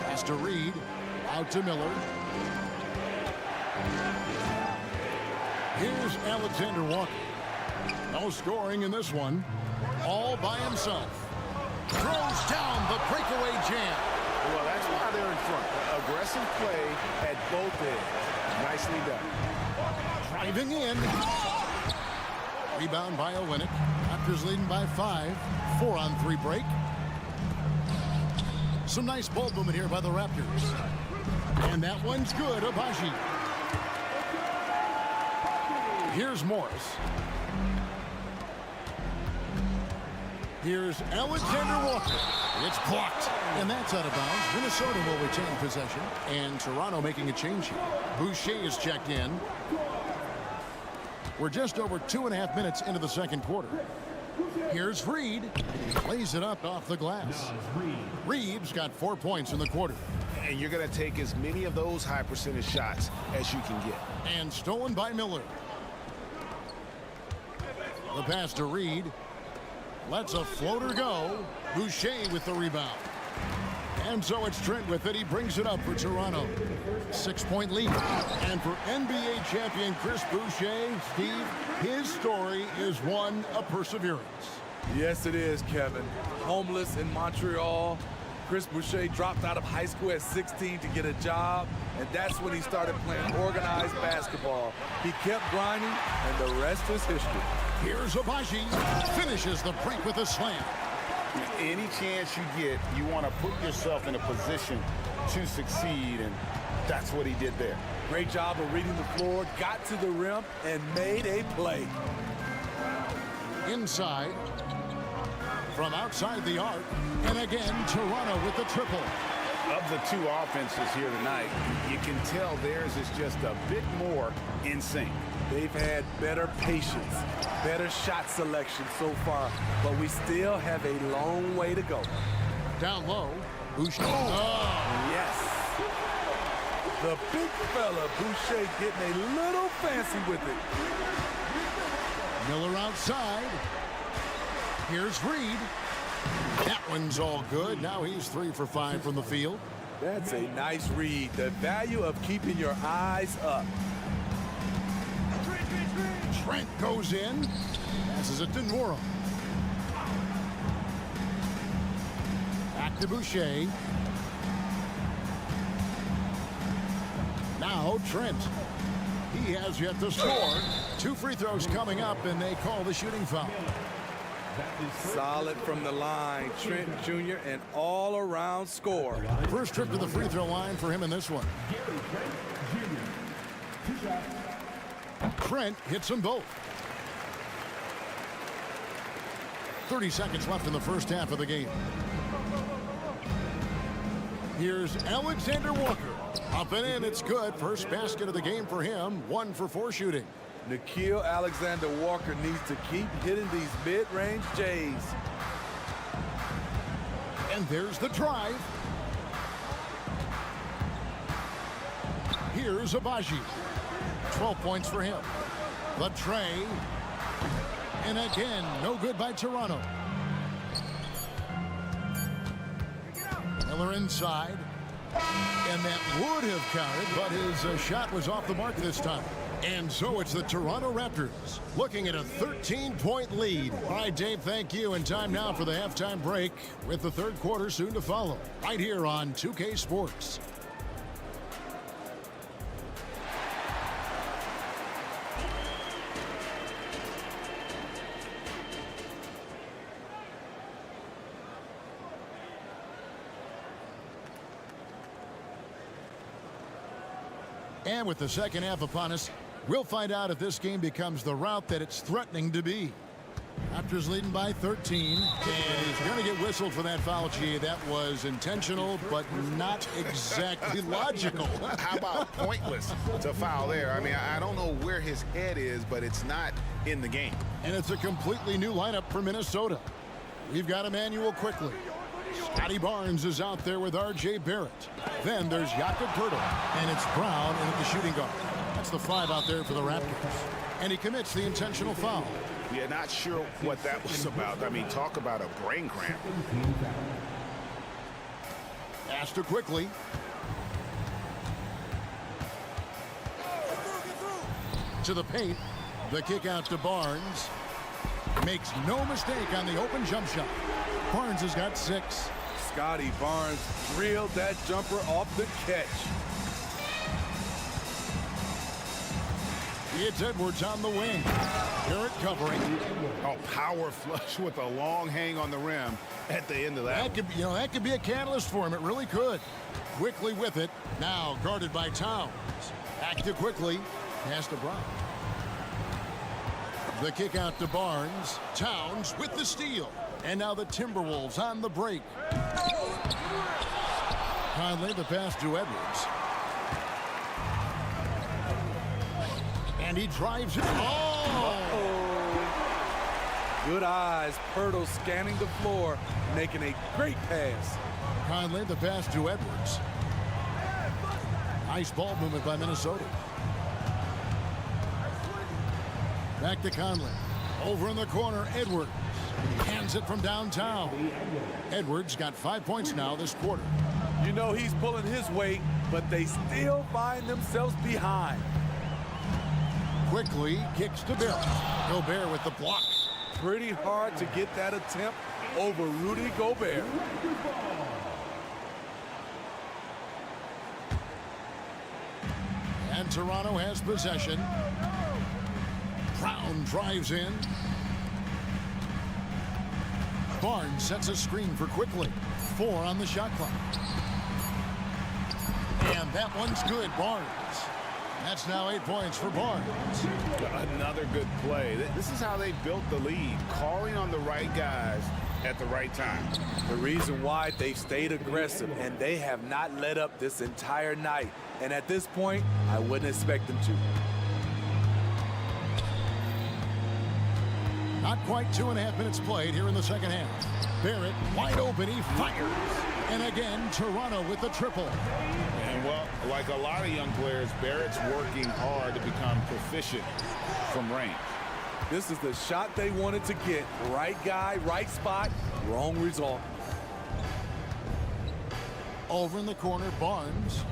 Pass to Reed, out to Miller. Here's Alexander Walker. No scoring in this one, all by himself. Throws down the breakaway jam. Well, that's why they're in front. Aggressive play at both ends. Nicely done. Driving in. Rebound by Olynyk. Raptors leading by 5. 4-on-3 break. Some nice ball movement here by the Raptors. And that one's good, Abaji. Here's Morris. Here's Alexander Walker. It's blocked. And that's out of bounds. Minnesota will retain possession. And Toronto making a change here. Boucher is checked in. We're just over 2.5 minutes into the second quarter. Here's Reed. Lays it up off the glass. Reed's got 4 points in the quarter. And you're going to take as many of those high percentage shots as you can get. And stolen by Miller. The pass to Reed. Lets a floater go. Boucher with the rebound. And so it's Trent with it. He brings it up for Toronto. 6-point lead. And for NBA champion Chris Boucher, Steve, his story is one of perseverance. Yes, it is, Kevin. Homeless in Montreal, Chris Boucher dropped out of high school at 16 to get a job, and that's when he started playing organized basketball. He kept grinding, and the rest is history. Here's Abaji, finishes the break with a slam. Any chance you get, you want to put yourself in a position to succeed, and that's what he did there. Great job of reading the floor, got to the rim, and made a play. Inside, from outside the arc, and again, Toronto with the triple. Of the two offenses here tonight, you can tell theirs is just a bit more in sync. They've had better patience, better shot selection so far, but we still have a long way to go. Down low, Boucher. Oh, yes. The big fella, Boucher, getting a little fancy with it. Miller outside. Here's Reed. That one's all good. Now he's 3 for 5 from the field. That's a nice read. The value of keeping your eyes up. Trent goes in. Passes it to Nora. Back to Boucher. Now Trent. He has yet to score. 2 free throws coming up, and they call the shooting foul. Solid from the line. Trent Jr. an all-around scorer. First trip to the free throw line for him in this one. Trent hits them both. 30 seconds left in the first half of the game. Here's Alexander Walker. Up and in, it's good. First basket of the game for him. 1 for 4 shooting. Nickeil Alexander-Walker needs to keep hitting these mid-range J's. And there's the drive. Here's Abaji. 12 points for him. The tray. And again, no good by Toronto. Miller inside. And that would have counted, but his shot was off the mark this time. And so it's the Toronto Raptors looking at a 13-point lead. All right, Dave, thank you. And time now for the halftime break with the third quarter soon to follow. Right here on 2K Sports. And with the second half upon us, we'll find out if this game becomes the route that it's threatening to be. Raptors leading by 13, and he's going to get whistled for that foul. Gee, that was intentional, but not exactly logical. How about pointless to foul there? I mean, I don't know where his head is, but it's not in the game. And it's a completely new lineup for Minnesota. We've got Emmanuel quickly. Scotty Barnes is out there with R.J. Barrett. Then there's Jakob Poeltl, and it's Brown in at the shooting guard. That's the 5 out there for the Raptors. And he commits the intentional foul. Yeah, not sure what that was about. I mean, talk about a brain cramp. Astor quickly. To the paint. The kick out to Barnes. Makes no mistake on the open jump shot. Barnes has got 6. Scotty Barnes drilled that jumper off the catch. It's Edwards on the wing. Garrett covering. Oh, power flush with a long hang on the rim at the end of that. That could be a catalyst for him. It really could. Quickly with it. Now guarded by Towns. Back to quickly. Pass to Brown. The kick out to Barnes. Towns with the steal. And now the Timberwolves on the break. Conley, the pass to Edwards. And he drives it. Good eyes. Poeltl scanning the floor, making a great pass. Conley, the pass to Edwards. Nice ball movement by Minnesota. Back to Conley. Over in the corner, Edwards. Hands it from downtown. Edwards got 5 points now this quarter. You know he's pulling his weight, but they still find themselves behind. Quickly kicks to Barrett. Gobert with the block. Pretty hard to get that attempt over Rudy Gobert. And Toronto has possession. Brown drives in. Barnes sets a screen for Quickly. 4 on the shot clock. And that one's good, Barnes. That's now 8 points for Barnes. Another good play. This is how they built the lead, calling on the right guys at the right time. The reason why they've stayed aggressive, and they have not let up this entire night. And at this point, I wouldn't expect them to. Not quite 2.5 minutes played here in the second half. Barrett wide open, he fires. And again, Toronto with the triple. And well, like a lot of young players, Barrett's working hard to become proficient from range. This is the shot they wanted to get. Right guy, right spot, wrong result. Over in the corner, Barnes.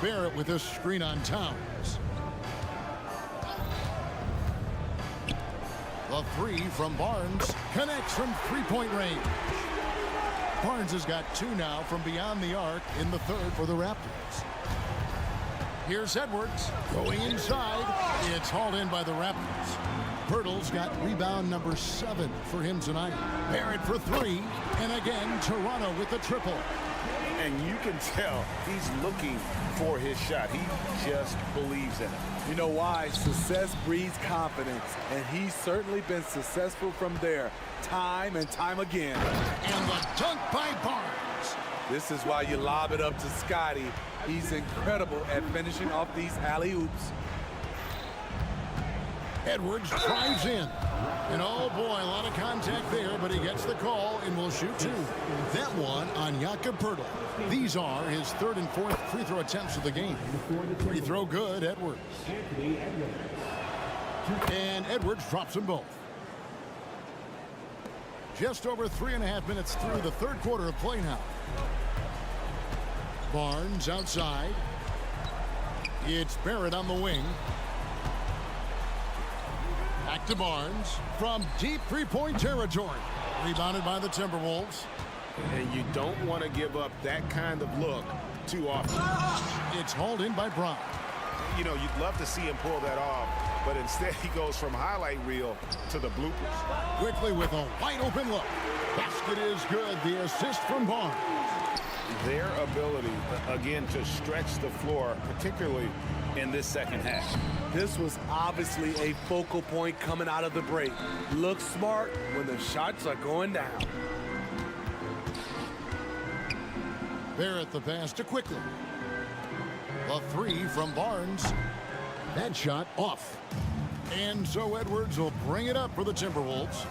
Barrett with a screen on Towns. The 3 from Barnes connects from three-point range. Barnes has got 2 now from beyond the arc in the third for the Raptors. Here's Edwards going inside. It's hauled in by the Raptors. Pirtle's got rebound number 7 for him tonight. Barrett for 3. And again, Toronto with the triple. And you can tell he's looking for his shot. He just believes in it. You know why? Success breeds confidence, and he's certainly been successful from there, time and time again. And the dunk by Barnes. This is why you lob it up to Scotty. He's incredible at finishing off these alley-oops. Edwards drives in. And oh boy, a lot of contact there, but he gets the call and will shoot 2. That one on Jakob Poeltl. These are his 3rd and 4th free throw attempts of the game. Free throw good, Edwards. And Edwards drops them both. Just over 3.5 minutes through the third quarter of play now. Barnes outside. It's Barrett on the wing. Back to Barnes from deep three-point territory. Rebounded by the Timberwolves. And you don't want to give up that kind of look too often. It's hauled in by Brown. You know, you'd love to see him pull that off, but instead he goes from highlight reel to the bloopers. Quickly with a wide open look. Basket is good. The assist from Barnes. Their ability, again, to stretch the floor, particularly in this second half. This was obviously a focal point coming out of the break. Look smart when the shots are going down. Barrett the pass to Quickly. A 3 from Barnes. That shot off. And so Edwards will bring it up for the Timberwolves.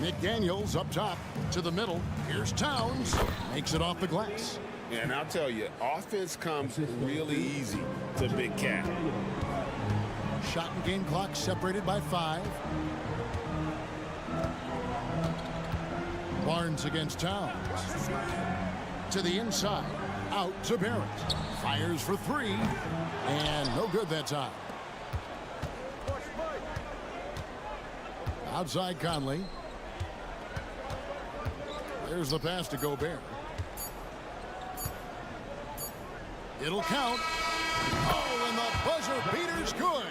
McDaniels up top to the middle. Here's Towns. Makes it off the glass. And I'll tell you, offense comes really easy to Big Cat. Shot and game clock separated by 5. Barnes against Towns. To the inside. Out to Barrett. Fires for 3. And no good that time. Outside Conley. There's the pass to Gobert. It'll count. Oh, and the buzzer beater's good.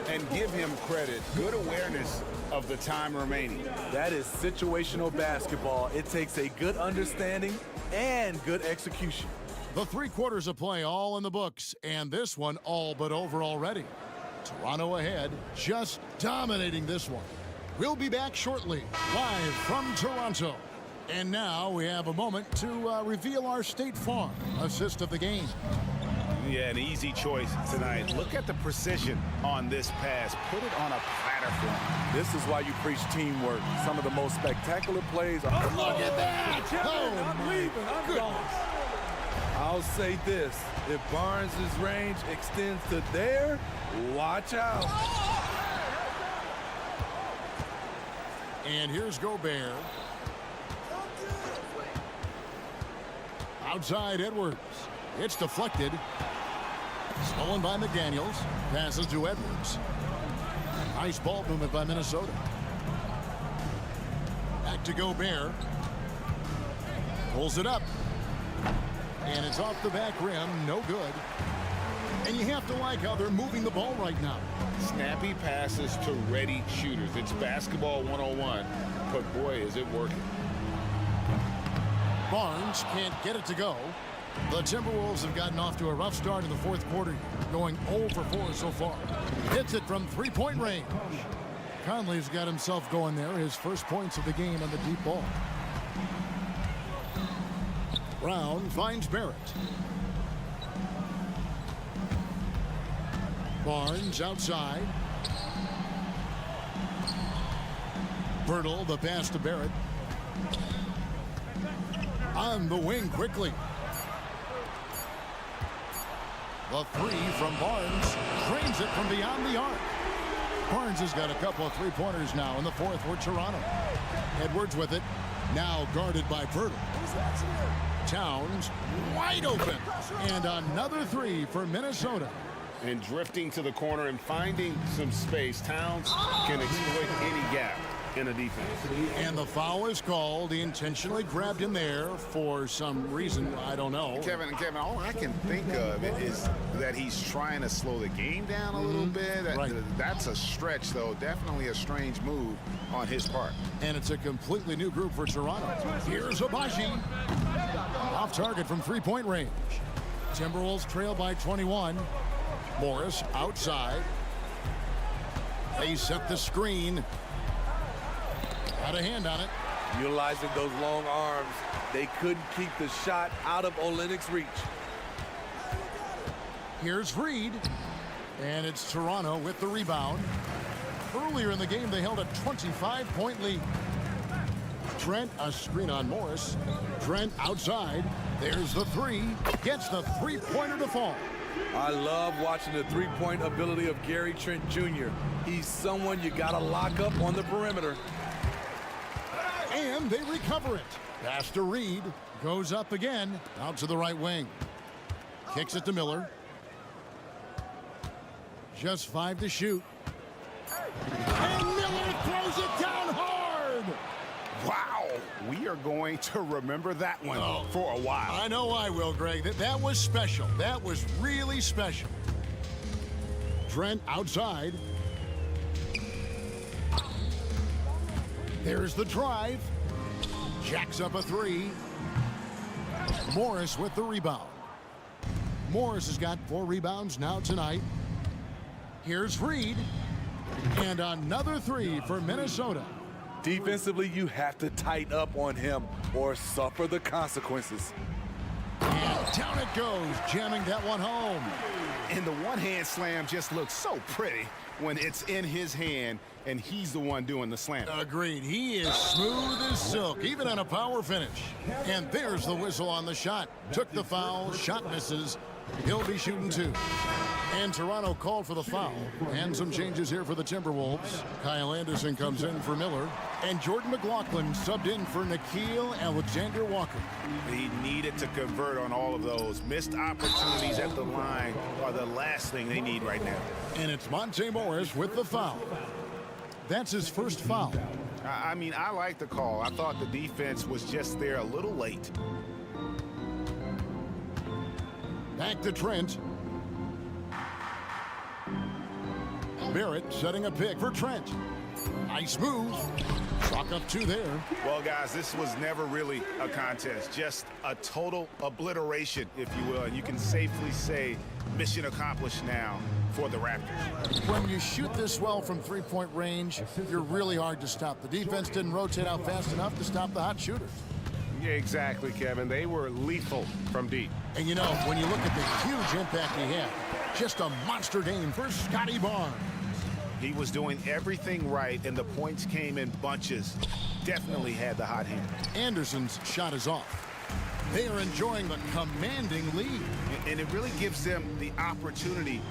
And give him credit. Good awareness of the time remaining. That is situational basketball. It takes a good understanding and good execution. The 3 quarters of play all in the books, and this one all but over already. Toronto ahead, just dominating this one. We'll be back shortly, live from Toronto. And now we have a moment to reveal our State Farm assist of the game. Yeah, an easy choice tonight. Look at the precision on this pass. Put it on a platter for him. This is why you preach teamwork. Some of the most spectacular plays are... Oh, look at that! I'm leaving. I'm going. I'll say this. If Barnes' range extends to there, watch out. And here's Gobert. Outside Edwards. It's deflected. Stolen by McDaniels. Passes to Edwards. Nice ball movement by Minnesota. Back to Gobert. Pulls it up. And it's off the back rim. No good. And you have to like how they're moving the ball right now. Snappy passes to ready shooters. It's basketball 101, but boy, is it working. Barnes can't get it to go. The Timberwolves have gotten off to a rough start in the fourth quarter, going 0 for 4 so far. Hits it from three-point range. Conley's got himself going there, his first points of the game on the deep ball. Brown finds Barrett. Barnes outside. Bertle, the pass to Barrett. On the wing quickly. The three from Barnes drains it from beyond the arc. Barnes has got a couple of three-pointers now in the fourth for Toronto. Edwards with it, now guarded by Bertle. Towns wide open, and another three for Minnesota. And drifting to the corner and finding some space, Towns can exploit any gap in a defense. And the foul is called. He intentionally grabbed him there for some reason. I don't know. Kevin, all I can think of is that he's trying to slow the game down a little bit. That's a stretch, though. Definitely a strange move on his part. And it's a completely new group for Toronto. Here's Abaji. Off target from three-point range. Timberwolves trail by 21. Morris outside. They set the screen. Had a hand on it. Utilizing those long arms, they couldn't keep the shot out of Olynyk's reach. Here's Reed. And it's Toronto with the rebound. Earlier in the game, they held a 25-point lead. Trent, a screen on Morris. Trent outside. There's the three. Gets the three-pointer to fall. I love watching the three-point ability of Gary Trent Jr. He's someone you got to lock up on the perimeter. And they recover it. Pass to Reed. Goes up again. Out to the right wing. Kicks it to Miller. Just 5 to shoot. And Miller throws it down hard. Wow. We are going to remember that one for a while. I know I will, Greg. That was special. That was really special. Trent outside. There's the drive. Jacks up a three. Morris with the rebound. Morris has got 4 rebounds now tonight. Here's Reed. And another three for Minnesota. Defensively, you have to tighten up on him or suffer the consequences. And down it goes, jamming that one home. And the one-hand slam just looks so pretty when it's in his hand and he's the one doing the slam. Agreed. He is smooth as silk, even on a power finish. And there's the whistle on the shot. Took the foul, shot misses. He'll be shooting 2. And Toronto called for the foul. And some changes here for the Timberwolves. Kyle Anderson comes in for Miller. And Jordan McLaughlin subbed in for Nickeil Alexander-Walker. He needed to convert on all of those. Missed opportunities at the line are the last thing they need right now. And it's Monte Morris with the foul. That's his first foul. I mean, I like the call. I thought the defense was just there a little late. Back to Trent. Barrett setting a pick for Trent. Nice move. Chalk up 2 there. Well, guys, this was never really a contest. Just a total obliteration, if you will. And you can safely say mission accomplished now for the Raptors. When you shoot this well from three-point range, you're really hard to stop. The defense didn't rotate out fast enough to stop the hot shooters. Yeah, exactly, Kevin. They were lethal from deep. And you know, when you look at the huge impact he had, just a monster game for Scotty Barnes. He was doing everything right, and the points came in bunches. Definitely had the hot hand. Anderson's shot is off. They are enjoying the commanding lead. And it really gives them the opportunity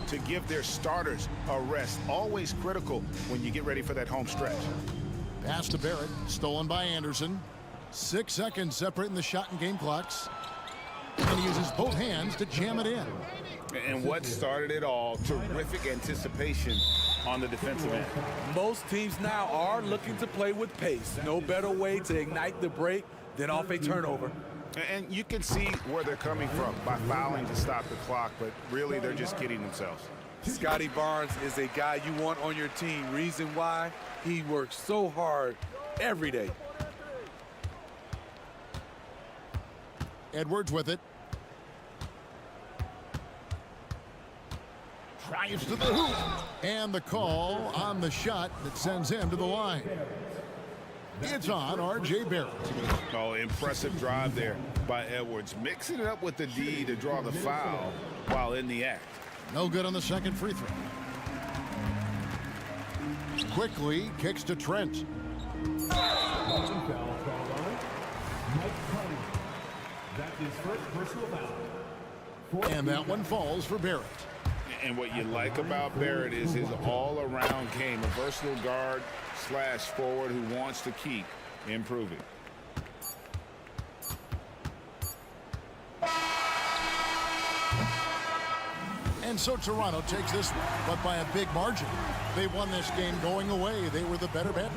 to give their starters a rest. Always critical when you get ready for that home stretch. Pass to Barrett, stolen by Anderson. 6 seconds separating the shot and game clocks. And he uses both hands to jam it in. And what started it all, terrific anticipation on the defensive end. Most teams now are looking to play with pace. No better way to ignite the break than off a turnover. And you can see where they're coming from by fouling to stop the clock, but really they're just kidding themselves. Scotty Barnes is a guy you want on your team. Reason why? He works so hard every day. Edwards with it. Drives to the hoop. And the call on the shot that sends him to the line. It's on R.J. Barrett. Oh, impressive drive there by Edwards. Mixing it up with the D to draw the foul while in the act. No good on the second free throw. Quickly kicks to Trent. And that one falls for Barrett. And what you like about Barrett is his all-around game, a versatile guard / forward who wants to keep improving. And so Toronto takes this one, but by a big margin. They won this game going away. They were the better bet.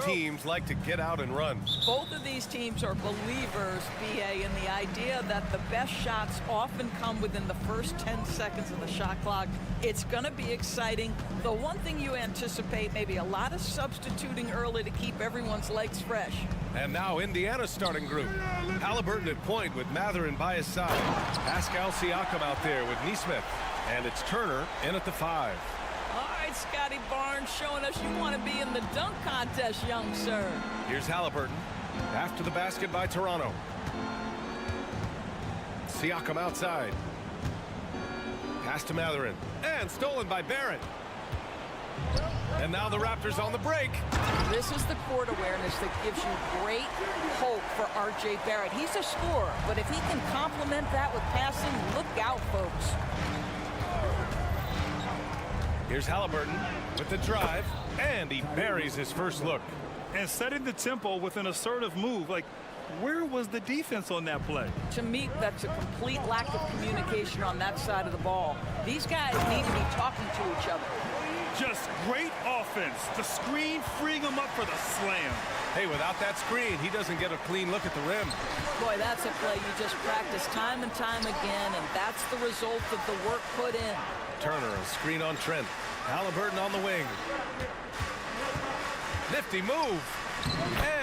teams like to get out and run. Both of these teams are believers, BA, in the idea that the best shots often come within the first 10 seconds of the shot clock. It's going to be exciting. The one thing you anticipate, maybe a lot of substituting early to keep everyone's legs fresh. And now Indiana's starting group. Halliburton at point with Matherin by his side. Pascal Siakam out there with Nesmith. And it's Turner in at the 5. All right, Scotty Barnes showing us you want to be in the dunk contest, young sir. Here's Halliburton. After the basket by Toronto. Siakam outside. Pass to Matherin. And stolen by Barrett. And now the Raptors on the break. This is the court awareness that gives you great hope for R.J. Barrett. He's a scorer, but if he can complement that with passing, look out, folks. Here's Halliburton with the drive, and he buries his first look. And setting the tempo with an assertive move. Like, where was the defense on that play? To me, that's a complete lack of communication on that side of the ball. These guys need to be talking to each other. Just great offense. The screen freeing him up for the slam. Hey, without that screen, he doesn't get a clean look at the rim. Boy, that's a play you just practice time and time again, and that's the result of the work put in. Turner, a screen on Trent. Halliburton on the wing. Nifty move.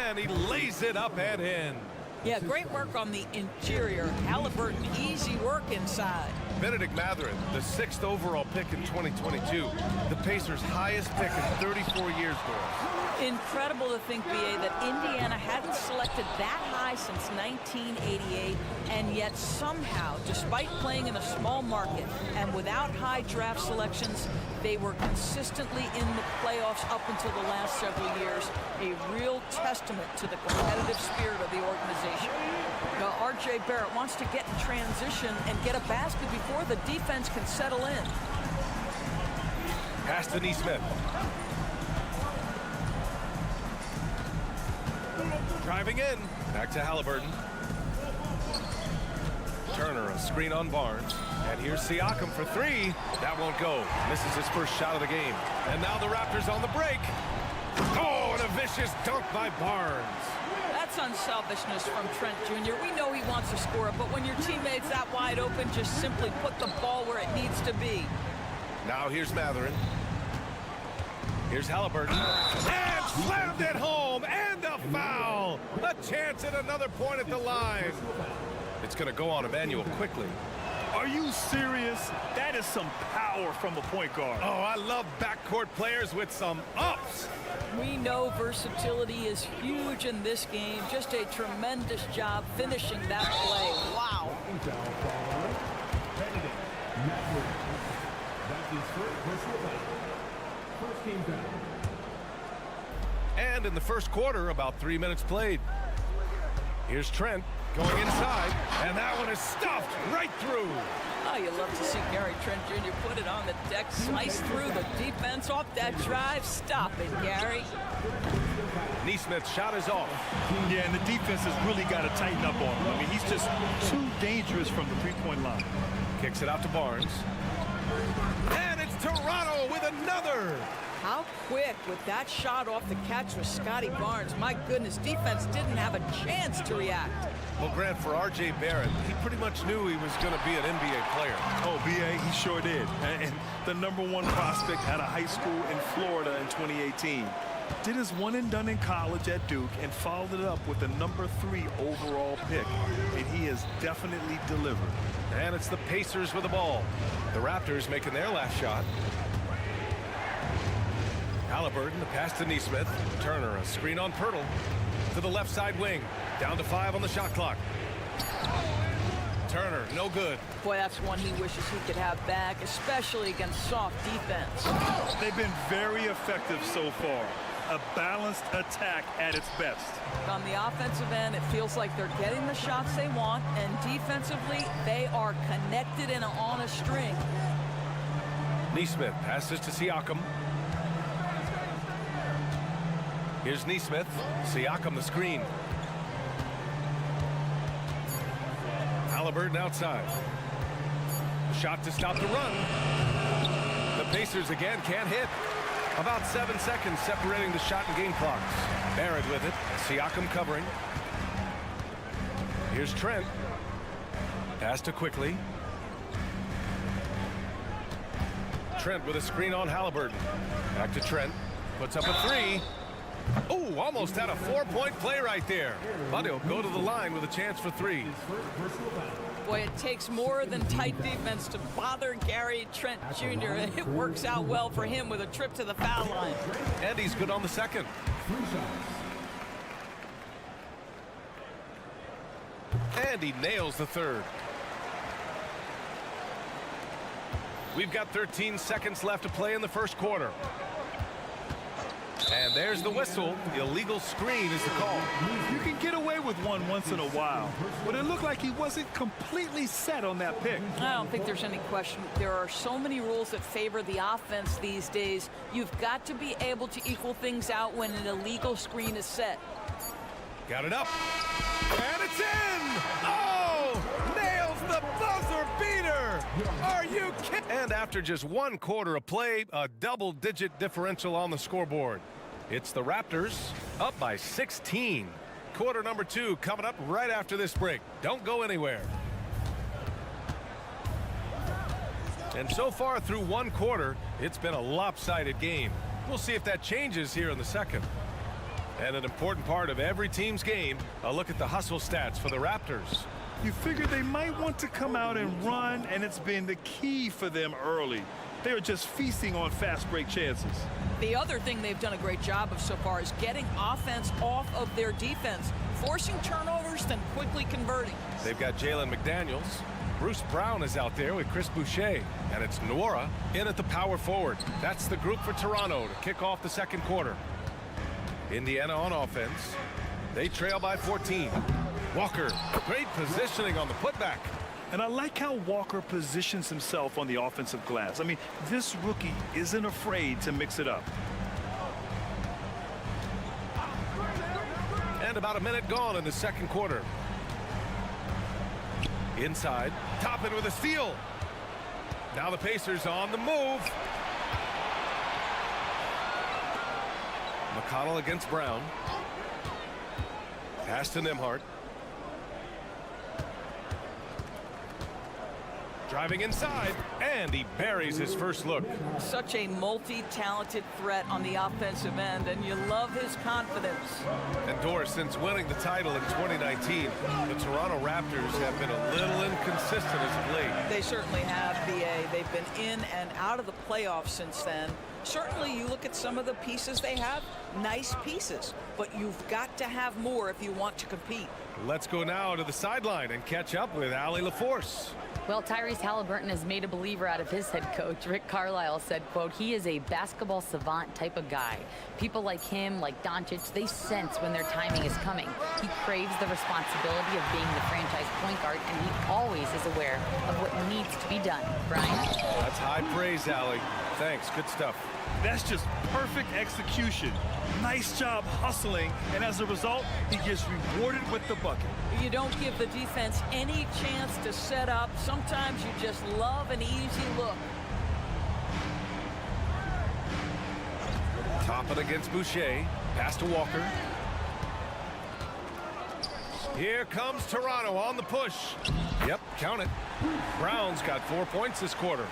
And he lays it up and in. Yeah, great work on the interior. Halliburton, easy work inside. Benedict Matherin, the 6th overall pick in 2022. The Pacers' highest pick in 34 years, Doris. Incredible to think, BA, that Indiana hadn't selected that high since 1988, and yet somehow, despite playing in a small market and without high draft selections, they were consistently in the playoffs up until the last several years. A real testament to the competitive spirit of the organization. Now, R.J. Barrett wants to get in transition and get a basket before the defense can settle in. Pass to Nesmith. Driving in. Back to Halliburton. Turner, a screen on Barnes. And here's Siakam for 3. That won't go. Misses his first shot of the game. And now the Raptors on the break. Oh, and a vicious dunk by Barnes. That's unselfishness from Trent Jr. We know he wants to score it, but when your teammate's that wide open, just simply put the ball where it needs to be. Now here's Matherin. Here's Halliburton. And slammed it home. And a foul. A chance at another point at the line. It's going to go on Emmanuel quickly. Are you serious? That is some power from a point guard. Oh, I love backcourt players with some ups. We know versatility is huge in this game. Just a tremendous job finishing that play. Wow. And in the first quarter, about 3 minutes played. Here's Trent going inside, and that one is stuffed right through. Oh, you love to see Gary Trent Jr. put it on the deck, slice through the defense off that drive. Stop it, Gary. Nesmith's shot is off. Yeah, and the defense has really got to tighten up on him. I mean, he's just too dangerous from the three-point line. Kicks it out to Barnes. And it's Toronto with another. How quick with that shot off the catch was Scotty Barnes. My goodness, defense didn't have a chance to react. Well, Grant, for R.J. Barrett, he pretty much knew he was going to be an NBA player. Oh, B.A., he sure did. And the #1 prospect out of high school in Florida in 2018. Did his one and done in college at Duke and followed it up with the #3 overall pick. And he has definitely delivered. And it's the Pacers with the ball. The Raptors making their last shot. Halliburton, the pass to Nesmith. Turner, a screen on Pirtle. To the left side wing. Down to 5 on the shot clock. Turner, no good. Boy, that's one he wishes he could have back, especially against soft defense. They've been very effective so far. A balanced attack at its best. On the offensive end, it feels like they're getting the shots they want, and defensively, they are connected and on a string. Nesmith passes to Siakam. Here's Nesmith. Siakam the screen. Halliburton outside. Shot to stop the run. The Pacers again can't hit. About 7 seconds separating the shot and game clocks. Barrett with it. Siakam covering. Here's Trent. Pass to Quickly. Trent with a screen on Halliburton. Back to Trent. Puts up a three. Oh, almost had a 4-point play right there. But he'll go to the line with a chance for three. Boy, it takes more than tight defense to bother Gary Trent Jr. It works out well for him with a trip to the foul line. And he's good on the second. And he nails the third. We've got 13 seconds left to play in the first quarter. And there's the whistle. Illegal screen is the call. You can get away with one once in a while, but it looked like he wasn't completely set on that pick. I don't think there's any question. There are so many rules that favor the offense these days. You've got to be able to equal things out when an illegal screen is set. Got it up. And it's in! Oh! Nails the buzzer beater! Are you kidding? And after just 1 quarter of play, a double-digit differential on the scoreboard. It's the Raptors up by 16. Quarter number 2 coming up right after this break. Don't go anywhere. And so far through 1 quarter, it's been a lopsided game. We'll see if that changes here in the second. And an important part of every team's game, a look at the hustle stats for the Raptors. You figured they might want to come out and run, and it's been the key for them early. They are just feasting on fast break chances. The other thing they've done a great job of so far is getting offense off of their defense, forcing turnovers, then quickly converting. They've got Jalen McDaniels. Bruce Brown is out there with Chris Boucher. And it's Nwora in at the power forward. That's the group for Toronto to kick off the second quarter. Indiana on offense. They trail by 14. Walker, great positioning on the putback. And I like how Walker positions himself on the offensive glass. I mean, this rookie isn't afraid to mix it up. And about a minute gone in the second quarter. Inside, Toppin with a steal. Now the Pacers on the move. McConnell against Brown. Pass to Nembhard. Driving inside, and he buries his first look. Such a multi-talented threat on the offensive end, and you love his confidence. And Doris, since winning the title in 2019, the Toronto Raptors have been a little inconsistent as of late. They certainly have, BA. They've been in and out of the playoffs since then. Certainly, you look at some of the pieces they have, nice pieces, but you've got to have more if you want to compete. Let's go now to the sideline and catch up with Allie LaForce. Well, Tyrese Halliburton has made a believer out of his head coach. Rick Carlisle said, quote, he is a basketball savant type of guy. People like him, like Doncic, they sense when their timing is coming. He craves the responsibility of being the franchise point guard, and he always is aware of what needs to be done. Brian? That's high praise, Allie. Thanks. Good stuff. That's just perfect execution. Nice job hustling, and as a result, he gets rewarded with the bucket. You don't give the defense any chance to set up. Sometimes you just love an easy look. Toppin against Boucher. Pass to Walker. Here comes Toronto on the push. Yep, count it. Brown's got 4 points this quarter.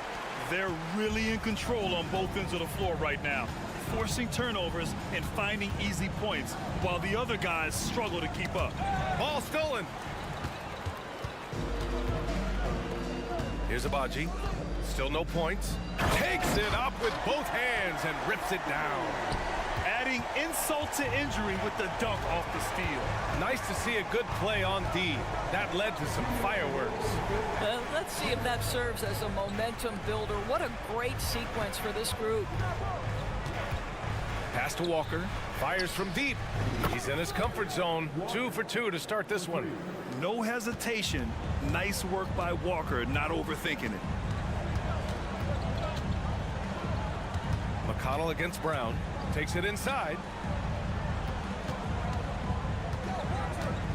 They're really in control on both ends of the floor right now, forcing turnovers and finding easy points, while the other guys struggle to keep up. Ball stolen. Here's Abaji. Still no points. Takes it up with both hands and rips it down. Adding insult to injury with the dunk off the steal. Nice to see a good play on D. That led to some fireworks. Let's see if that serves as a momentum builder. What a great sequence for this group. Pass to Walker. Fires from deep. He's in his comfort zone. 2 for 2 to start this one. No hesitation. Nice work by Walker, not overthinking it. McConnell against Brown. Takes it inside.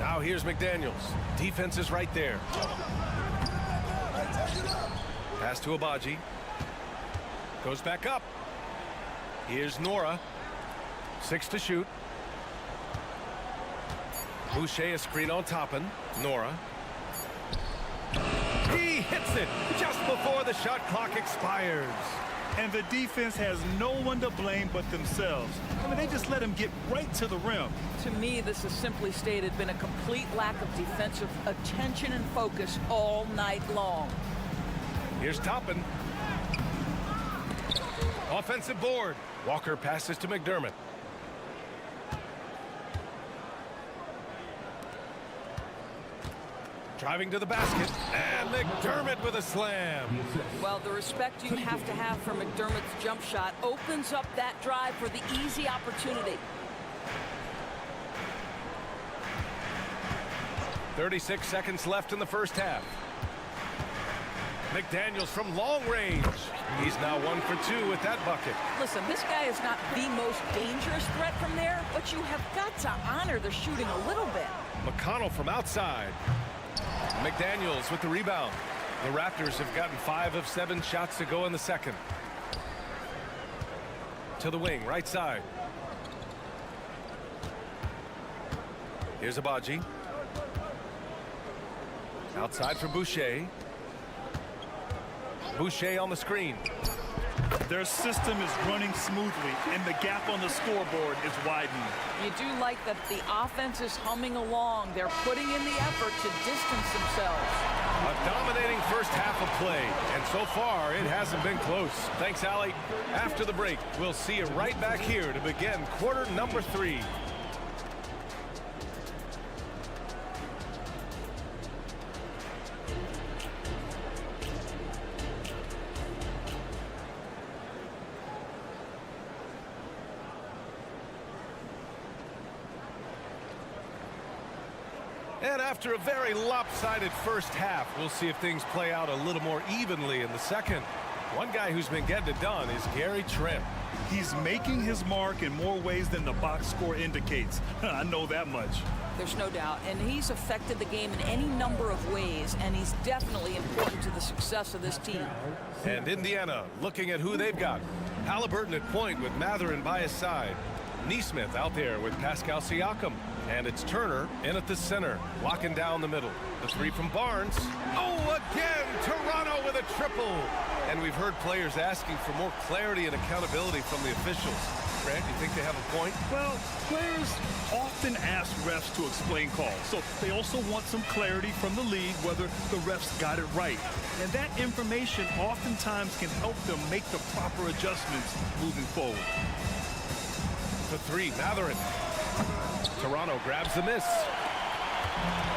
Now here's McDaniels. Defense is right there. Pass to Abaji. Goes back up. Here's Nora. 6 to shoot. Boucher a screen on Toppin. Nora. He hits it just before the shot clock expires. And the defense has no one to blame but themselves. I mean, they just let him get right to the rim. To me, this has simply stated been a complete lack of defensive attention and focus all night long. Here's Toppin. Offensive board. Walker passes to McDermott. Driving to the basket, and McDermott with a slam. Well, the respect you have to have for McDermott's jump shot opens up that drive for the easy opportunity. 36 seconds left in the first half. McDaniels from long range. He's now 1 for 2 with that bucket. Listen, this guy is not the most dangerous threat from there, but you have got to honor the shooting a little bit. McConnell from outside. McDaniels with the rebound. The Raptors have gotten 5 of 7 shots to go in the second. To the wing, right side. Here's Abaji. Outside for Boucher. Boucher on the screen. Their system is running smoothly, and the gap on the scoreboard is widening. You do like that the offense is humming along. They're putting in the effort to distance themselves. A dominating first half of play, and so far it hasn't been close. Thanks, Allie. After the break, we'll see you right back here to begin quarter number 3. And after a very lopsided first half, we'll see if things play out a little more evenly in the second. One guy who's been getting it done is Gary Trent. He's making his mark in more ways than the box score indicates. I know that much. There's no doubt, and he's affected the game in any number of ways, and he's definitely important to the success of this team. And Indiana looking at who they've got. Halliburton at point with Matherin by his side. Neesmith out there with Pascal Siakam. And it's Turner in at the center, locking down the middle. The 3 from Barnes. Oh, again, Toronto with a triple. And we've heard players asking for more clarity and accountability from the officials. Grant, do you think they have a point? Well, players often ask refs to explain calls, so they also want some clarity from the league whether the refs got it right. And that information oftentimes can help them make the proper adjustments moving forward. The 3, Matherin. Toronto grabs the miss.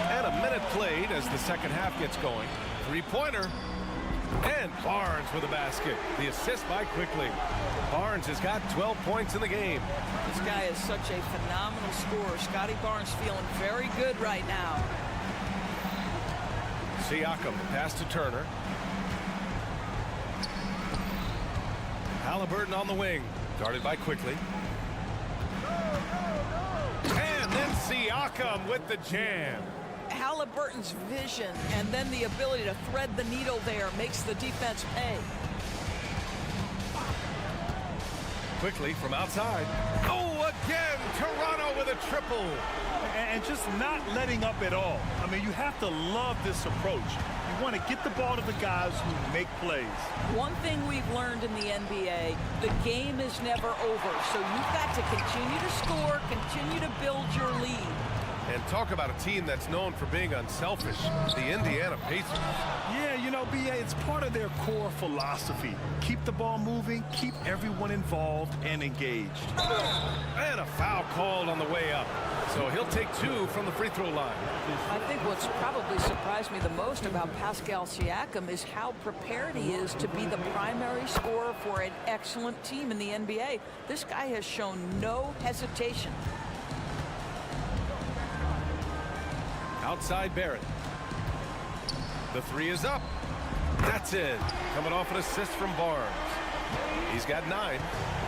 And a minute played as the second half gets going. 3-pointer. And Barnes with a basket. The assist by Quickly. Barnes has got 12 points in the game. This guy is such a phenomenal scorer. Scotty Barnes feeling very good right now. Siakam, pass to Turner. Halliburton on the wing. Guarded by Quickly. And then Siakam with the jam. Halliburton's vision and then the ability to thread the needle there makes the defense pay. Quickly from outside. Oh, again, Toronto with a triple. And just not letting up at all. I mean, you have to love this approach. You want to get the ball to the guys who make plays. One thing we've learned in the NBA, the game is never over. So you've got to continue to score, continue to build your lead. And talk about a team that's known for being unselfish, the Indiana Pacers. Yeah, you know, B.A., it's part of their core philosophy. Keep the ball moving, keep everyone involved and engaged. And a foul called on the way up. So he'll take 2 from the free throw line. I think what's probably surprised me the most about Pascal Siakam is how prepared he is to be the primary scorer for an excellent team in the NBA. This guy has shown no hesitation. Outside Barrett. The 3 is up. That's it. Coming off an assist from Barnes. He's got 9.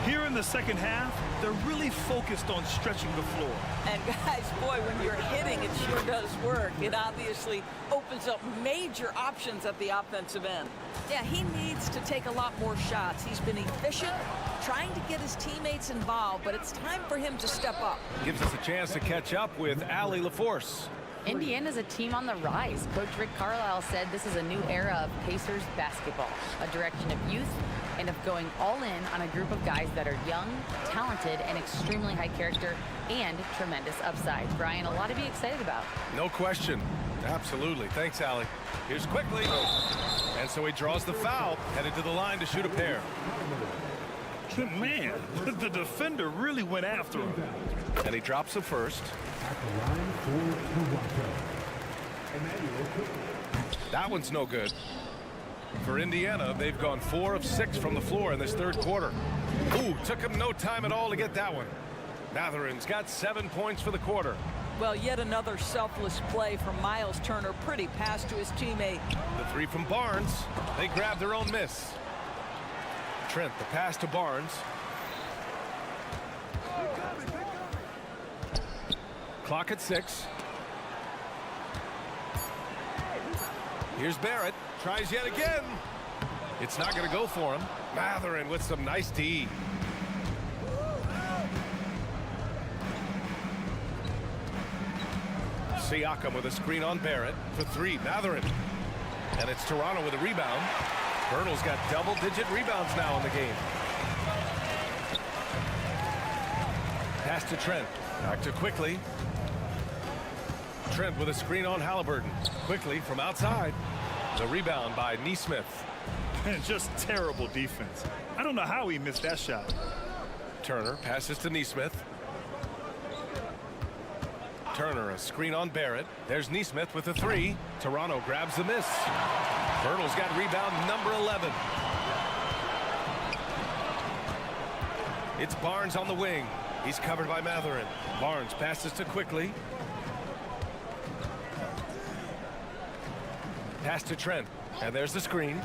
Here in the second half, they're really focused on stretching the floor. And guys, boy, when you're hitting, it sure does work. It obviously opens up major options at the offensive end. Yeah, he needs to take a lot more shots. He's been efficient, trying to get his teammates involved, but it's time for him to step up. Gives us a chance to catch up with Allie LaForce. Indiana's a team on the rise. Coach Rick Carlisle said this is a new era of Pacers basketball, a direction of youth and of going all in on a group of guys that are young, talented, and extremely high character and tremendous upside. Brian, a lot to be excited about. No question. Absolutely. Thanks, Allie. Here's quickly. And so he draws the foul, headed to the line to shoot a pair. Man, the defender really went after him. And he drops the first. At the line for Toronto, That one's no good. For Indiana, they've gone 4 of 6 from the floor in this third quarter. Ooh, took him no time at all to get that one. Matherin's got 7 points for the quarter. Well, yet another selfless play from Miles Turner. Pretty pass to his teammate. The 3 from Barnes. They grab their own miss. Trent, the pass to Barnes. Clock at 6. Here's Barrett. Tries yet again. It's not going to go for him. Matherin with some nice D. Siakam with a screen on Barrett for 3. Matherin. And it's Toronto with a rebound. Bernal's got double-digit rebounds now in the game. Pass to Trent. Back to Quickly. Trent with a screen on Halliburton. Quickly from outside. The rebound by Nesmith. Just terrible defense. I don't know how he missed that shot. Turner passes to Nesmith. Turner, a screen on Barrett. There's Nesmith with a 3. Toronto grabs the miss. Bernal's got rebound number 11. It's Barnes on the wing. He's covered by Matherin. Barnes passes to Quickly. Pass to Trent. And there's the screen.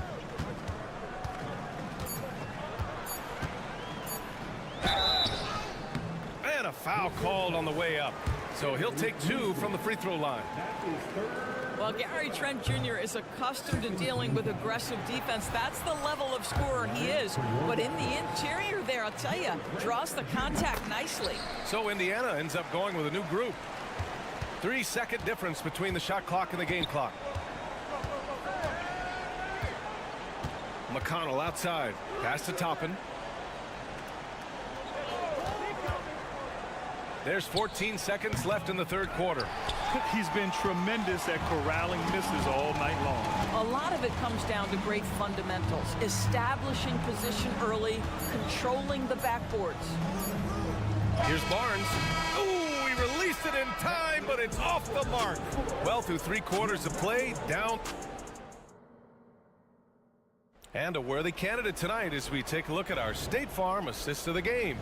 And a foul called on the way up. So he'll take 2 from the free throw line. Well, Gary Trent Jr. is accustomed to dealing with aggressive defense. That's the level of scorer he is. But in the interior there, I'll tell you, draws the contact nicely. So Indiana ends up going with a new group. 3-second difference between the shot clock and the game clock. McConnell outside. Pass to Toppin. There's 14 seconds left in the third quarter. He's been tremendous at corralling misses all night long. A lot of it comes down to great fundamentals. Establishing position early, controlling the backboards. Here's Barnes. Ooh, he released it in time, but it's off the mark. Well, through 3 quarters of play, down. And a worthy candidate tonight as we take a look at our State Farm assist of the game.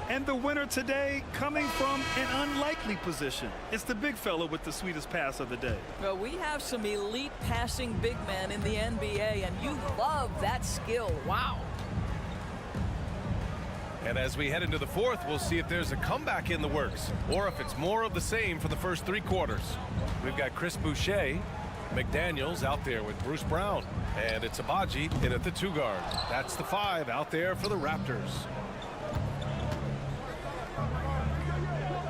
And the winner today coming from an unlikely position. It's the big fella with the sweetest pass of the day. Well, we have some elite passing big men in the NBA, and you love that skill. Wow. And as we head into the fourth, we'll see if there's a comeback in the works or if it's more of the same for the first 3 quarters. We've got Chris Boucher, McDaniels out there with Bruce Brown, and it's Abaji in at the 2 guard. That's the 5 out there for the Raptors.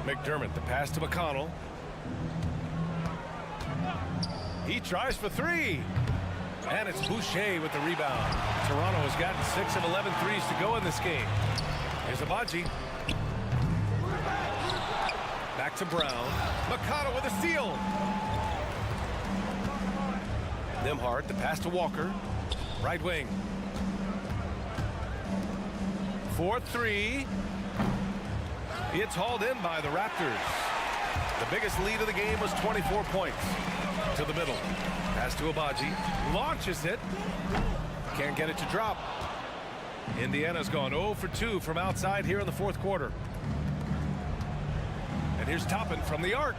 McDermott, the pass to McConnell. He tries for 3. And it's Boucher with the rebound. Toronto has gotten 6 of 11 threes to go in this game. Here's Abaji. Back to Brown. McConnell with a steal. Nimhart, the pass to Walker. Right wing. 4-3. It's hauled in by the Raptors. The biggest lead of the game was 24 points. To the middle. Pass to Abaji. Launches it. Can't get it to drop. Indiana's gone 0 for 2 from outside here in the fourth quarter. And here's Toppin from the arc.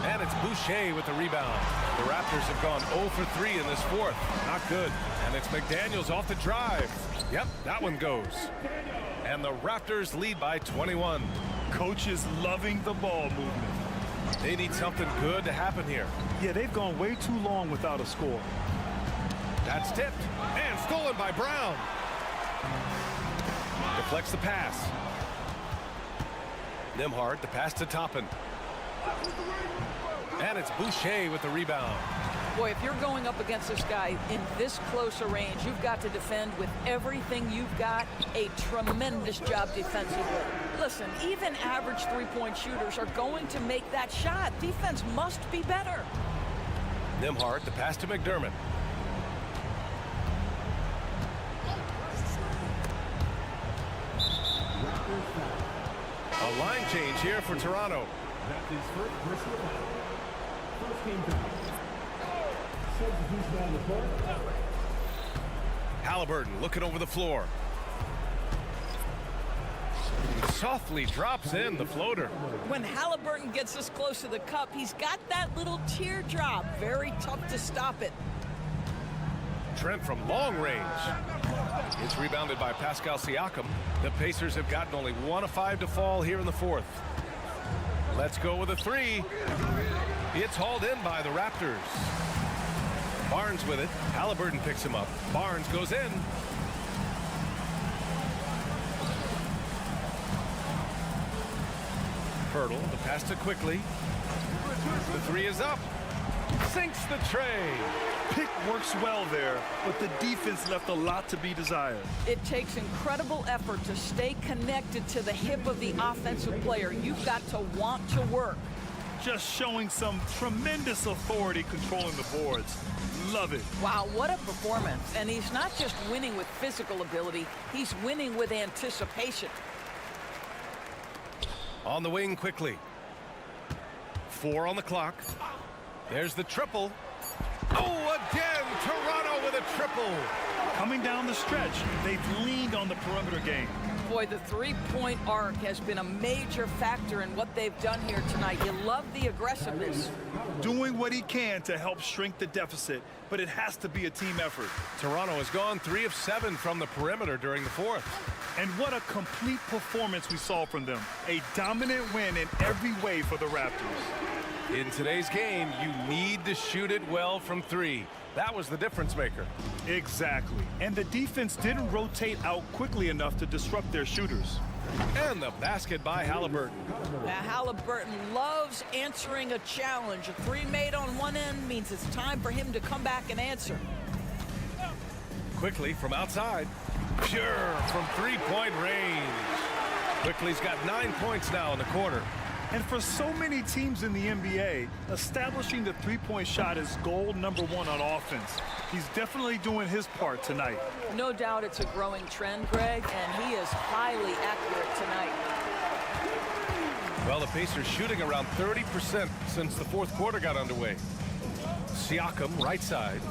And it's Boucher with the rebound. The Raptors have gone 0 for 3 in this fourth. Not good. And it's McDaniels off the drive. Yep, that one goes. And the Raptors lead by 21. Coach is loving the ball movement. They need something good to happen here. Yeah, they've gone way too long without a score. That's tipped and stolen by Brown. Deflects the pass. Nembhard, the pass to Toppin. And it's Boucher with the rebound. Boy, if you're going up against this guy in this close a range, you've got to defend with everything you've got. A tremendous job defensively. Listen, even average three-point shooters are going to make that shot. Defense must be better. Nembhard, the pass to McDermott. A line change here for Toronto. That's his first personal foul. First team foul. Substitution on the court. Halliburton looking over the floor. Softly drops in the floater. When Halliburton gets this close to the cup, he's got that little teardrop. Very tough to stop it. Trent from long range. It's rebounded by Pascal Siakam. The Pacers have gotten only 1 of 5 to fall here in the fourth. Let's go with a three. It's hauled in by the Raptors. Barnes with it. Halliburton picks him up. Barnes goes in. Hurdle, the pass to Quickly. The three is up. Sinks the tray. Pick works well there, but the defense left a lot to be desired. It takes incredible effort to stay connected to the hip of the offensive player. You've got to want to work. Just showing some tremendous authority controlling the boards. Love it. Wow, what a performance. And he's not just winning with physical ability, he's winning with anticipation. On the wing Quickly. 4 on the clock. There's the triple. Oh, again, Toronto with a triple. Coming down the stretch, they've leaned on the perimeter game. Boy, the three-point arc has been a major factor in what they've done here tonight. You love the aggressiveness. Doing what he can to help shrink the deficit, but it has to be a team effort. Toronto has gone 3 of 7 from the perimeter during the fourth. And what a complete performance we saw from them. A dominant win in every way for the Raptors. In today's game, you need to shoot it well from 3. That was the difference maker. Exactly. And the defense didn't rotate out quickly enough to disrupt their shooters. And the basket by Halliburton. Now, Halliburton loves answering a challenge. A three made on one end means it's time for him to come back and answer. Quickly from outside. Pure from three-point range. Quickly's got 9 points now in the quarter. And for so many teams in the NBA, establishing the three-point shot is goal number 1 on offense. He's definitely doing his part tonight. No doubt it's a growing trend, Greg, and he is highly accurate tonight. Well, the Pacers shooting around 30% since the fourth quarter got underway. Siakam, right side.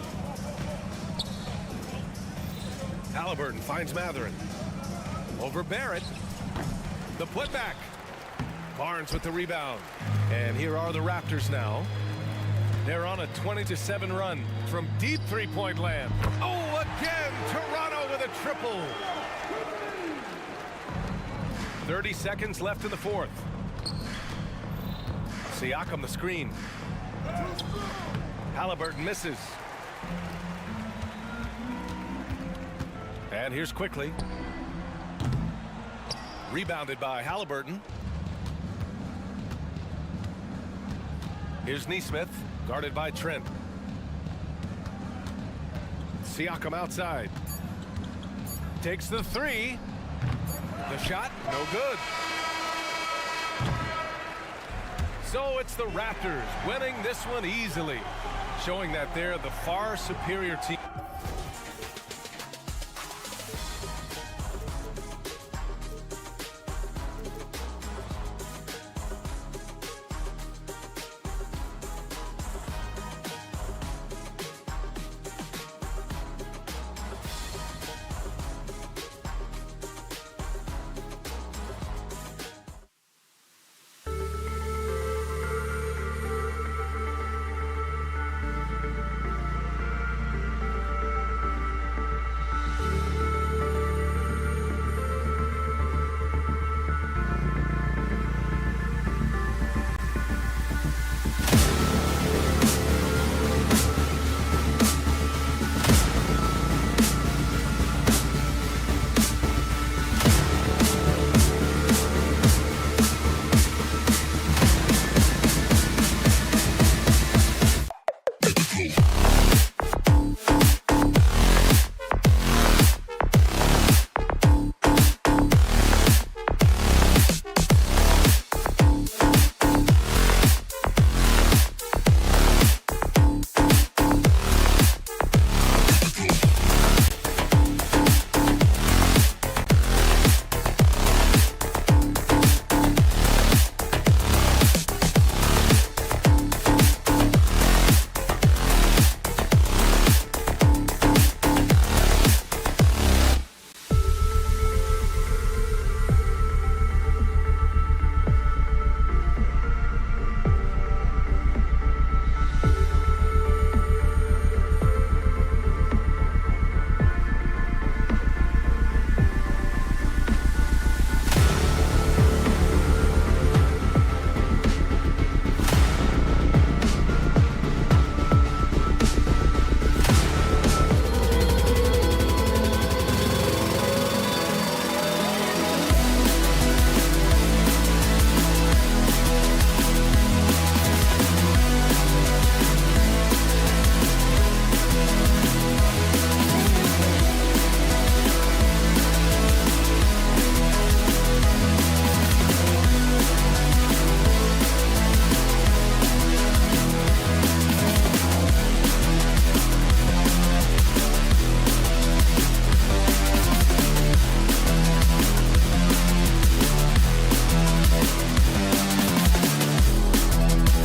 Halliburton finds Mathurin. Over Barrett. The putback. Barnes with the rebound. And here are the Raptors now. They're on a 20-7 run from deep three-point land. Oh, again, Toronto with a triple. 30 seconds left in the fourth. Siakam the screen. Halliburton misses. And here's Quickly. Rebounded by Halliburton. Here's Nesmith, guarded by Trent. Siakam outside. Takes the three. The shot, no good. So it's the Raptors winning this one easily, showing that they're the far superior team.